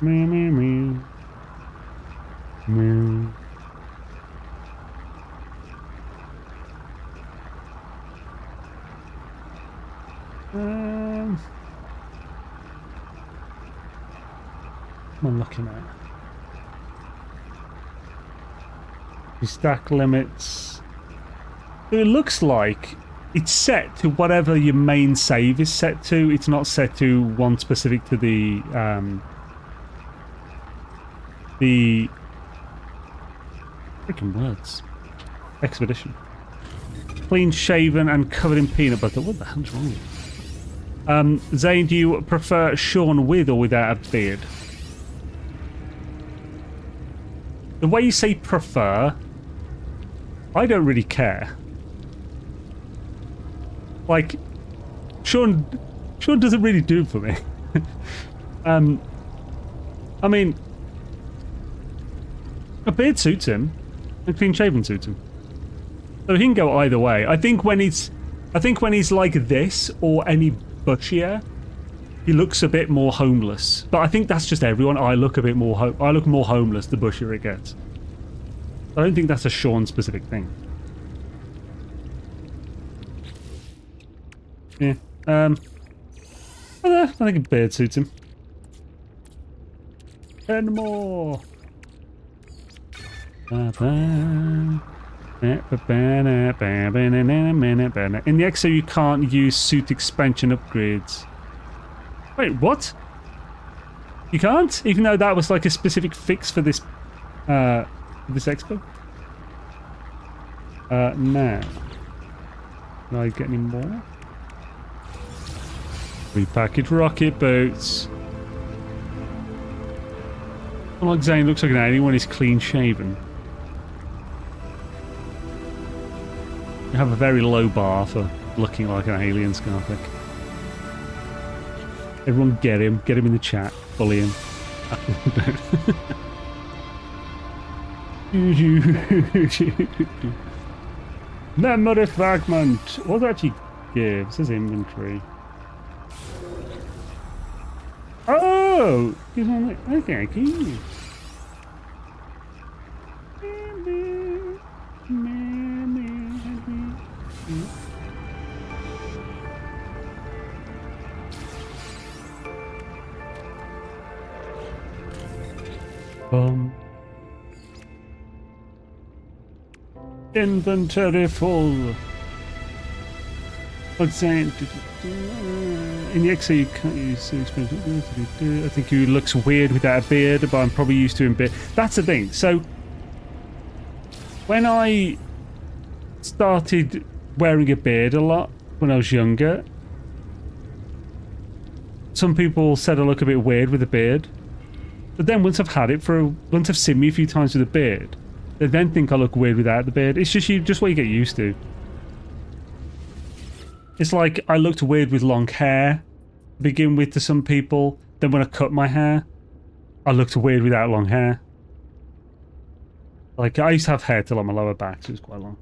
Meow, meow, meow. Meow. What am I looking at? The stack limits. It looks like it's set to whatever your main save is set to. It's not set to one specific to the freaking words. Expedition. Clean shaven and covered in peanut butter. What the hell's wrong with you? Zane, do you prefer Sean with or without a beard? The way you say prefer, I don't really care. Like, Sean doesn't really do it for me. I mean, a beard suits him, and clean shaven suits him. So he can go either way. I think when he's like this or any bushier, he looks a bit more homeless. But I think that's just everyone. I look a bit more. I look more homeless the bushier it gets. I don't think that's a Sean specific thing. Yeah. I think a beard suits him. And more. In the XO you can't use suit expansion upgrades. Wait, what? You can't? Even though that was like a specific fix for this this expo? Now. Can I get any more? Repackaged rocket boots. Like Zane looks like an alien when he's clean shaven. You have a very low bar for looking like an alien, Scarpic. Everyone get him in the chat, bully him. Memory fragment. What does that actually give? It says inventory. Oh! Okay, cool. Inventory full. What's saying? In the XA you can't use so expensive. I think he looks weird without a beard, but I'm probably used to him beard. That's the thing. So when I started wearing a beard a lot when I was younger, some people said I look a bit weird with a beard. But then once I've had it once I've seen me a few times with a beard, they then think I look weird without the beard. It's just what you get used to. It's like I looked weird with long hair to begin with to some people. Then when I cut my hair, I looked weird without long hair. Like I used to have hair till on my lower back, so it was quite long.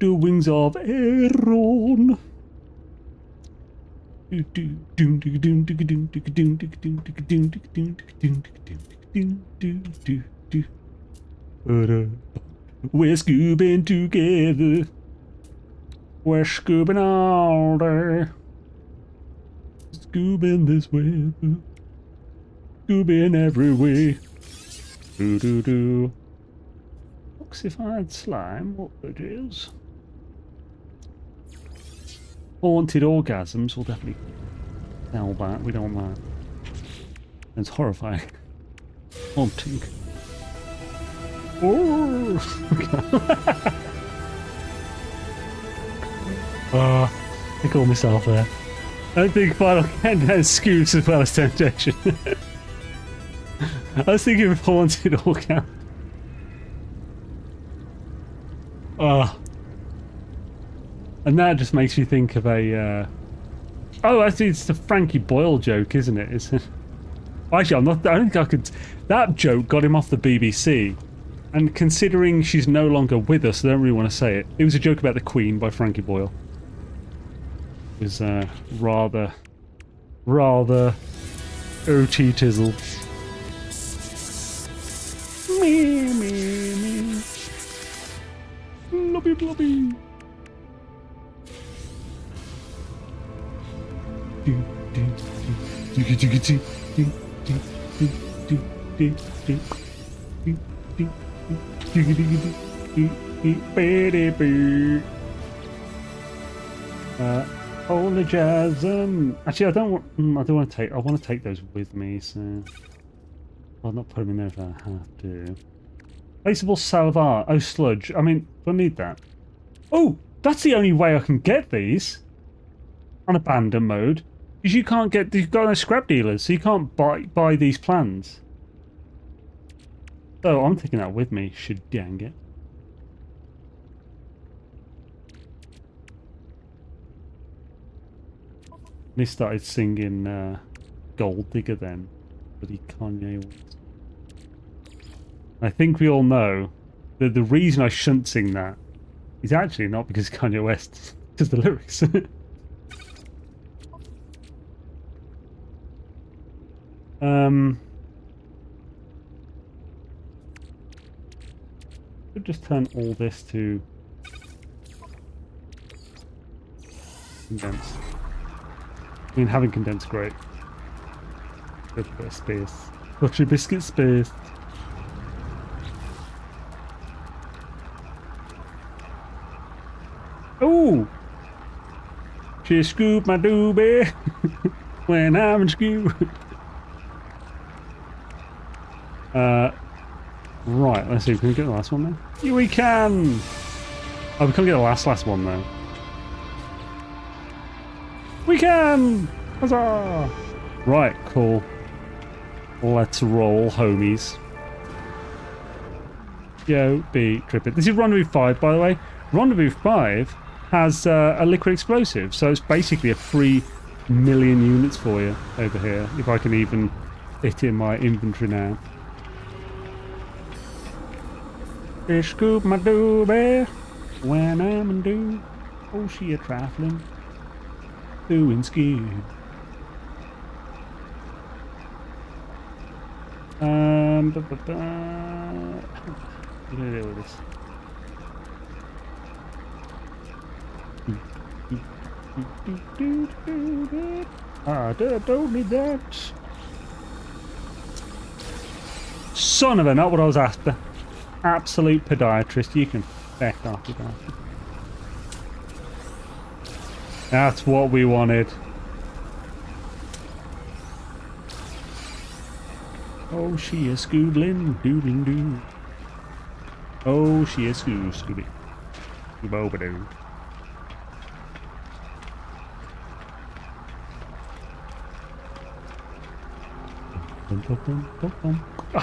Wings of Aaron. We're scoobing together. We're scoobing all day. Scoobing this way. Scoobing every way. Do. Oxified slime, what it is. Haunted orgasms will definitely sell that. We don't want that. It's horrifying. Haunting. Oh! I call myself there. I don't think Final Countdown scoops as well as Temptation. I was thinking of Haunted Orgasm. And that just makes me think of a oh, actually it's the Frankie Boyle joke, isn't it? Actually, I don't think I could. That joke got him off the BBC, and considering she's no longer with us, I don't really want to say it. It was a joke about the Queen by Frankie Boyle. It was rather OT tizzle. Me. Blobby. Apologism. Actually, I don't want to take. I want to take those with me, so I'll not put them in there if I have to. Placeable salvar. Oh, sludge. I mean, we'll need that. Oh, that's the only way I can get these on abandon mode. Because you can't get. You've got no scrap dealers, so you can't buy these plans. So I'm taking that with me. Should dang it. They started singing Gold Digger then, bloody Kanye West. I think we all know that the reason I shouldn't sing that is actually not because Kanye West, because the lyrics. Could just turn all this to condense. I mean, having condensed great. Good bit of space. Buttery biscuit space. Oh! She scooped my doobie when I'm in school. Right, let's see. Can we get the last one then? Yeah, we can! Oh, we can't get the last one though. We can! Huzzah! Right, cool. Let's roll, homies. Yo, be tripping. This is Rendezvous 5, by the way. Rendezvous 5 has a liquid explosive, so it's basically a free 1,000,000 units for you over here, if I can even fit in my inventory now. Fish scoop my doobie when I'm in do. Oh, she a trifling. Doing scared. What do I do with this? I don't need that. Son of a, not what I was after. Absolute podiatrist, you can feck off with that. That's what we wanted. Oh, she is scoodling, doodling doo. Oh, she is scooby. Scooby-doo.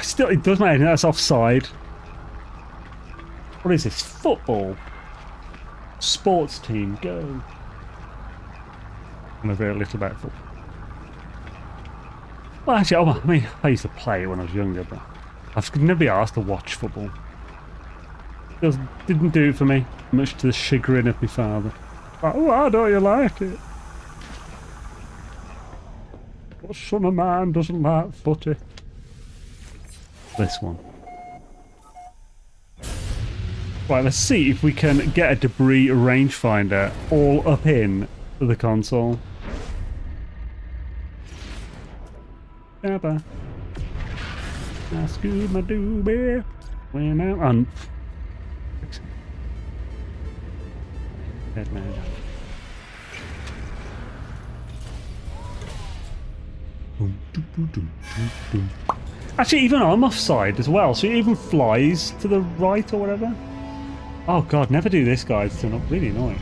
Still, it does matter. That's offside. What is this? Football? Sports team, go. I know very little about football. Well, actually, I mean, I used to play when I was younger, but I've never been asked to watch football. It didn't do it for me, much to the chagrin of my father. Oh, how don't you like it? What son of man doesn't like butter? This one. Right, let's see if we can get a debris rangefinder all up in the console. Shabba. Scuba dooby. When out on. Dead man. Actually, even I'm offside as well, so it even flies to the right or whatever. Oh god, never do this, guys. It's not really annoying.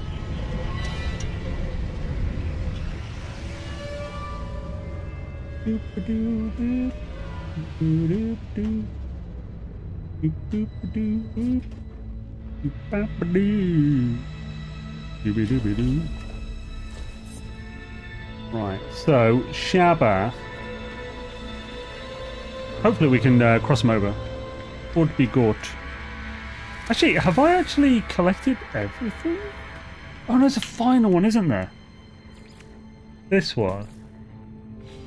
Right, so Shabba. Hopefully we can cross them over. Would be good. Actually, have I actually collected everything? Oh, no, there's a final one, isn't there? This one.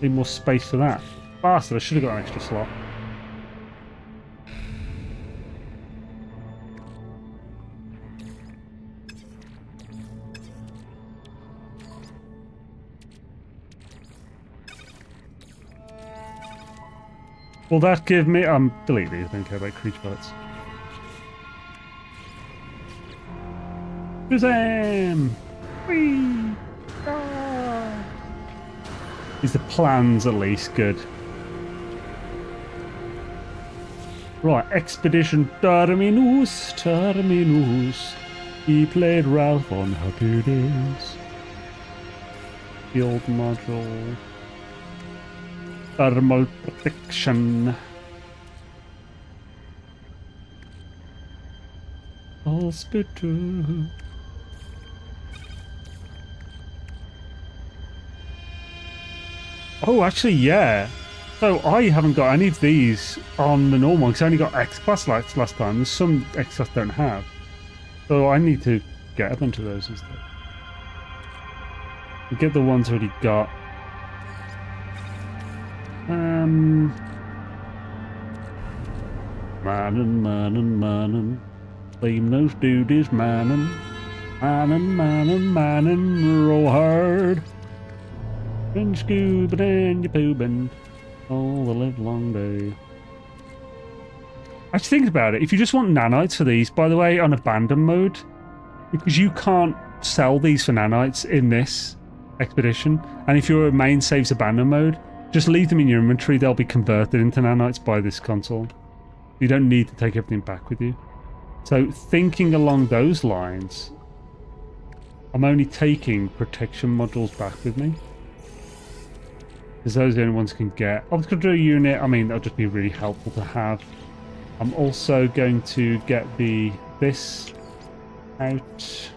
Need more space for that. Bastard, I should have got an extra slot. Will that give me... delete these, I don't care about creature parts. Shazam! Whee! Ah! Is the plans at least good? Right, Expedition Terminus. He played Ralph on Happy Days. Field module. Thermal protection. Hospital. Oh, actually, yeah. So I haven't got any of these on the normal because I only got X-Class lights last time. There's some X-Class don't have. So I need to get a bunch of those instead. We get the ones already got. Mannin. Blame those duties, mannin. Roll hard. Been scuba and you poobin' all the live long day. I was thinking about it. If you just want nanites for these, by the way, on abandon mode, because you can't sell these for nanites in this expedition, and if your main saves abandon mode, just leave them in your inventory. They'll be converted into nanites by this console. You don't need to take everything back with you. So thinking along those lines, I'm only taking protection modules back with me. Because those are the only ones I can get. Optical unit, I mean, that'll just be really helpful to have. I'm also going to get this out.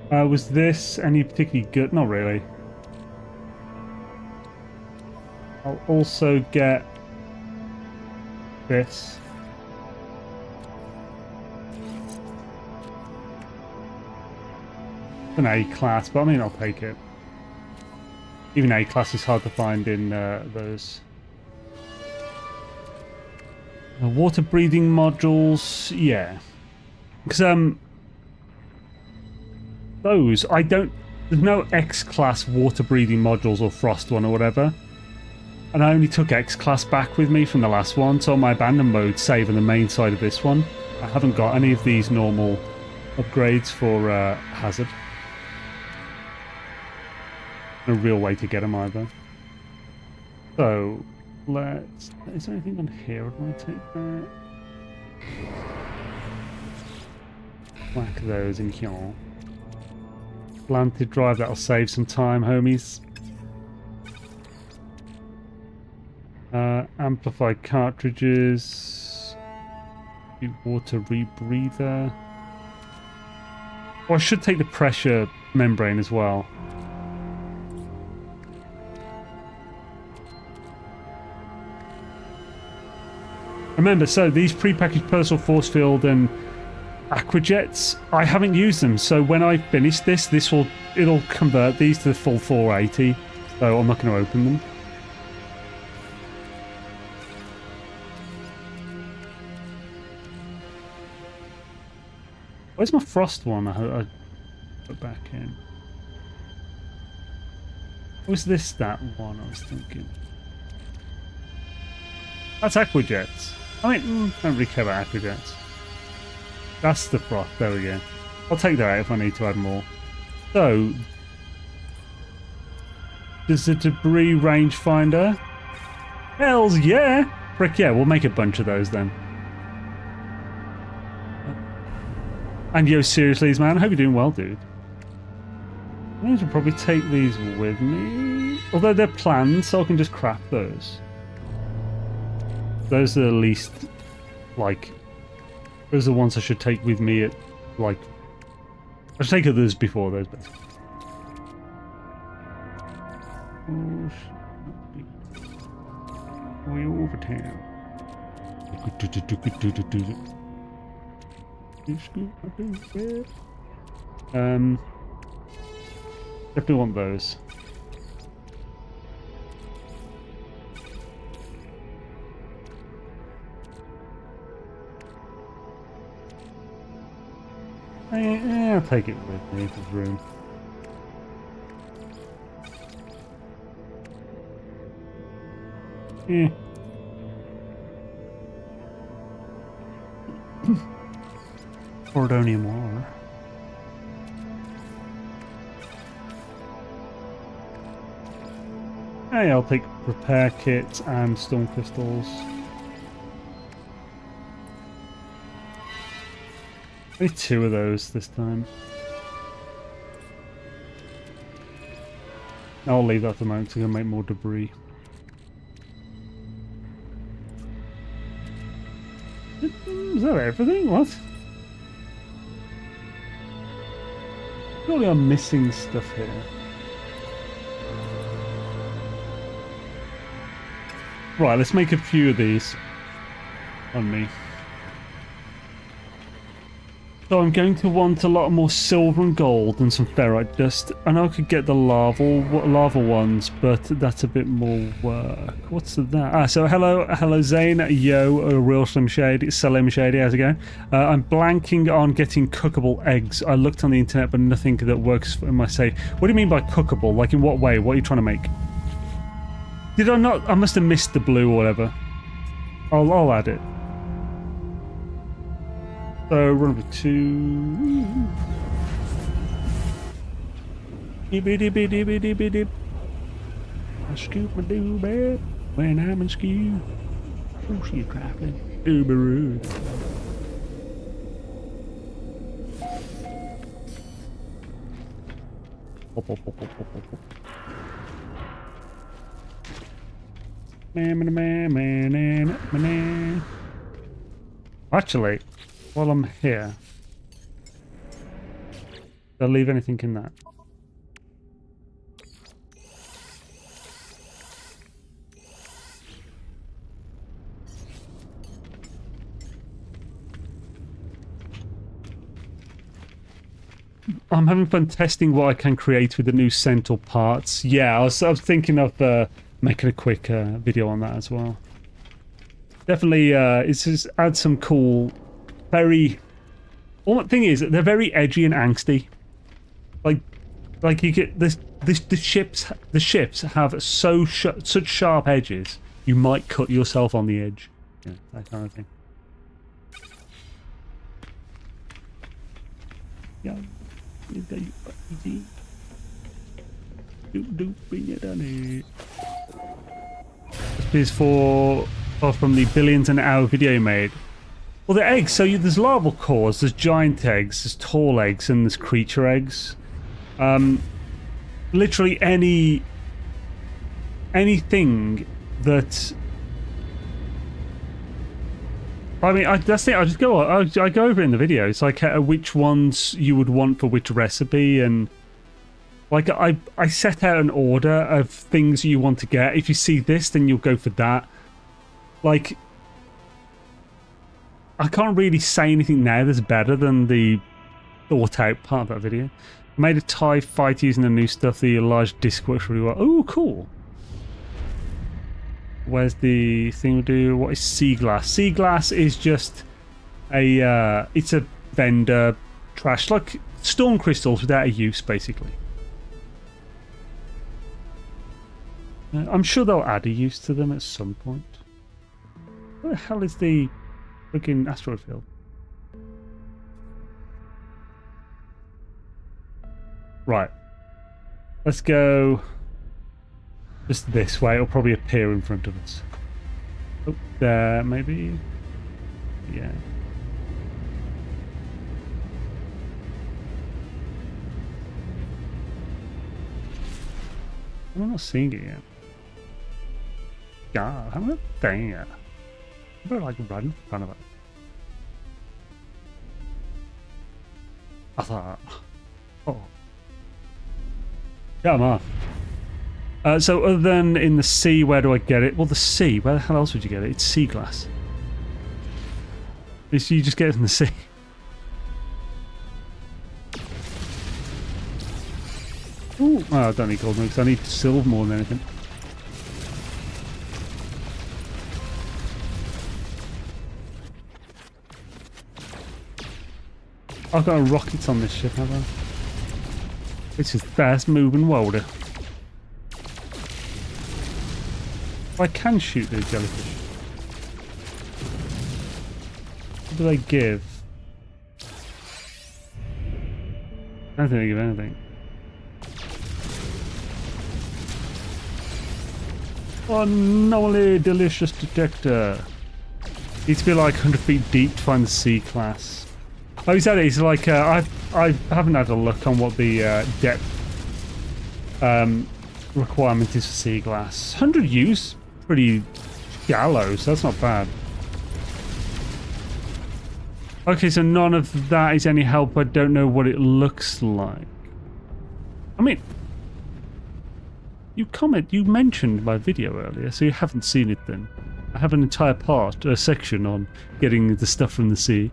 Was this any particularly good? Not really. I'll also get this. An A-class, but I mean, I'll take it. Even A-class is hard to find in those. Water breathing modules, yeah. Because those I don't. There's no X-class water breathing modules or frost one or whatever. And I only took X-class back with me from the last one, so on my abandon mode save on the main side of this one, I haven't got any of these normal upgrades for hazard. No real way to get them either. So let's. Is there anything on here? Would I take that? Whack those in here. Planted drive, that'll save some time, homies. Amplified cartridges. Water rebreather. Oh, I should take the pressure membrane as well. Remember, so these prepackaged personal force field and aquajets. I haven't used them, so when I finish this, it'll convert these to the full 480. So I'm not going to open them. Where's my frost one? I put back in. Was this that one I was thinking? That's aquajets. I mean, I don't really care about aquajets. That's the frost. There we go. I'll take that out if I need to add more. So, does the debris rangefinder? Hells yeah! Frick yeah, we'll make a bunch of those then. And yo, seriously, man, I hope you're doing well, dude. I should probably take these with me. Although they're planned, so I can just craft those. Those are the least, like... Those are the ones I should take with me at, like... I should take others before those, but... Oh, way over town. Definitely want those. I'll take it with me if there's room. Yeah. Ordonium ore. Hey, I'll take repair kits and stone crystals. Only 2 of those this time. I'll leave that at the moment to make more debris. Is that everything? What? Surely I'm missing stuff here. Right, let's make a few of these on me. So I'm going to want a lot more silver and gold and some ferrite dust. I know I could get the lava ones, but that's a bit more work. What's that? So hello Zane, yo, a real Slim Shady, Slim Shady, how's it going? I'm blanking on getting cookable eggs. I looked on the internet, but nothing that works in my save. What do you mean by cookable? Like in what way? What are you trying to make? Did I not? I must have missed the blue or whatever. I'll add it. So run number 2. Dibby. I scoop my doo bed when I'm in skew. Oh, she's trifling. Uber rude. Actually, while I'm here, did I leave anything in that? I'm having fun testing what I can create with the new Centaur parts. Yeah, I was thinking of making a quick video on that as well. Definitely, it's just add some cool, very. Well, the thing is, they're very edgy and angsty. Like you get this. The ships have such sharp edges. You might cut yourself on the edge. Yeah, that kind of thing. Yeah. This is from the billions an hour video you made. Well, the eggs. So there's larval cores, there's giant eggs, there's tall eggs, and there's creature eggs. Literally anything that. I mean, that's it. I go over it in the video. It's like which ones you would want for which recipe, and like I set out an order of things you want to get. If you see this, then you'll go for that. Like, I can't really say anything now that's better than the thought out part of that video. Made a TIE fight using the new stuff. The large disc works really well. Oh, cool. Where's the thing we do? What is sea glass? Sea glass is just a it's a vendor trash, like storm crystals without a use, basically. I'm sure they'll add a use to them at some point. Where the hell is the freaking asteroid field? Right. Let's go just this way. It'll probably appear in front of us. Oh, there, maybe? Yeah. I'm not seeing it yet. God, I'm not seeing it. I better like run in front of it. I thought, oh. Come on. So other than in the sea, where do I get it? Well, the sea. Where the hell else would you get it? It's sea glass. You just get it in the sea. Ooh. Oh, I don't need gold because I need silver more than anything. I've got rockets on this ship, have I? This is fast moving water. I can shoot the jellyfish. What do they give? I don't think they give anything. Anomaly delicious detector. Needs to be like 100 feet deep to find the C class. Oh, is that it? It's like I haven't had a look on what the depth requirement is for sea glass. 100 use, pretty shallow, so that's not bad. Okay, so none of that is any help. I don't know what it looks like. I mean, you mentioned my video earlier, so you haven't seen it then. I have an entire section on getting the stuff from the sea.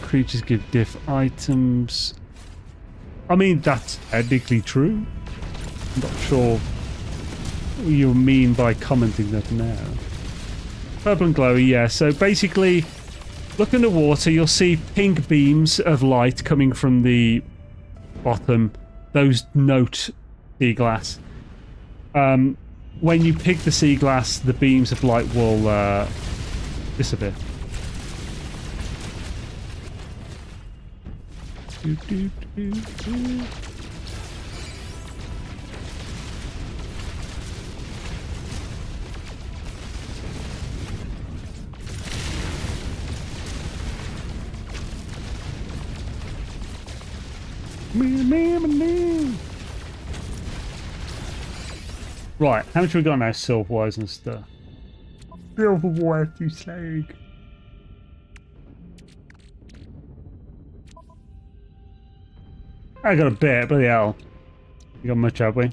Creatures give diff items. I mean, that's technically true. I'm not sure what you mean by commenting that now. Purple and glowy, yeah. So basically, look in the water, you'll see pink beams of light coming from the bottom. Those note sea glass. When you pick the sea glass, the beams of light will disappear. Do, do, do, do. Right, how much have we got now, silver-wise and stuff? Silver-wise, you slag. I got a bit, bloody hell. We got much, have we?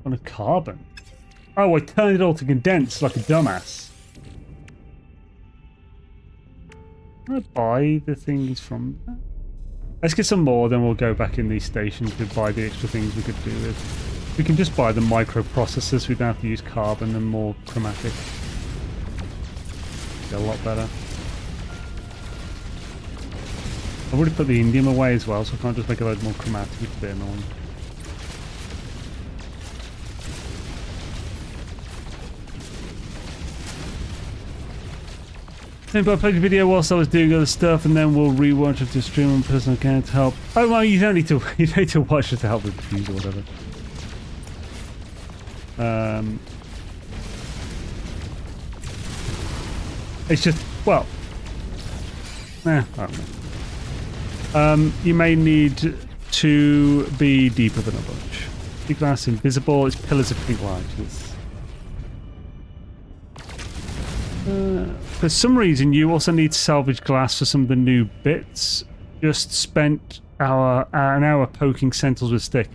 On a carbon. Oh, I turned it all to condense like a dumbass. Can I buy the things from that? Let's get some more, then we'll go back in these stations to buy the extra things we could do with. We can just buy the microprocessors, we don't have to use carbon and more chromatic. Get a lot better. I've already put the indium away as well, so I can't just make a load more chromatic, which is a bit annoying. But I played the video whilst I was doing other stuff, and then we'll rewatch it to stream on personal account to help. Oh well, you don't need to watch it to help with the views or whatever. It's just, well, I don't know. You may need to be deeper than a bunch. Sea glass invisible, it's pillars of pink light. For some reason, you also need salvage glass for some of the new bits. Just spent an hour poking sentinels with stick.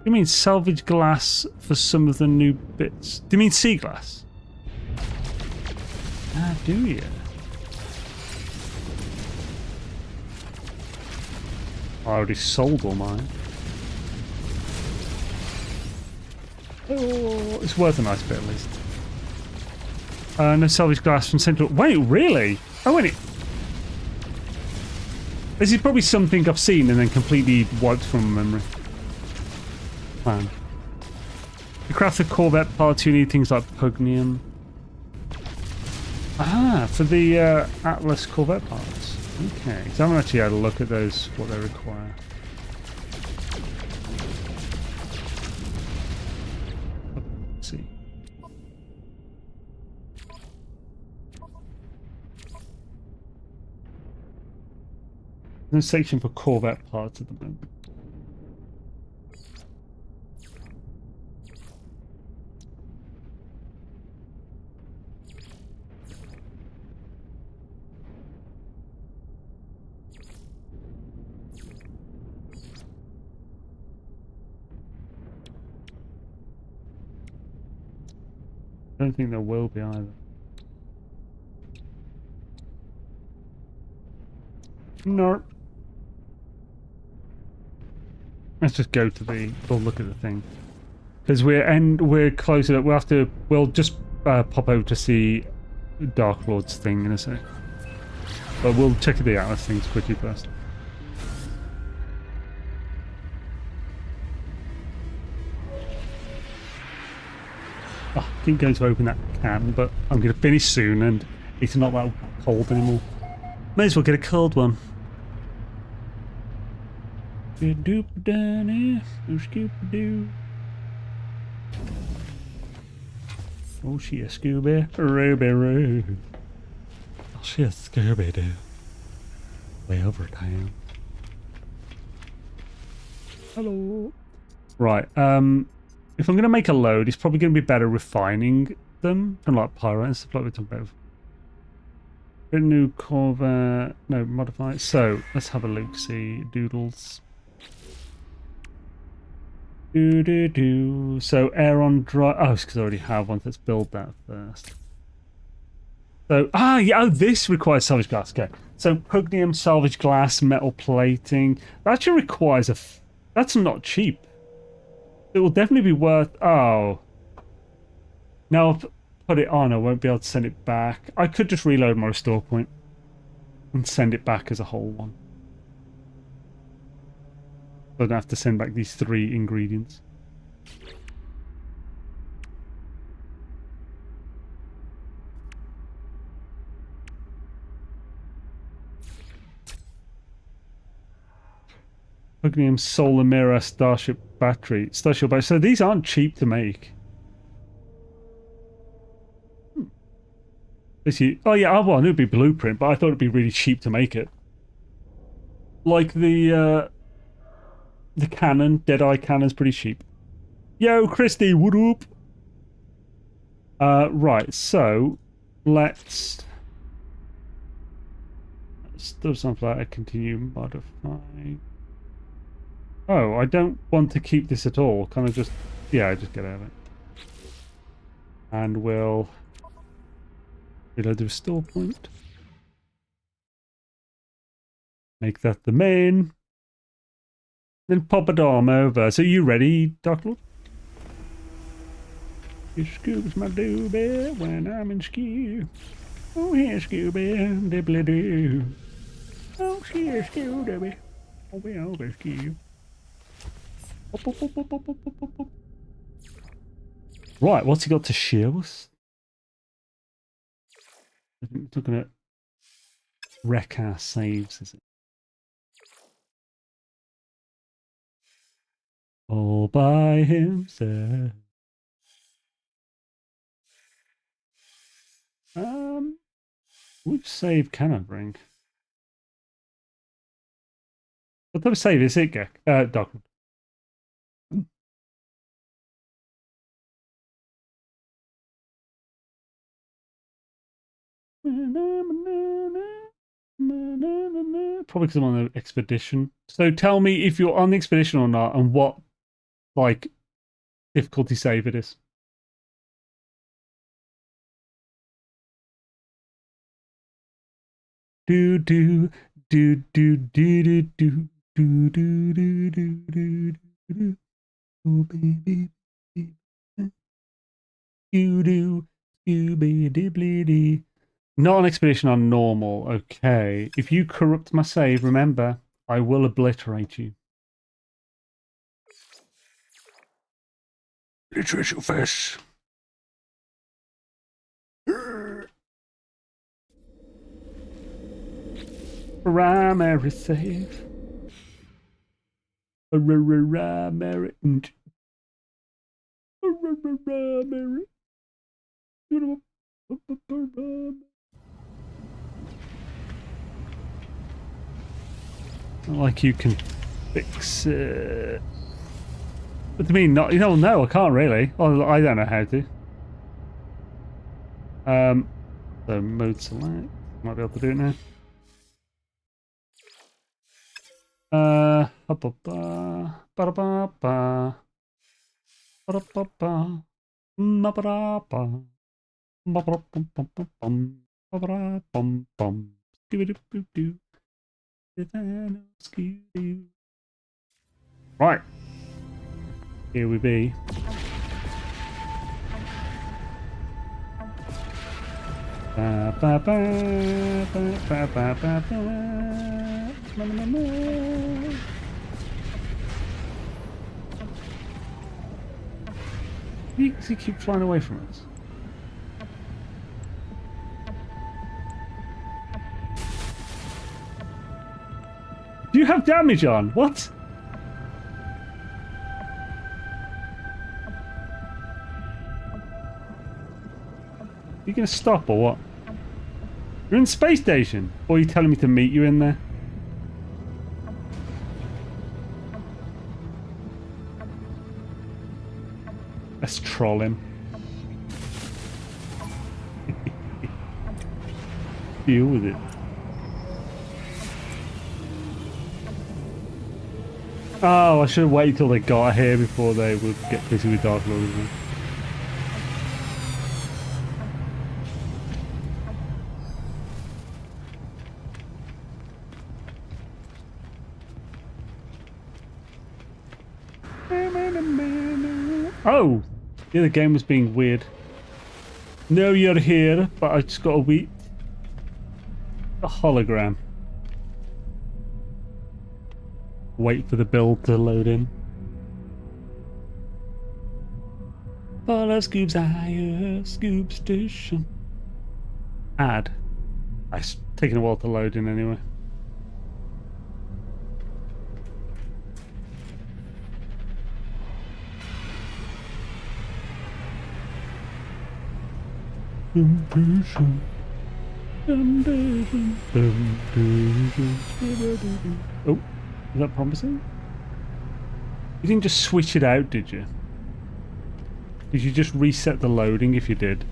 You mean salvage glass for some of the new bits? Do you mean sea glass? Ah, do you? I already sold all mine. Oh, it's worth a nice bit at least. No salvage glass from Central. Wait, really? Oh, wait. This is probably something I've seen and then completely wiped from memory. Plan. To craft the Corvette parts, you need things like pugnium. Ah, for the Atlas Corvette parts. Okay, so I haven't actually had a look at those, what they require. Let's see. There's a section for Corvette parts at the moment. I don't think there will be either. No. Let's just go to the. We'll look at the thing because we're close to it. We'll just pop over to see Dark Lord's thing in a sec. But we'll check the Atlas things quickly first. Oh, I keep going to open that can, but I'm going to finish soon, and it's not that cold anymore. May as well get a cold one. Oh, she a Scooby Ruby. Oh, she a Scooby Doo. Way over town. Hello. Right. If I'm going to make a load, it's probably going to be better refining them, unlike pyro and stuff like we talked about. New Corvette. No, modify it. So let's have a look. See doodles. So air on dry. Oh, it's because I already have one. Let's build that first. So yeah. Oh, this requires salvage glass. Okay. So pugnium, salvage glass, metal plating. That actually requires that's not cheap. It will definitely be worth. Oh. Now I've put it on. I won't be able to send it back. I could just reload my restore point and send it back as a whole one. I don't have to send back these 3 ingredients. Pugnium, solar mirror, starship battery. So these aren't cheap to make. Oh yeah, well, it would be blueprint, but I thought it'd be really cheap to make it. Like the cannon, Deadeye cannon's pretty cheap. Yo, Christy, what up? Right, so let's do something like a continue modifying. Oh, I don't want to keep this at all. Kind of just, yeah, just get out of it. And we'll reload the restore point. Make that the main. Then pop a dom over. So you ready, Dark Lord? He scoops my doobie when I'm in skew. Oh, here, Scooby, dibbly doo. Oh, here, Scooby. Oh, we over skew. Right, what's he got to show us? I think we're looking at wreck our saves, is it? All by himself. Which save can I bring? What type of save is it, Gek? Doc. Probably because I'm on the expedition. So tell me if you're on the expedition or not, and what, like, difficulty save it is. Do do do do do do do do do do do do. Oh baby, you do, scooby dibbly dee. Not an expedition on normal. Okay. If you corrupt my save, remember, I will obliterate you. Obliterate your face. Primary save. Primary. Not like you can fix it. What do you mean? Not? You don't know. I can't really. Well, I don't know how to. So mode select. Might be able to do it now. Right. Here we be. Does he keep flying away from us? Do you have damage on? What? You gonna stop or what? You're in the space station? Or are you telling me to meet you in there? Let's troll him. Deal with it. Oh, I should have waited till they got here before they would get busy with Dark Lord. Oh! Yeah, the game was being weird. No, you're here, but I just got a hologram. Wait for the build to load in. Follow Scoob's higher, Scoob station. Add. It's taking a while to load in anyway. Oh, is that promising? You didn't just switch it out, did you? Did you just reset the loading if you did?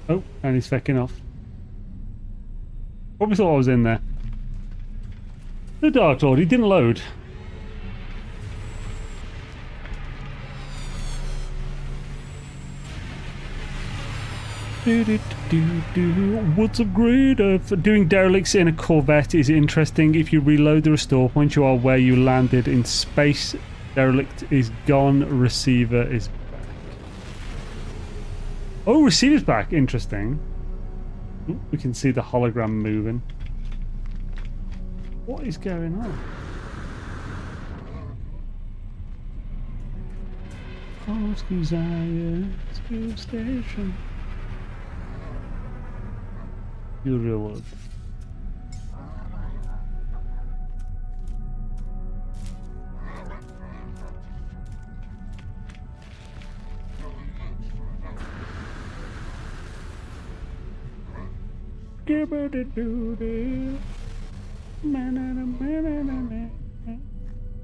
Oh, and he's fecking off. Probably thought I was in there. The Dark Lord, he didn't load. What's up, great? Doing derelicts in a Corvette is interesting. If you reload the restore point, you are where you landed in space. Derelict is gone. Receiver is back. Oh, receiver's back. Interesting. Ooh, we can see the hologram moving. What is going on? False Desire Scoop Station. Your reward.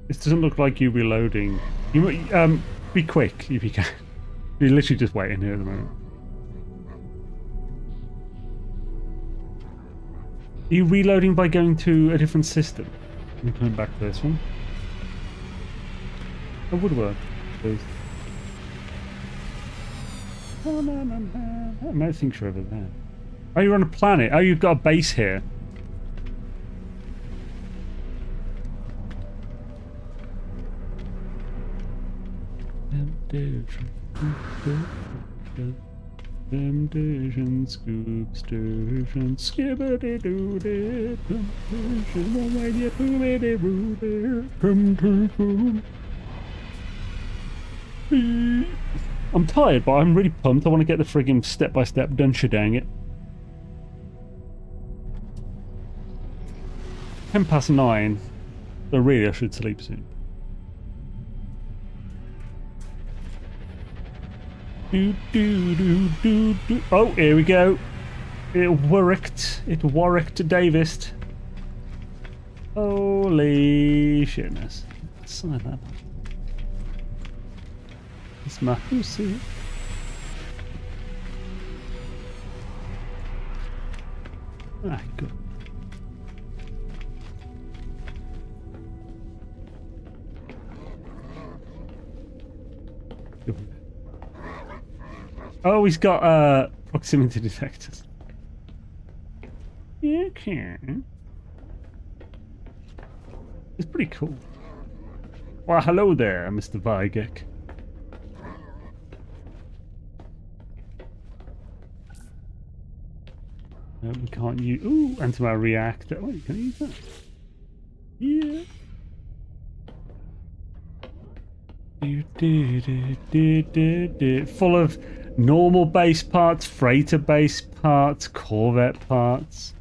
This doesn't look like you reloading. You be quick if you can. You're literally just waiting here at the moment. Are you reloading by going to a different system? I'm coming back to this one. That would work, please. I might think you're over there. Oh, you're on a planet. Oh, you've got a base here. Temptation, scoop station, skibbity doo doo, temptation, when you poobity roo doo. I'm tired, but I'm really pumped. I want to get the friggin' step-by-step done, dang it. 9:10. So really, I should sleep soon. Do, do, do, do, do. Oh, here we go. It worked. It worked, Davis. Holy shitness. Sign that. It's my pussy. Ah, good. Oh, he's got proximity detectors. Okay. It's pretty cool. Well, hello there, Mr. Vigek. No, we can't use... Ooh, anti-matter reactor. Wait, can I use that? Yeah. Full of normal base parts, freighter base parts, Corvette parts.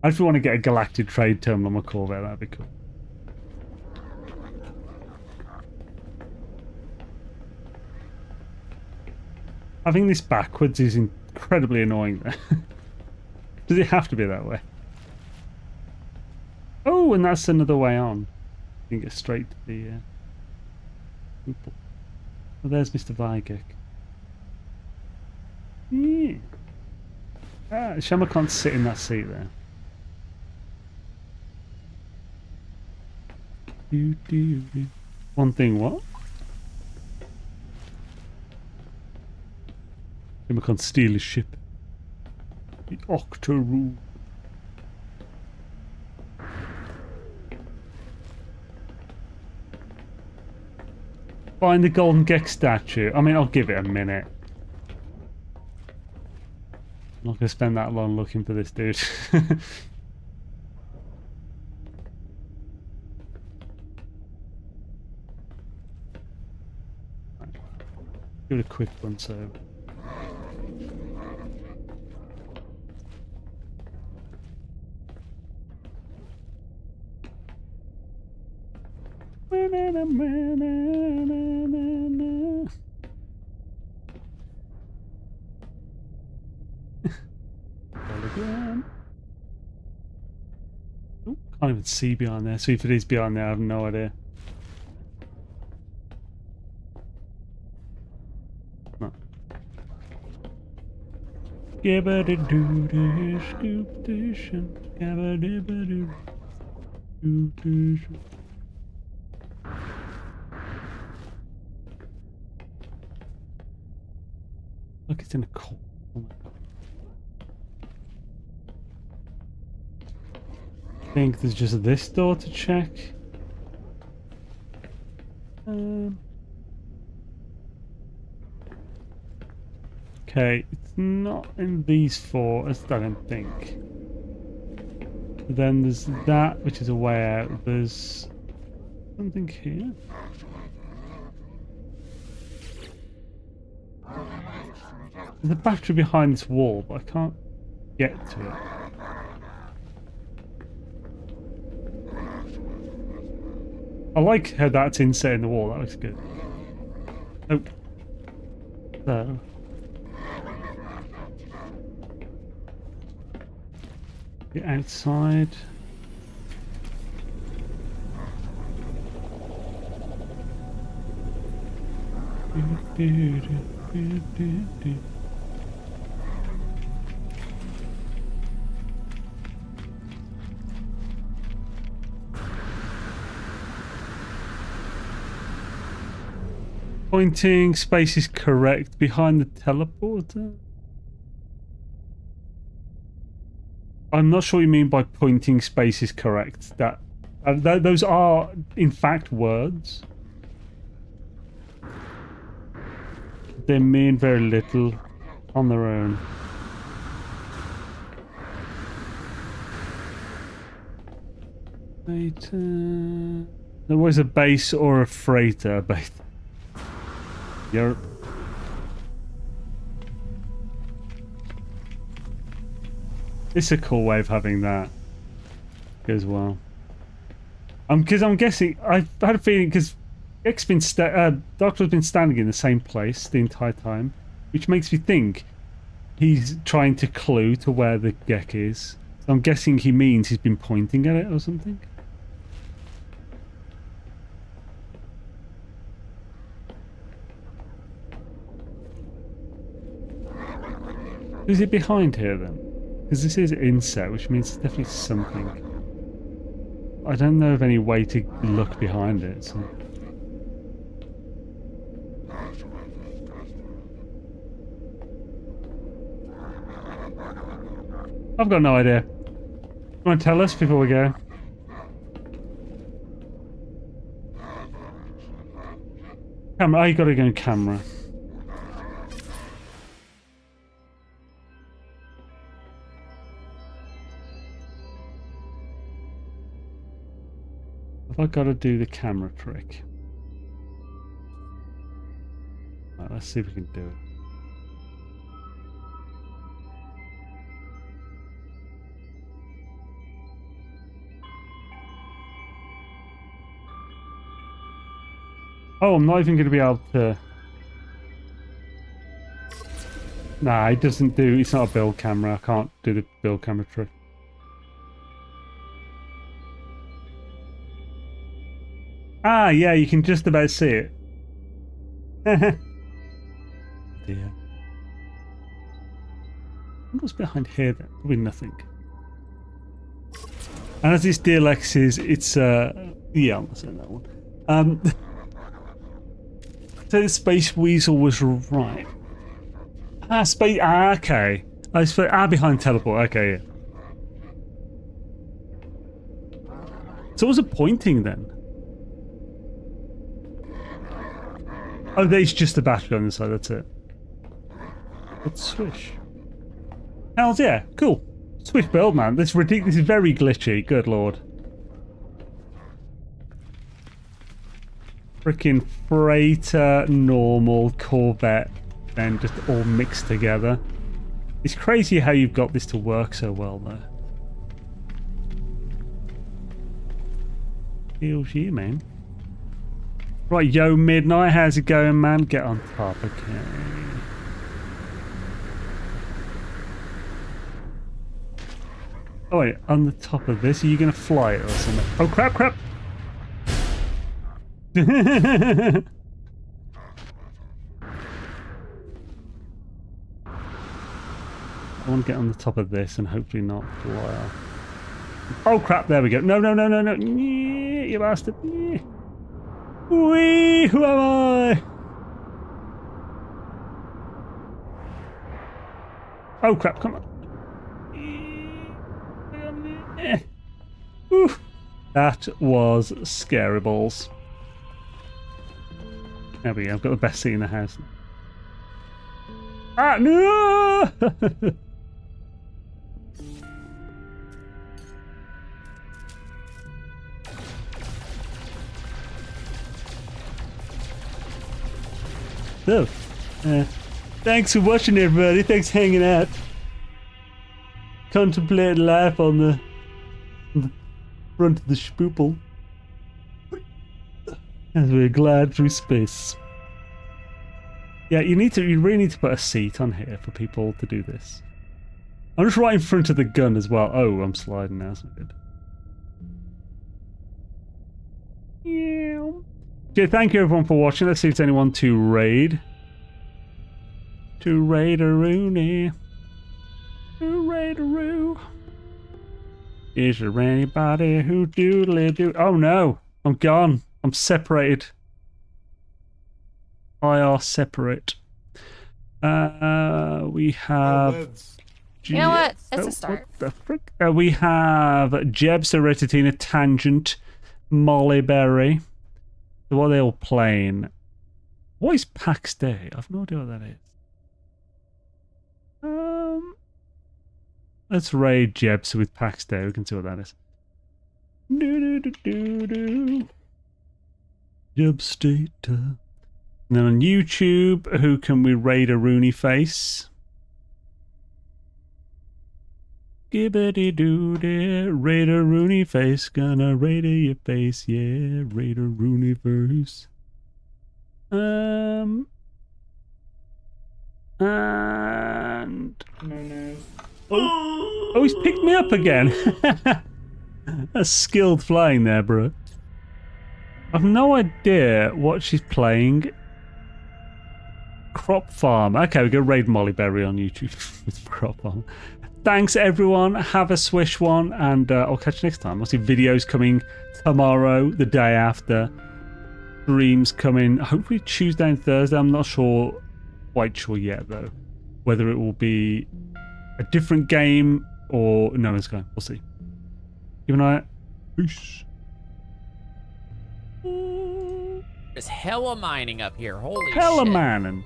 I just want to get a galactic trade terminal on my Corvette, that'd be cool. Having this backwards is incredibly annoying there. Does it have to be that way? Oh, and that's another way on. You can get straight to the... Well, there's Mr. Vigek. Yeah. Ah, Shama can't sit in that seat there. One thing, what? Shama can't steal his ship. The Octoroo. Find the golden Gek statue. I mean, I'll give it a minute. I'm not going to spend that long looking for this dude. Give it a quick one, so... Oh, can't even see behind there. So if it is behind there, I have no idea. No. Gabba-da-doo-da, scoop-da-shun, gabba-da-ba-doo, scoop-da-shun. Look, it's in a cold. Oh my god. I think there's just this door to check. Okay, it's not in these four, I don't think. Then there's that, which is a way out. There's something here. There's a battery behind this wall, but I can't get to it. I like how that's inset in the wall. That looks good. Oh. So. Get outside. Pointing space is correct behind the teleporter. I'm not sure what you mean by pointing space is correct. Those are in fact words. They mean very little on their own. Freighter. There was a base or a freighter. You're... It's a cool way of having that as well. Because I'm guessing I've had a feeling because Gek's been Doctor's been standing in the same place the entire time, which makes me think he's trying to clue to where the Gek is. So I'm guessing he means he's been pointing at it or something. Is it behind here then? Because this is inset, which means it's definitely something. I don't know of any way to look behind it. So. I've got no idea. You want to tell us before we go? Camera. Oh, you got to go in camera. Have I got to do the camera trick? Right, let's see if we can do it. Oh, I'm not even going to be able to... Nah, it doesn't do... It's not a build camera. I can't do the build camera trick. Ah, yeah, you can just about see it. Dear. What's behind here then? Probably nothing. And as this Derelict is, it's yeah, I'm not saying that one. So the Space Weasel was right. Okay. Behind teleport. Okay, yeah. So what was it pointing then? Oh, there's just a battery on the side, that's it. Let's swish. Hells yeah, cool. Swish build, man. This is ridiculous. This is very glitchy. Good lord. Freaking freighter, normal, Corvette, then just all mixed together. It's crazy how you've got this to work so well, though. Feels you, man. Right, yo, Midnight, how's it going, man? Get on top, okay. Oh wait, on the top of this, are you gonna fly it or something? Oh crap, crap! I want to get on the top of this and hopefully not fly off. Oh crap, there we go. No, no, no, no, no. You bastard. Wee, who am I? Oh crap, come on. Oof. That was scary balls. There we go, I've got the best seat in the house. Ah, no! So, thanks for watching, everybody. Thanks for hanging out. Contemplating life on the front of the spoople as we glide through space. Yeah, you really need to put a seat on here for people to do this. I'm just right in front of the gun as well. Oh, I'm sliding now. That's not good. Yeah. Okay, thank you everyone for watching. Let's see if there's anyone to raid. To raid-a-rooney. To raid-a-roo. Is there anybody who doodly-doo? Oh no! I'm gone. I'm separated. I are separate. We have... You know what? It's a start. What the frick? We have Jebs, Retitina, Tangent, Molly Berry. So what are they all playing? What is PAX Day? I've no idea what that is. Let's raid Jebs with PAX Day. We can see what that is. Jeb State. And then on YouTube, who can we raid a Rooney face? Gibbity doo dee, raid a Rooney face, gonna raid your face, yeah, raid a Rooney face. And no. Oh, he's picked me up again. That's skilled flying there, bro. I've no idea what she's playing. Crop Farm. Okay, we're gonna raid Molly Berry on YouTube with Crop Farm. Thanks everyone, have a swish one, and I'll catch you next time. I'll see videos coming tomorrow, the day after. Streams coming, hopefully Tuesday and Thursday. I'm not quite sure yet though. Whether it will be a different game or no one's going. We'll see. Keep an eye out. Peace. There's hella mining up here. Holy Hella shit. manning.